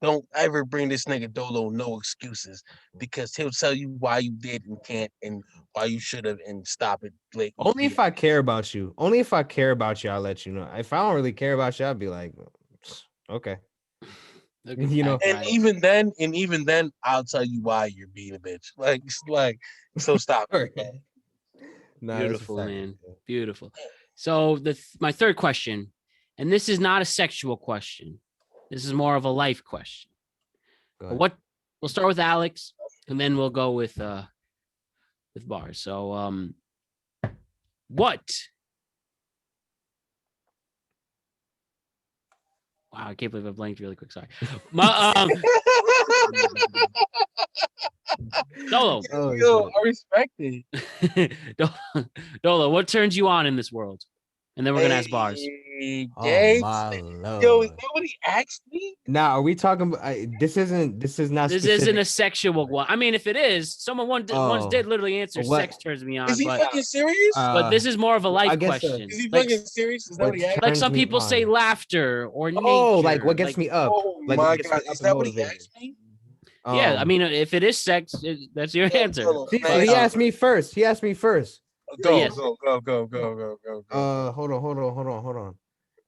Don't ever bring this nigga Dolo no excuses, because he'll tell you why you did and can't and why you should have, and stop it. Only if I care about you. Only if I care about you, I'll let you know. If I don't really care about you, I'll be like, okay. You know. And even then, I'll tell you why you're being a bitch. So stop. Nah, Beautiful, man. Beautiful. So my third question, and this is not a sexual question. This is more of a life question. But we'll start with Alex, and then we'll go with Barz. So what? Wow, I can't believe I blanked really quick. Sorry. Dolo. Yo, I respect it. Dolo, what turns you on in this world? And then we're gonna ask Barz. Oh my lord! Yo, is that what he asked me? Now, are we talking about? This isn't This isn't a sexual one. I mean, if it is, someone once did literally answer sex turns me on. Is he fucking serious? But this is more of a life question. Is he fucking serious? Is that what he asked? Like some people say laughter or nature. Oh, like what gets me up? Oh like my god, is that what he asked me? Yeah, I mean, if it is sex, that's your answer. So he asked me first. Go. Hold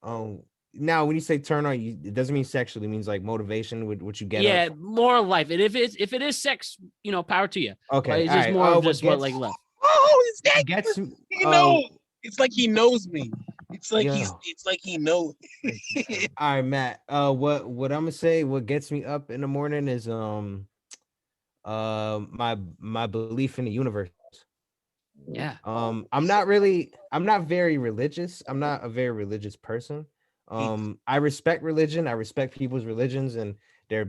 on. Now when you say turn on, it doesn't mean sexually. It means like motivation, what you get. Yeah, more life. And if it is sex, power to you. Okay, right? It's just more of just what like left. Oh, it gets. He knows. It's like he knows me. It's like he knows. All right, Matt. What I'm gonna say? What gets me up in the morning is my belief in the universe. Yeah. I'm not very religious. I'm not a very religious person. I respect religion. I respect people's religions and their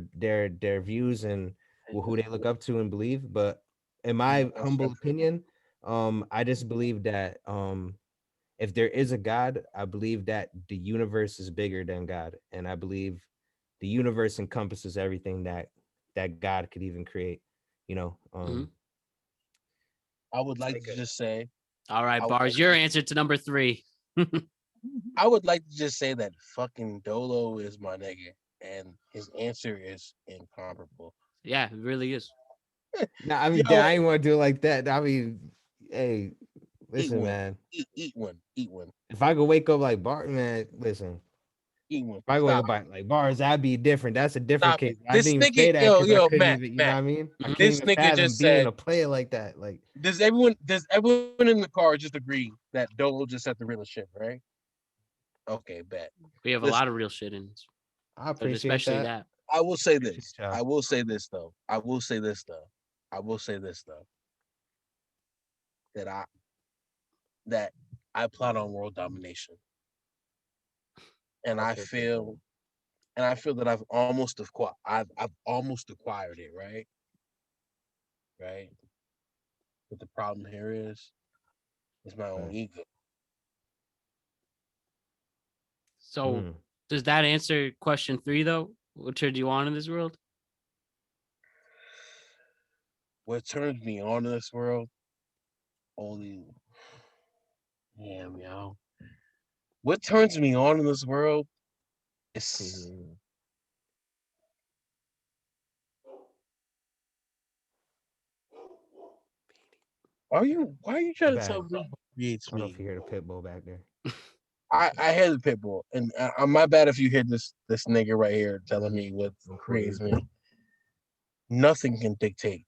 views and who they look up to and believe. But in my humble opinion, I just believe that if there is a God, I believe that the universe is bigger than God, and I believe the universe encompasses everything that God could even create. I would like to just say. All right, Barz, your answer to number 3. I would like to just say that fucking Dolo is my nigga, and his answer is incomparable. Yeah, it really is. Nah, I mean, I ain't want to do it like that. I mean, hey, listen, man. Eat one. If I could wake up like Bart, man, listen. Eat one. If I could wake up like Bars, that'd be different. That's a different case. I This didn't even nigga, say that because I couldn't Matt, even, you know what I mean? I can't this even nigga fathom just being said a player like that. Like, does everyone in the car just agree that Dolo just said the realest shit, right? Okay, bet. We have a lot of real shit in this. I appreciate especially that. I will say this. I will say this though. That I plot on world domination. And I feel that I've almost acquired it, right? Right. But the problem here is my own ego. So does that answer question 3 though? What turned you on in this world? What turns me on in this world? Damn, yo. What turns me on in this world is why are you trying to tell me what creates me? I don't know if you hear the pit bull back there. I hear the pit bull, and I'm my bad if you hear this nigga right here telling me what creates me. Nothing can dictate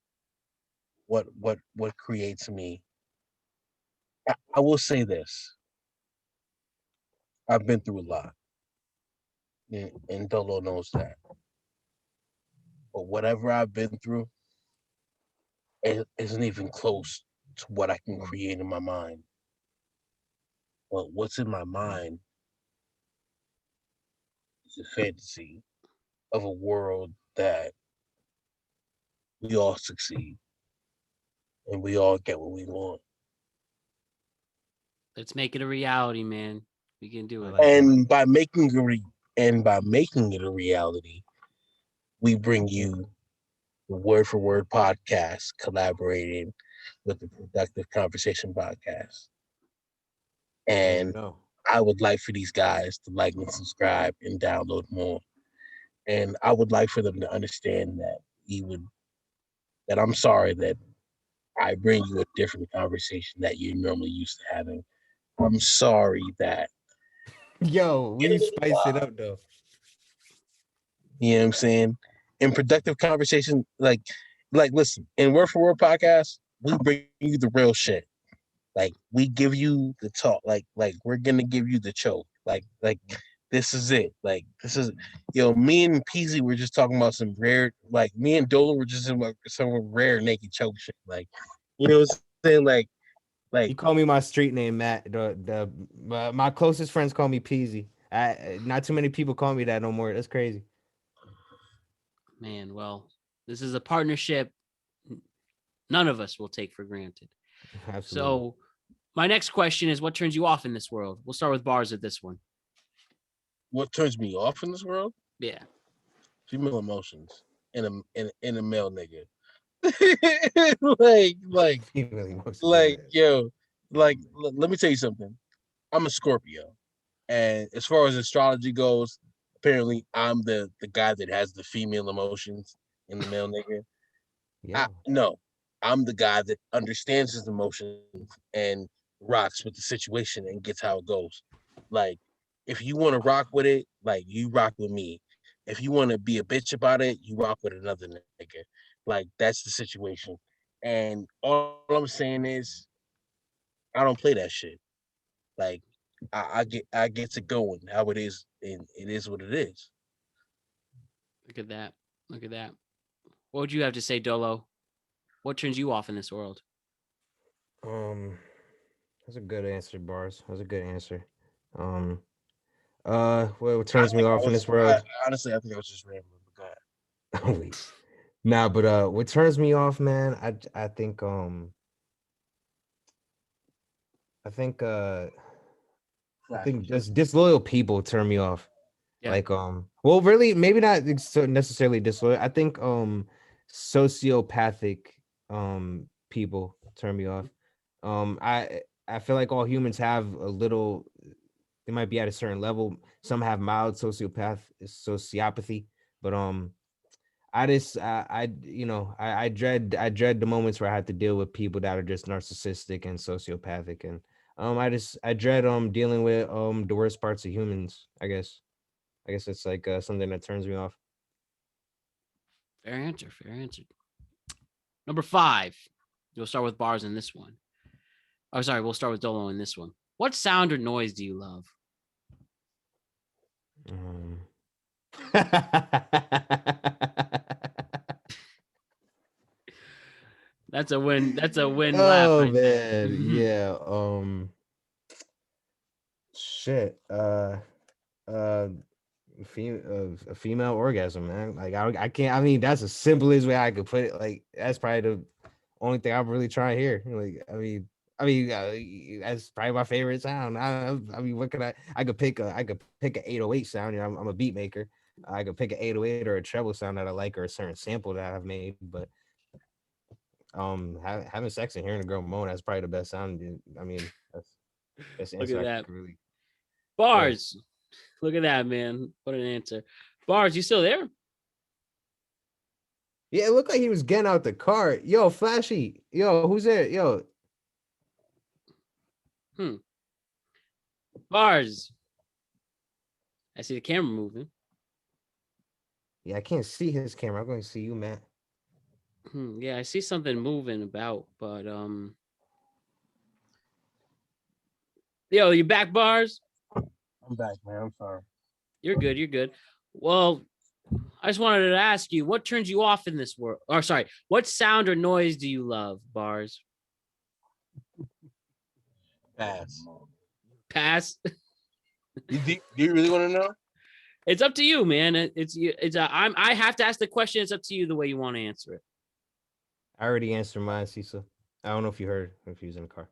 what creates me. I will say this. I've been through a lot, and Dolo knows that. But whatever I've been through, it isn't even close to what I can create in my mind. But what's in my mind is a fantasy of a world that we all succeed and we all get what we want. Let's make it a reality, man. We can do it. And by making it a reality, we bring you the Word for Word podcast collaborating with the Productive Conversation podcast. And I would like for these guys to like and subscribe and download more. And I would like for them to understand that I'm sorry that I bring you a different conversation that you're normally used to having. I'm sorry that. Yo, we spice it up though. You know what I'm saying? In Productive Conversation, like listen, in Word for Word podcast, we bring you the real shit. Like we give you the talk. Like we're gonna give you the choke. Like this is it. Like this is, me and Peasy were just talking about some rare. Like me and Dolo were just in like some rare naked choke shit. Like, you know what I'm saying? Like you call me my street name, Matt. My closest friends call me Peasy. Not too many people call me that no more. That's crazy. Man, well, this is a partnership none of us will take for granted. Absolutely. So my next question is, what turns you off in this world? We'll start with Barz at this one. What turns me off in this world? Yeah. Female emotions in a male nigga. like let me tell you something. I'm a Scorpio, and as far as astrology goes, apparently I'm the guy that has the female emotions in the male nigga. Yeah. I'm the guy that understands his emotions and rocks with the situation and gets how it goes. Like, if you want to rock with it, like, you rock with me. If you want to be a bitch about it, you rock with another nigga. Like, that's the situation. And all I'm saying is, I don't play that shit. Like, I get to going how it is, and it is what it is. Look at that. What would you have to say, Dolo? What turns you off in this world? That's a good answer, Barz. That's a good answer. What turns me off in this world? Honestly, I think I was just rambling. But go ahead. Nah, but what turns me off, man? I think just disloyal people turn me off. Yeah. Like well, really, maybe not so necessarily disloyal. I think sociopathic people turn me off. I feel like all humans have a little. They might be at a certain level. Some have mild sociopathy, but I dread the moments where I have to deal with people that are just narcissistic and sociopathic, and I dread dealing with the worst parts of humans. I guess it's like something that turns me off. Fair answer. Number 5. We'll start with Barz in this one. Oh, sorry, we'll start with Dolo in this one. What sound or noise do you love? That's a win. That's a win. Laugh right man, there. Yeah. Shit. A female orgasm, man. Like I can't. I mean, that's the simplest way I could put it. Like that's probably the only thing I'm really trying to hear. Like I mean, that's probably my favorite sound. I mean, what could I could pick an 808 sound. You know, I'm a beat maker. I could pick an 808 or a treble sound that I like, or a certain sample that I've made. But having sex and hearing a girl moan, that's probably the best sound. I mean, that's Look at that. Really. Barz. Yeah. Look at that, man. What an answer. Barz, you still there? Yeah, it looked like he was getting out the car. Yo, Flashy. Yo, who's there? Yo. Barz. I see the camera moving. Yeah, I can't see his camera. I'm going to see you, Matt. Yeah, I see something moving about, but yo, you back, Barz? I'm back, man. I'm sorry. You're good. Well, I just wanted to ask you, what turns you off in this world? Or sorry, what sound or noise do you love, Barz? Pass. Do you really want to know? It's up to you, man. I have to ask the question. It's up to you the way you want to answer it. I already answered mine, Cecil. I don't know if you heard, if you was in the car.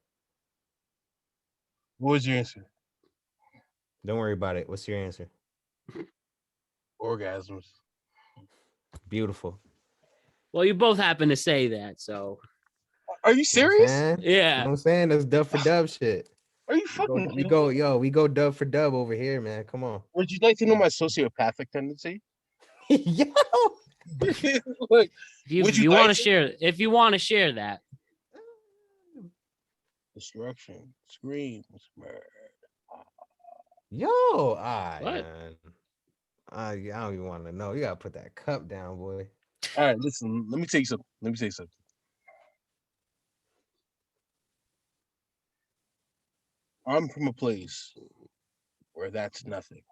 What was your answer? Don't worry about it. What's your answer? Orgasms. Beautiful. Well, you both happen to say that, so Are you serious? You know what yeah. I'm saying? That's dub for dub shit. Are you fucking? We go dub for dub over here, man. Come on. Would you like to know my sociopathic tendency? Yo. Like, If you want to share that. Destruction, screams, murder. Yo, all right, What? man. I don't even want to know. You gotta put that cup down, boy. All right, listen. Let me tell you something. I'm from a place where that's nothing.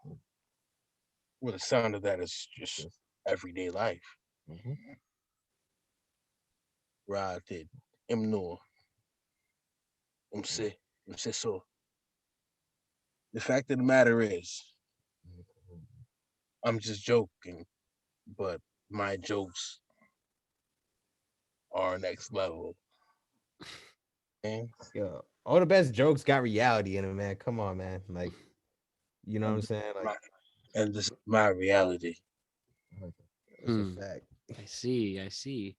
Where the sound of that is just everyday life. Right. No. Say so. The fact of the matter is, I'm just joking, but my jokes are next level. And Yo, all the best jokes got reality in them, man. Come on, man. Like, you know what I'm saying? Like, and this is my reality. it's a fact. I see.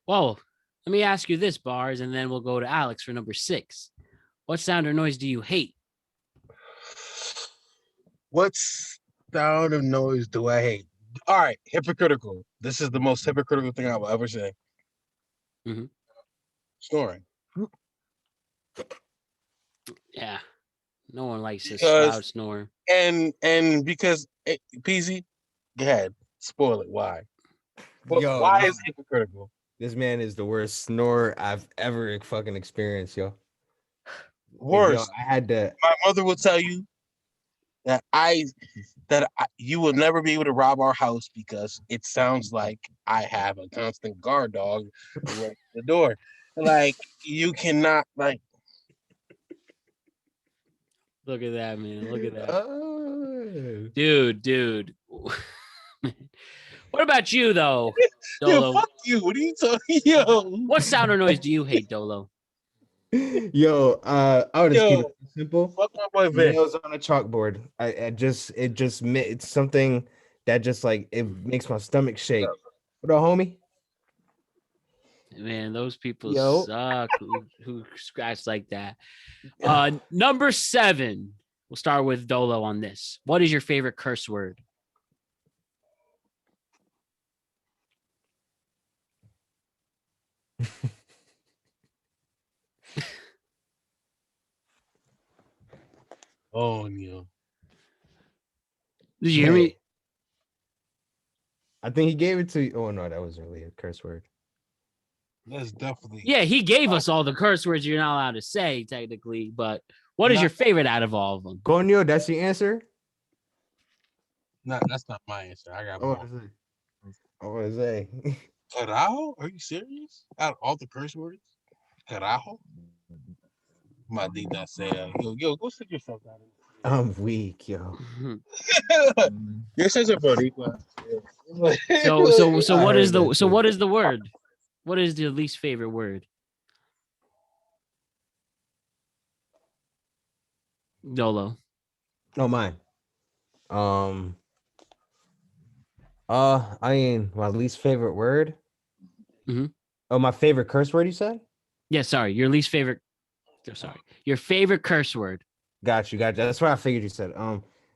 Well, let me ask you this, Bars, and then we'll go to Alex for number 6. What sound or noise do you hate? What sound of noise do I hate? All right, hypocritical. This is the most hypocritical thing I will ever say. Snoring. Yeah, no one likes this loud snore. And because PZ, go ahead, spoil it. Why? Yo, why is it hypocritical? This man is the worst snorer I've ever fucking experienced, yo. Worse. Yo, I had to. My mother will tell you that you will never be able to rob our house because it sounds like I have a constant guard dog right at the door. Like, you cannot, like. Look at that, man. Look at that. Dude. What about you, though, Dolo? Yo, fuck you. What are you talking? Yo. What sound or noise do you hate, Dolo? Yo, I would just keep it simple. Fuck my boy Vic. Nails on a chalkboard. It's something that just like it makes my stomach shake. What up, homie? Man, those people Yo. suck who scratch like that. Number 7. We'll start with Dolo on this. What is your favorite curse word? Oh, no. Did you hear me? I think he gave it to you. Oh no, that wasn't really a curse word. That's definitely. Yeah, he gave us all the curse words you're not allowed to say, technically. But what is your favorite out of all of them? Coño, that's the answer? No, that's not my answer. I got more. I want to say. Carajo? Are you serious? Out of all the curse words? Carajo? Maldita sea. Yo, go sit yourself down. I'm weak, yo. You're such a boricua. So what is the word? What is the least favorite word? Dolo. Oh, mine. I mean, my least favorite word. Oh, my favorite curse word, you said? Yeah, sorry. Your least favorite. Sorry. Your favorite curse word. Got you. That's what I figured you said.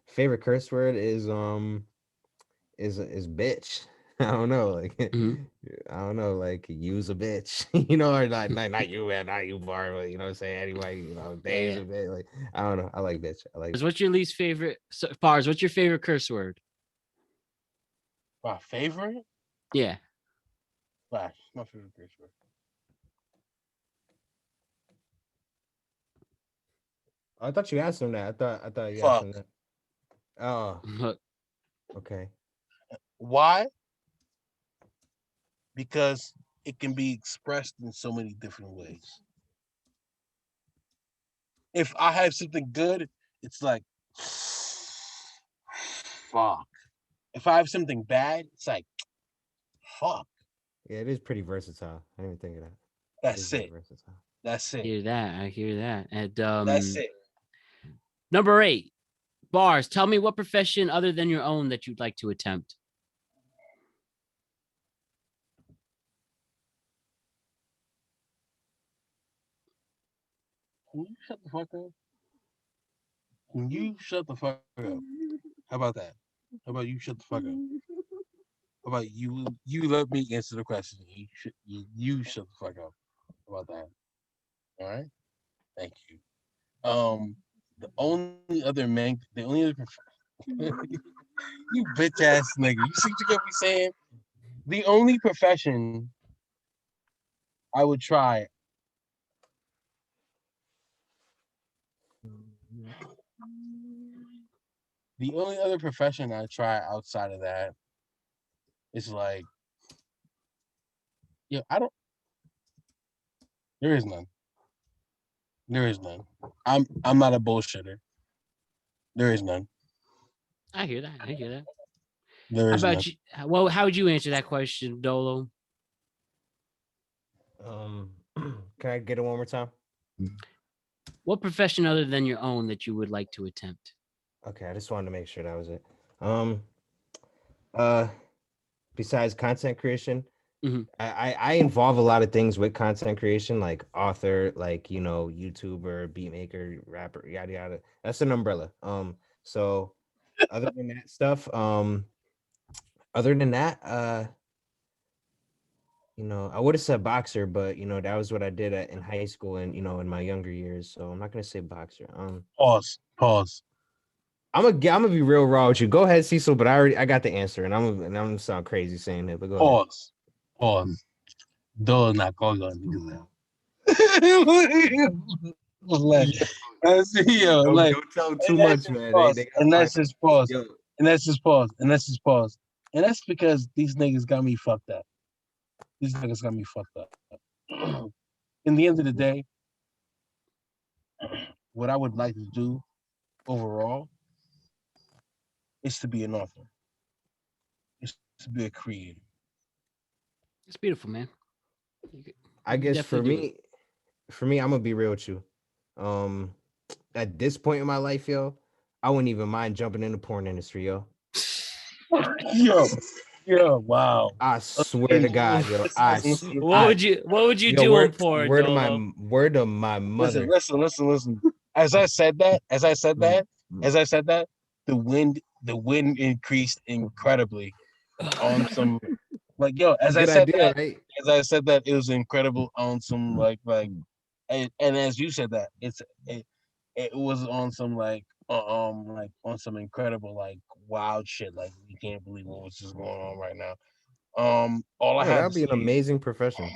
Favorite curse word is bitch. I don't know, like I don't know, like use a bitch, you know, or not you, man, not you, Bar, but you know what I'm saying? Anyway, you know, days a bit, like I don't know. I like bitch. I like. What's your least favorite? Bars. What's your favorite curse word? My favorite? Yeah. Flash. My favorite curse word. I thought you asked him that. I thought you asked him that. Oh. Okay. Why? Because it can be expressed in so many different ways. If I have something good, it's like, fuck. If I have something bad, it's like, fuck. Yeah, it is pretty versatile. I didn't even think of that. That's it. That's it. I hear that. And that's it. Number 8, Bars. Tell me what profession other than your own that you'd like to attempt. Can you shut the fuck up? Can you shut the fuck up? How about that? How about you shut the fuck up? How about you let me answer the question? You shut the fuck up. How about that? All right. Thank you. The only other you bitch ass nigga. You see what you get me saying? The only profession I would try. The only other profession I try outside of that is like, yeah, I don't. There is none. There is none. I'm not a bullshitter. There is none. I hear that. I hear that. There How is none. about you? Well, how would you answer that question, Dolo? Can I get it one more time? What profession other than your own that you would like to attempt? Okay, I just wanted to make sure that was it. Uh, besides content creation, Mhm. I involve a lot of things with content creation, like author, like YouTuber, beat maker, rapper, yada yada. That's an umbrella. So other than that stuff, other than that, I would have said boxer, but that was what I did in high school and in my younger years. So I'm not gonna say boxer. Pause. Pause. I'm gonna be real raw with you. Go ahead, Cecil, but I got the answer, and I'm gonna sound crazy saying it, but go ahead. Pause. Pause. Dolo not going on do that. Like, Don't tell them too much, man. They gotta and that's find just pause. yo. And that's just pause. And that's just pause. And that's because these niggas got me fucked up. These niggas got me fucked up. In the end of the day, what I would like to do overall is to be an author. Is to be a creator. It's beautiful, man. I guess for Definitely do me, I'm gonna be real with you. Um, at this point in my life, yo, I wouldn't even mind jumping in the porn industry, yo. Yo, wow. I swear to God, yo. What would you Yo, do on porn, word of my Dolo? word of my mother. Listen. As I said that, the wind increased incredibly on some like yo. As I Good said idea, that, right? it was incredible on some and as you said that, it was on some like on some incredible like wild shit. Like you can't believe what was just going on right now. All I Yeah, have that'd to be an say is amazing profession.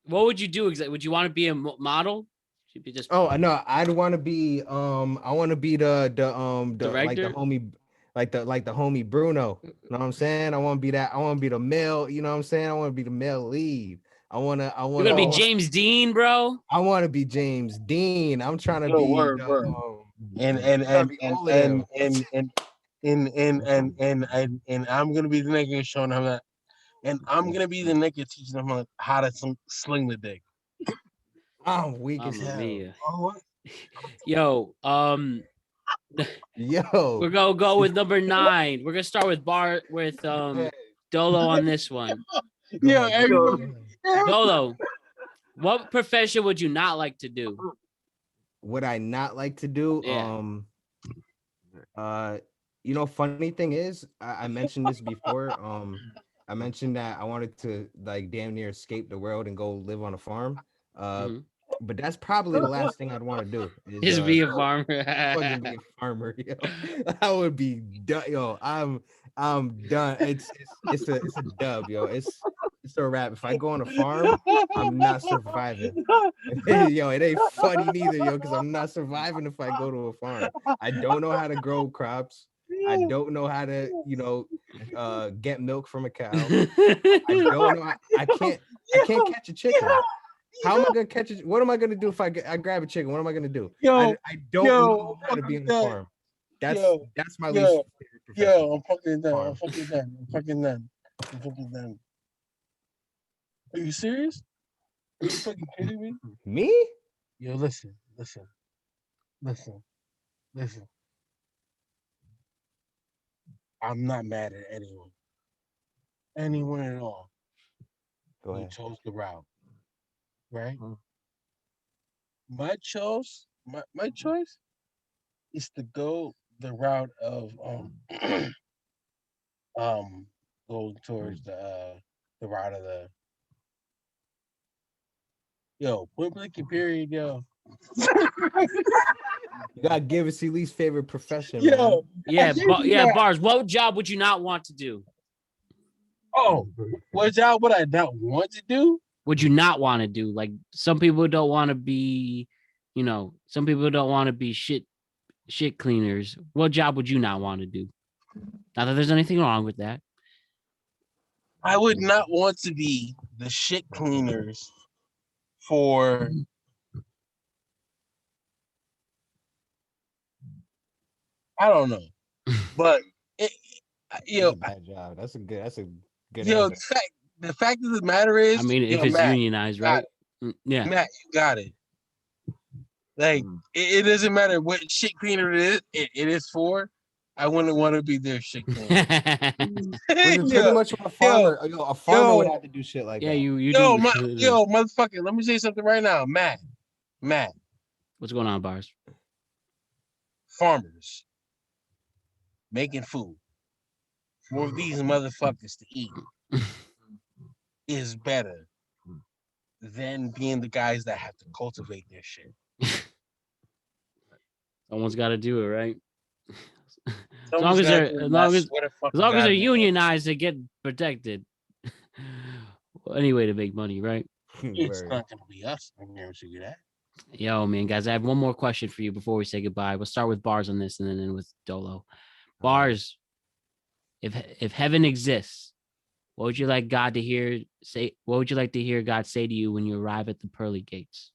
What would you do exactly? Would you want to be a model? Should be just Oh, no, I'd want to be I want to be the like the director. homie like the homie Bruno. You know what I'm saying? I want to be that. I want to be the male, you know what I'm saying? I want to be the male lead. You're gonna be James Dean, bro. I want to be James Dean. I'm trying to yo be word word and trying to be all of them. and I'm gonna be the nigga showing him that, and I'm gonna be the nigga teaching him how to sling the dick. I'm weak as Mamma hell. mia. Oh, Yo, Yo. we're gonna go with number 9. We're gonna start with Dolo on this one. yeah, everybody. Dolo, what profession would you not like to do? Would I not like to do? Yeah. Funny thing is, I mentioned this before. I mentioned that I wanted to like damn near escape the world and go live on a farm. Mhm. But that's probably the last thing I'd want to do is Just be a go farmer. fucking be a farmer, yo. I would be done, yo. I'm done. It's a dub, yo. It's a wrap. If I go on a farm, I'm not surviving. Yo, it ain't funny neither, yo, because I'm not surviving if I go to a farm. I don't know how to grow crops. I don't know how to, get milk from a cow. I don't know. I can't catch a chicken. How am I gonna catch it? What am I gonna do if I grab a chicken? What am I gonna do? I don't know how to be on the farm. That's my least favorite profession. I'm fucking done. Farm. I'm fucking done. Are you serious? Are you fucking kidding me? Me? Yo, listen. I'm not mad at anyone. Anyone at all. Go You ahead. chose the route. Right? my choice is to go the route of um going towards the route of the point blank and period, yo. You gotta give us your least favorite profession, man. Yo, Yeah, Bars. What job would you not want to do? oh, what job would I not want to do? Would you not want to do? Like some people don't want to be, some people don't want to be shit cleaners. What job would you not want to do? Not that there's anything wrong with that. I would not want to be the shit cleaners for I don't know, but it, That's a bad job. That's a good answer. the fact of the matter is, I mean, if it's Matt, unionized, right? Yeah. Matt, you got it. Like it doesn't matter what shit cleaner it is for. I wouldn't want to be their shit cleaner. Pretty much what a farmer. A farmer would have to do shit like that. You do. Yo, Motherfucker, let me say something right now, Matt. What's going on, Bars? Farmers making food for these motherfuckers to eat is better than being the guys that have to cultivate their shit. Someone's got to do it, right? As long as they're unionized, they get protected. Any way to make money, right? It's not gonna be us. I guarantee you that. Yo, man, guys, I have one more question for you before we say goodbye. We'll start with Bars on this, and then with Dolo. Bars, if heaven exists, what would you like God to hear say? What would you like to hear God say to you when you arrive at the pearly gates?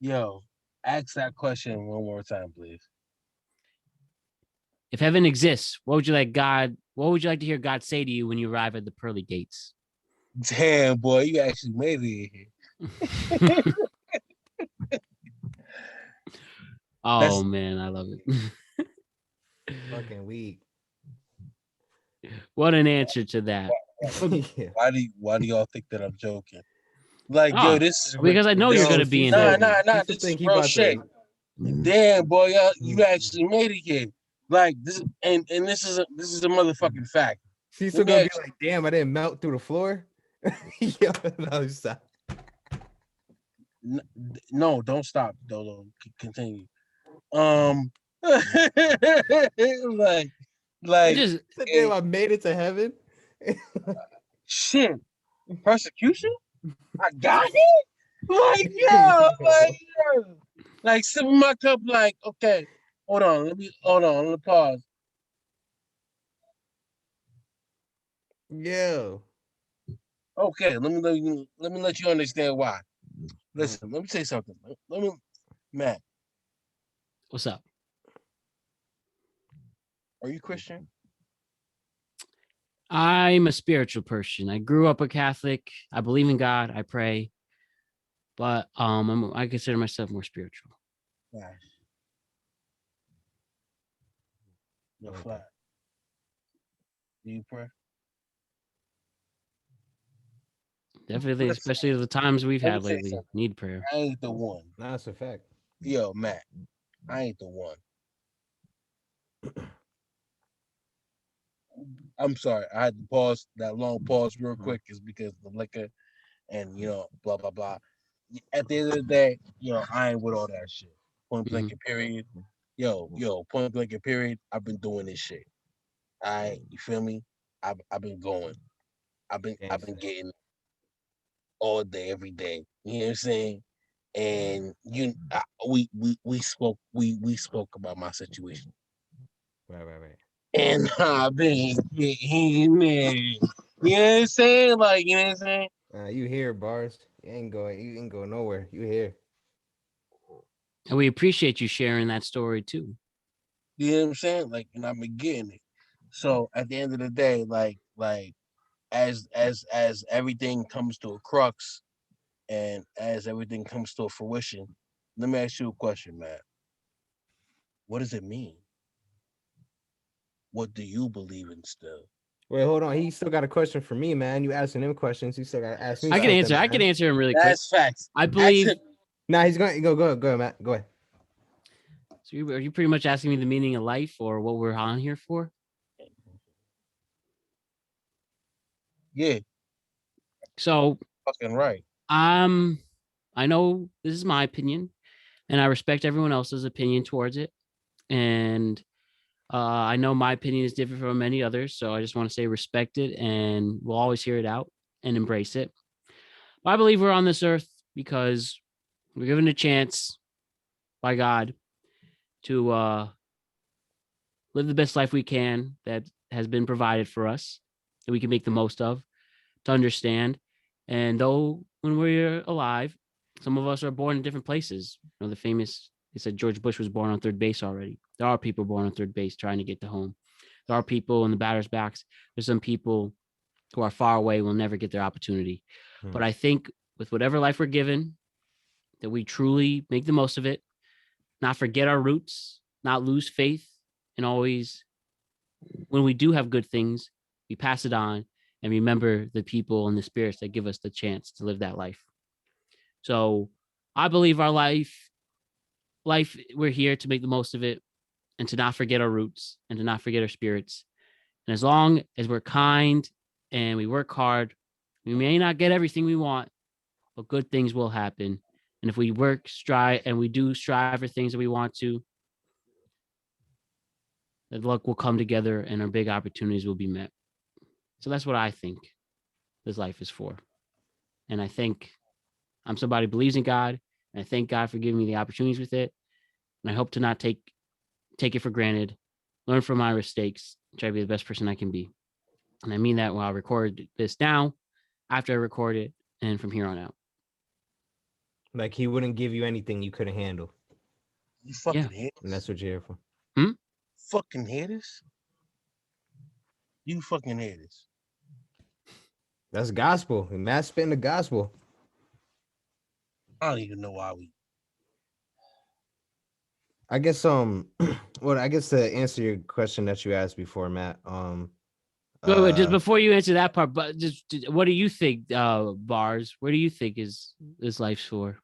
Yo, ask that question one more time, please. If heaven exists, what would you like to hear God say to you when you arrive at the pearly gates? Damn, boy, you actually made it here. Man, I love it. Fucking weak. What an answer to that. Why do y'all think that I'm joking? Like, yo, this is because I know you're gonna be in heaven. Nah, this is real shit. Damn, boy, you actually made it here. Like this, and this is a motherfucking fact. She's still gonna be like, damn, I didn't melt through the floor. Yo, no, stop. No, don't stop, Dolo. Continue. like damn, I made it to heaven. Shit, persecution. I got it. Like sipping my cup. Like, okay, hold on. Let me pause. Yeah. Okay, let me let you understand why. Listen, let me say something. Matt. What's up? Are you Christian? I'm a spiritual person. I grew up a Catholic. I believe in God. I pray, but I consider myself more spiritual. Nice. No flat. Do you pray? Definitely, especially the times we've had lately. Need prayer. I ain't the one. That's a fact. Yo, Matt, I ain't the one. I'm sorry. I had to pause that long pause real quick is because the liquor and blah blah blah. At the end of the day, I ain't with all that shit. Point blank and period. Yo, point blank and period. I've been doing this shit. You feel me? I've been going. I've been getting all day, every day. You know what I'm saying? And we spoke about my situation. Right. And I've been getting there. You know what I'm saying? Like, you know what I'm saying? You here, Bars. You ain't going nowhere. You here. And we appreciate you sharing that story too. You know what I'm saying? Like, and I've been getting it. So at the end of the day, like as everything comes to a crux and as everything comes to a fruition, let me ask you a question, Matt. What does it mean? what do you believe in still? Wait, hold on. He still got a question for me, man. You asking him questions. He still got to ask me. I can something, answer. man. I can answer him really quick. That's facts. I believe. Nah, he's going. Go ahead, Matt. Go ahead. So are you pretty much asking me the meaning of life or what we're on here for? Yeah. So Fucking right. I know this is my opinion, and I respect everyone else's opinion towards it. And I know my opinion is different from many others, so I just want to say respect it, and we'll always hear it out and embrace it. I believe we're on this earth because we're given a chance by God to live the best life we can that has been provided for us, that we can make the most of, to understand. And though when we're alive, some of us are born in different places. You know, they said George Bush was born on third base already. There are people born on third base trying to get to home. There are people in the batter's backs. There's some people who are far away, will never get their opportunity. But I think with whatever life we're given, that we truly make the most of it, not forget our roots, not lose faith, and always, when we do have good things, we pass it on and remember the people and the spirits that give us the chance to live that life. So I believe our life, we're here to make the most of it and to not forget our roots and to not forget our spirits. And as long as we're kind and we work hard, we may not get everything we want, but good things will happen. And if we strive for things that we want to, the luck will come together and our big opportunities will be met. So that's what I think this life is for. And I think I'm somebody who believes in God, and I thank God for giving me the opportunities with it. And I hope to not take it for granted, learn from my mistakes, try to be the best person I can be. And I mean that while I record this now, after I record it, and from here on out. Like he wouldn't give you anything you couldn't handle. You fucking hear this? And that's what you're here for. Fucking hear this? You fucking hear this? That's gospel. And Matt's spitting the gospel. I don't even know why we. I guess well, I guess to answer your question that you asked before, Matt. Wait, just before you answer that part, but just what do you think, Barz? Where do you think is this life's for?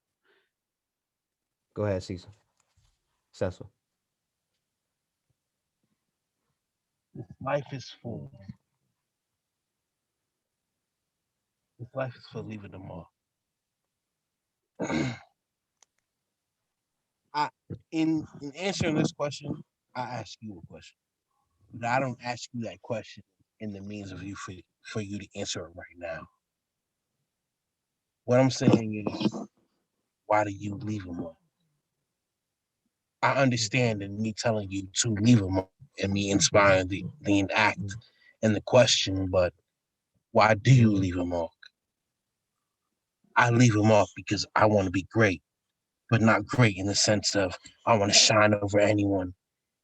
Go ahead, Cecil. Life is for. This life is for leaving them all. In answering this question, I ask you a question, but I don't ask you that question in the means of you for you to answer it right now. What I'm saying is, why do you leave them all? I understand in me telling you to leave them all and me inspiring the act and the question, but why do you leave them off? I leave them off because I want to be great, but not great in the sense of I want to shine over anyone,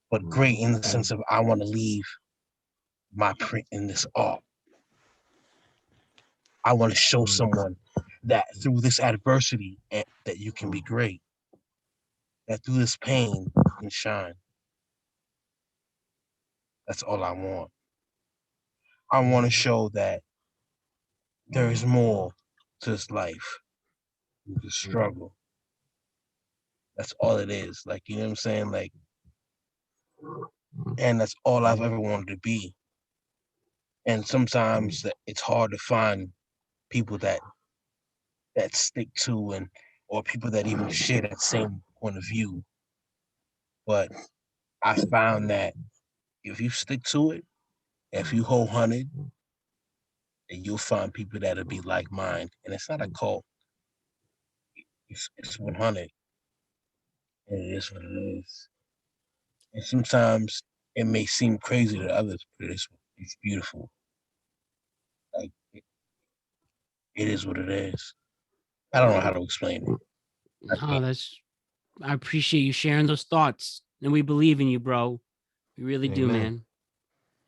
but great in the sense of I want to leave my print in this art. I want to show someone that through this adversity that you can be great, that through this pain you can shine. That's all I want. I want to show that there is more to this life than the struggle. That's all it is. Like, you know what I'm saying? Like, and that's all I've ever wanted to be. And sometimes it's hard to find people that stick to or people that even share that same point of view. But I found that if you stick to it, if you hold 100, then you'll find people that'll be like mine. And it's not a cult. It's 100. And it is what it is. And sometimes it may seem crazy to others, but it's beautiful. Like, it is what it is. I don't know how to explain it. I appreciate you sharing those thoughts, and we believe in you, bro. We really do, man.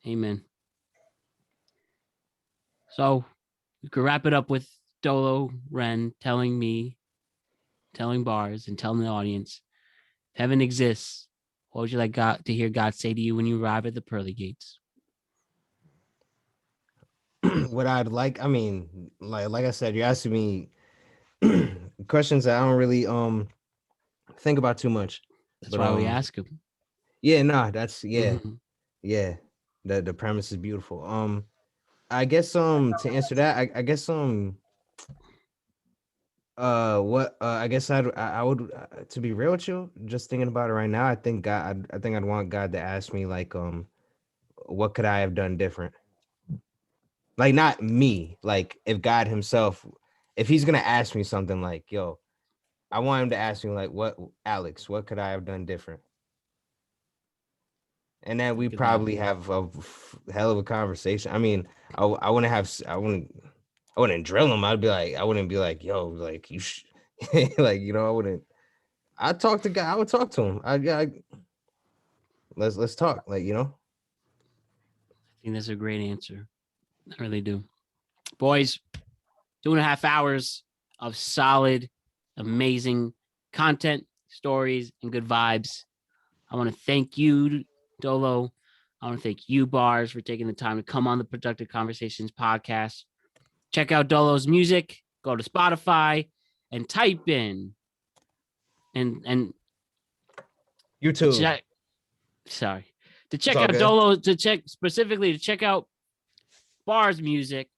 Amen. So we could wrap it up with Dolo Ren telling Barz, and telling the audience, heaven exists, What would you like God to hear God say to you when you arrive at the pearly gates? What I'd like, I mean, like I said, you're asking me questions that I don't really think about too much. That's why we ask him. Yeah, no, that's Mhm. yeah. The premise is beautiful. I guess to answer that, I guess what I guess I would to be real with you, just thinking about it right now, I think I think I'd want God to ask me like what could I have done different? Like not me, like if God himself, if he's gonna ask me something like, yo, I want him to ask me like, what Alex, what could I have done different? And then we Look at probably have a hell of a conversation. I mean, I wouldn't have I wouldn't drill him. I wouldn't be like, yo, like you like, you know, I wouldn't. I'd talk to God. I would talk to him. Let's talk. Like, you know. I think that's a great answer. I really do. Boys, 2.5 hours of solid, amazing content, stories, and good vibes. I want to thank you, Dolo. I want to thank you, Barz, for taking the time to come on the Productive Conversations podcast. Check out Dolo's music. Go to Spotify and type in and YouTube. To check out Dolo, to check out Barz music.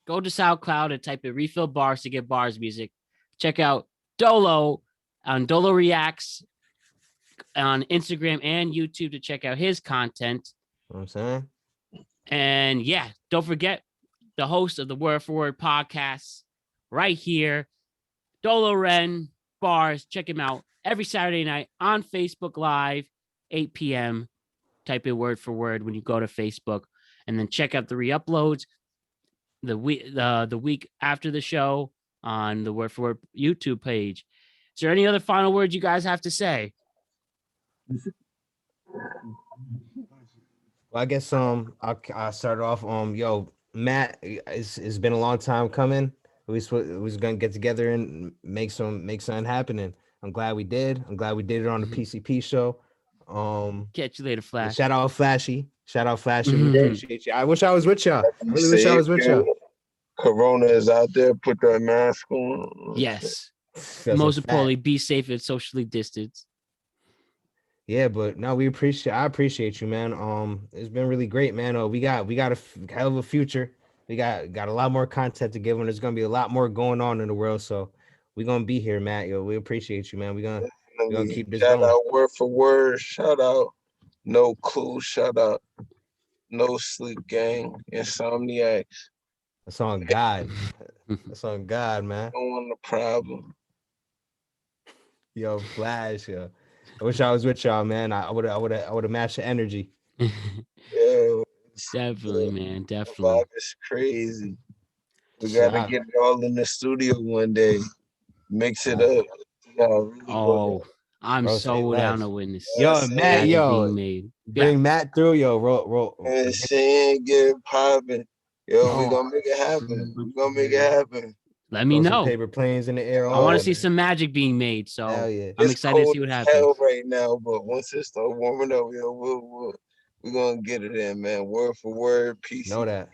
Go to SoundCloud and type in Refill Barz to get Barz music. Check out Dolo on Dolo Reacts on Instagram and YouTube to check out his content. You know what I'm saying? And yeah, don't forget the host of the Word for Word podcast right here, Dolo Ren Barz. Check him out every Saturday night on Facebook Live, 8 p.m. Type in Word for Word when you go to Facebook, and then check out the re-uploads the week after the show on the Word for Word YouTube page. Is there any other final words you guys have to say? Well, I guess I'll start off. Yo, Matt, it's been a long time coming. We was gonna get together and make something happen. I'm glad we did. I'm glad we did it on the PCP show. Catch you later, Flash. Shout out Flashy. Shout out Flashy. We appreciate you. I wish I was with y'all. I really wish I was with y'all. Corona is out there. Put that mask on. Yes. Most importantly, be safe and socially distanced. Yeah, but no, I appreciate you, man. It's been really great, man. We got a hell of a future. We got a lot more content to give them. There's gonna be a lot more going on in the world, so we're gonna be here, Matt. Yo, we appreciate you, man. We're gonna keep this going. Shout out Word for Word. Shout out No Clue. Shout out No Sleep Gang. Insomniacs. That's on God. That's on God, man. Don't want a problem. Yo, Flash, yo. I wish I was with y'all, man. I would have matched the energy. Yeah, definitely, man. Definitely. The vibe is crazy. We gotta get it all in the studio one day. Mix it up. Really I'm so down to witness. Yo, Matt, bring Matt through, yo. Roll. And saying, get it popping. Yo, we gonna make it happen. We gonna make it happen. Let me know. Paper planes in the air. I want to see some magic being made. So I'm excited to see what happens. Hell right now, but once it starts warming up, we're gonna get it in, man. Word for word, piece. Know that.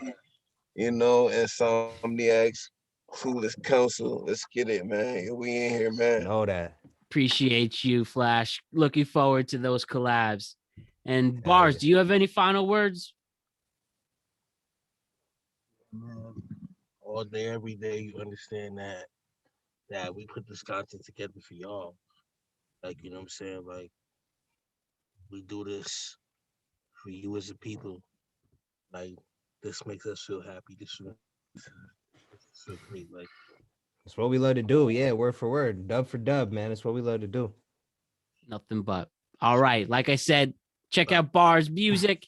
You know, Insomniacs, Clueless Council. Let's get it, man. We in here, man. Know that. Appreciate you, Flash. Looking forward to those collabs. And Barz, do you have any final words? All day, every day, you understand that we put this content together for y'all. Like, you know what I'm saying? Like, we do this for you as a people. Like, this makes us feel happy. This makes us feel great. Like, that's what we love to do. Yeah, word for word, dub for dub, man. That's what we love to do. Nothing but. All right. Like I said, check out Barz music.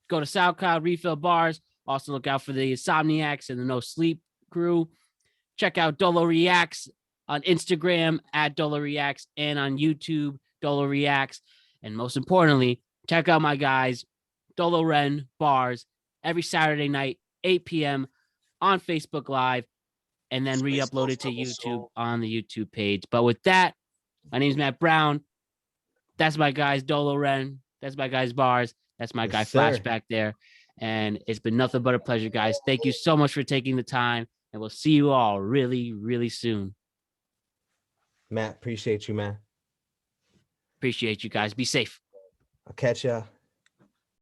Go to SoundCloud, Refill Barz. Also look out for the Insomniacs and the No Sleep crew. Check out Dolo Reacts on Instagram at Dolo Reacts and on YouTube, Dolo Reacts. And most importantly, check out my guys, Dolo Ren Barz, every Saturday night, 8 p.m. on Facebook Live, and then re-upload it to YouTube on the YouTube page. But with that, my name is Matt Brown. That's my guys, Dolo Ren. That's my guys, Barz. That's my Yes, guy, sir. Flash back there. And it's been nothing but a pleasure, guys. Thank you so much for taking the time. And we'll see you all really, really soon. Matt, appreciate you, man. Appreciate you guys. Be safe. I'll catch ya.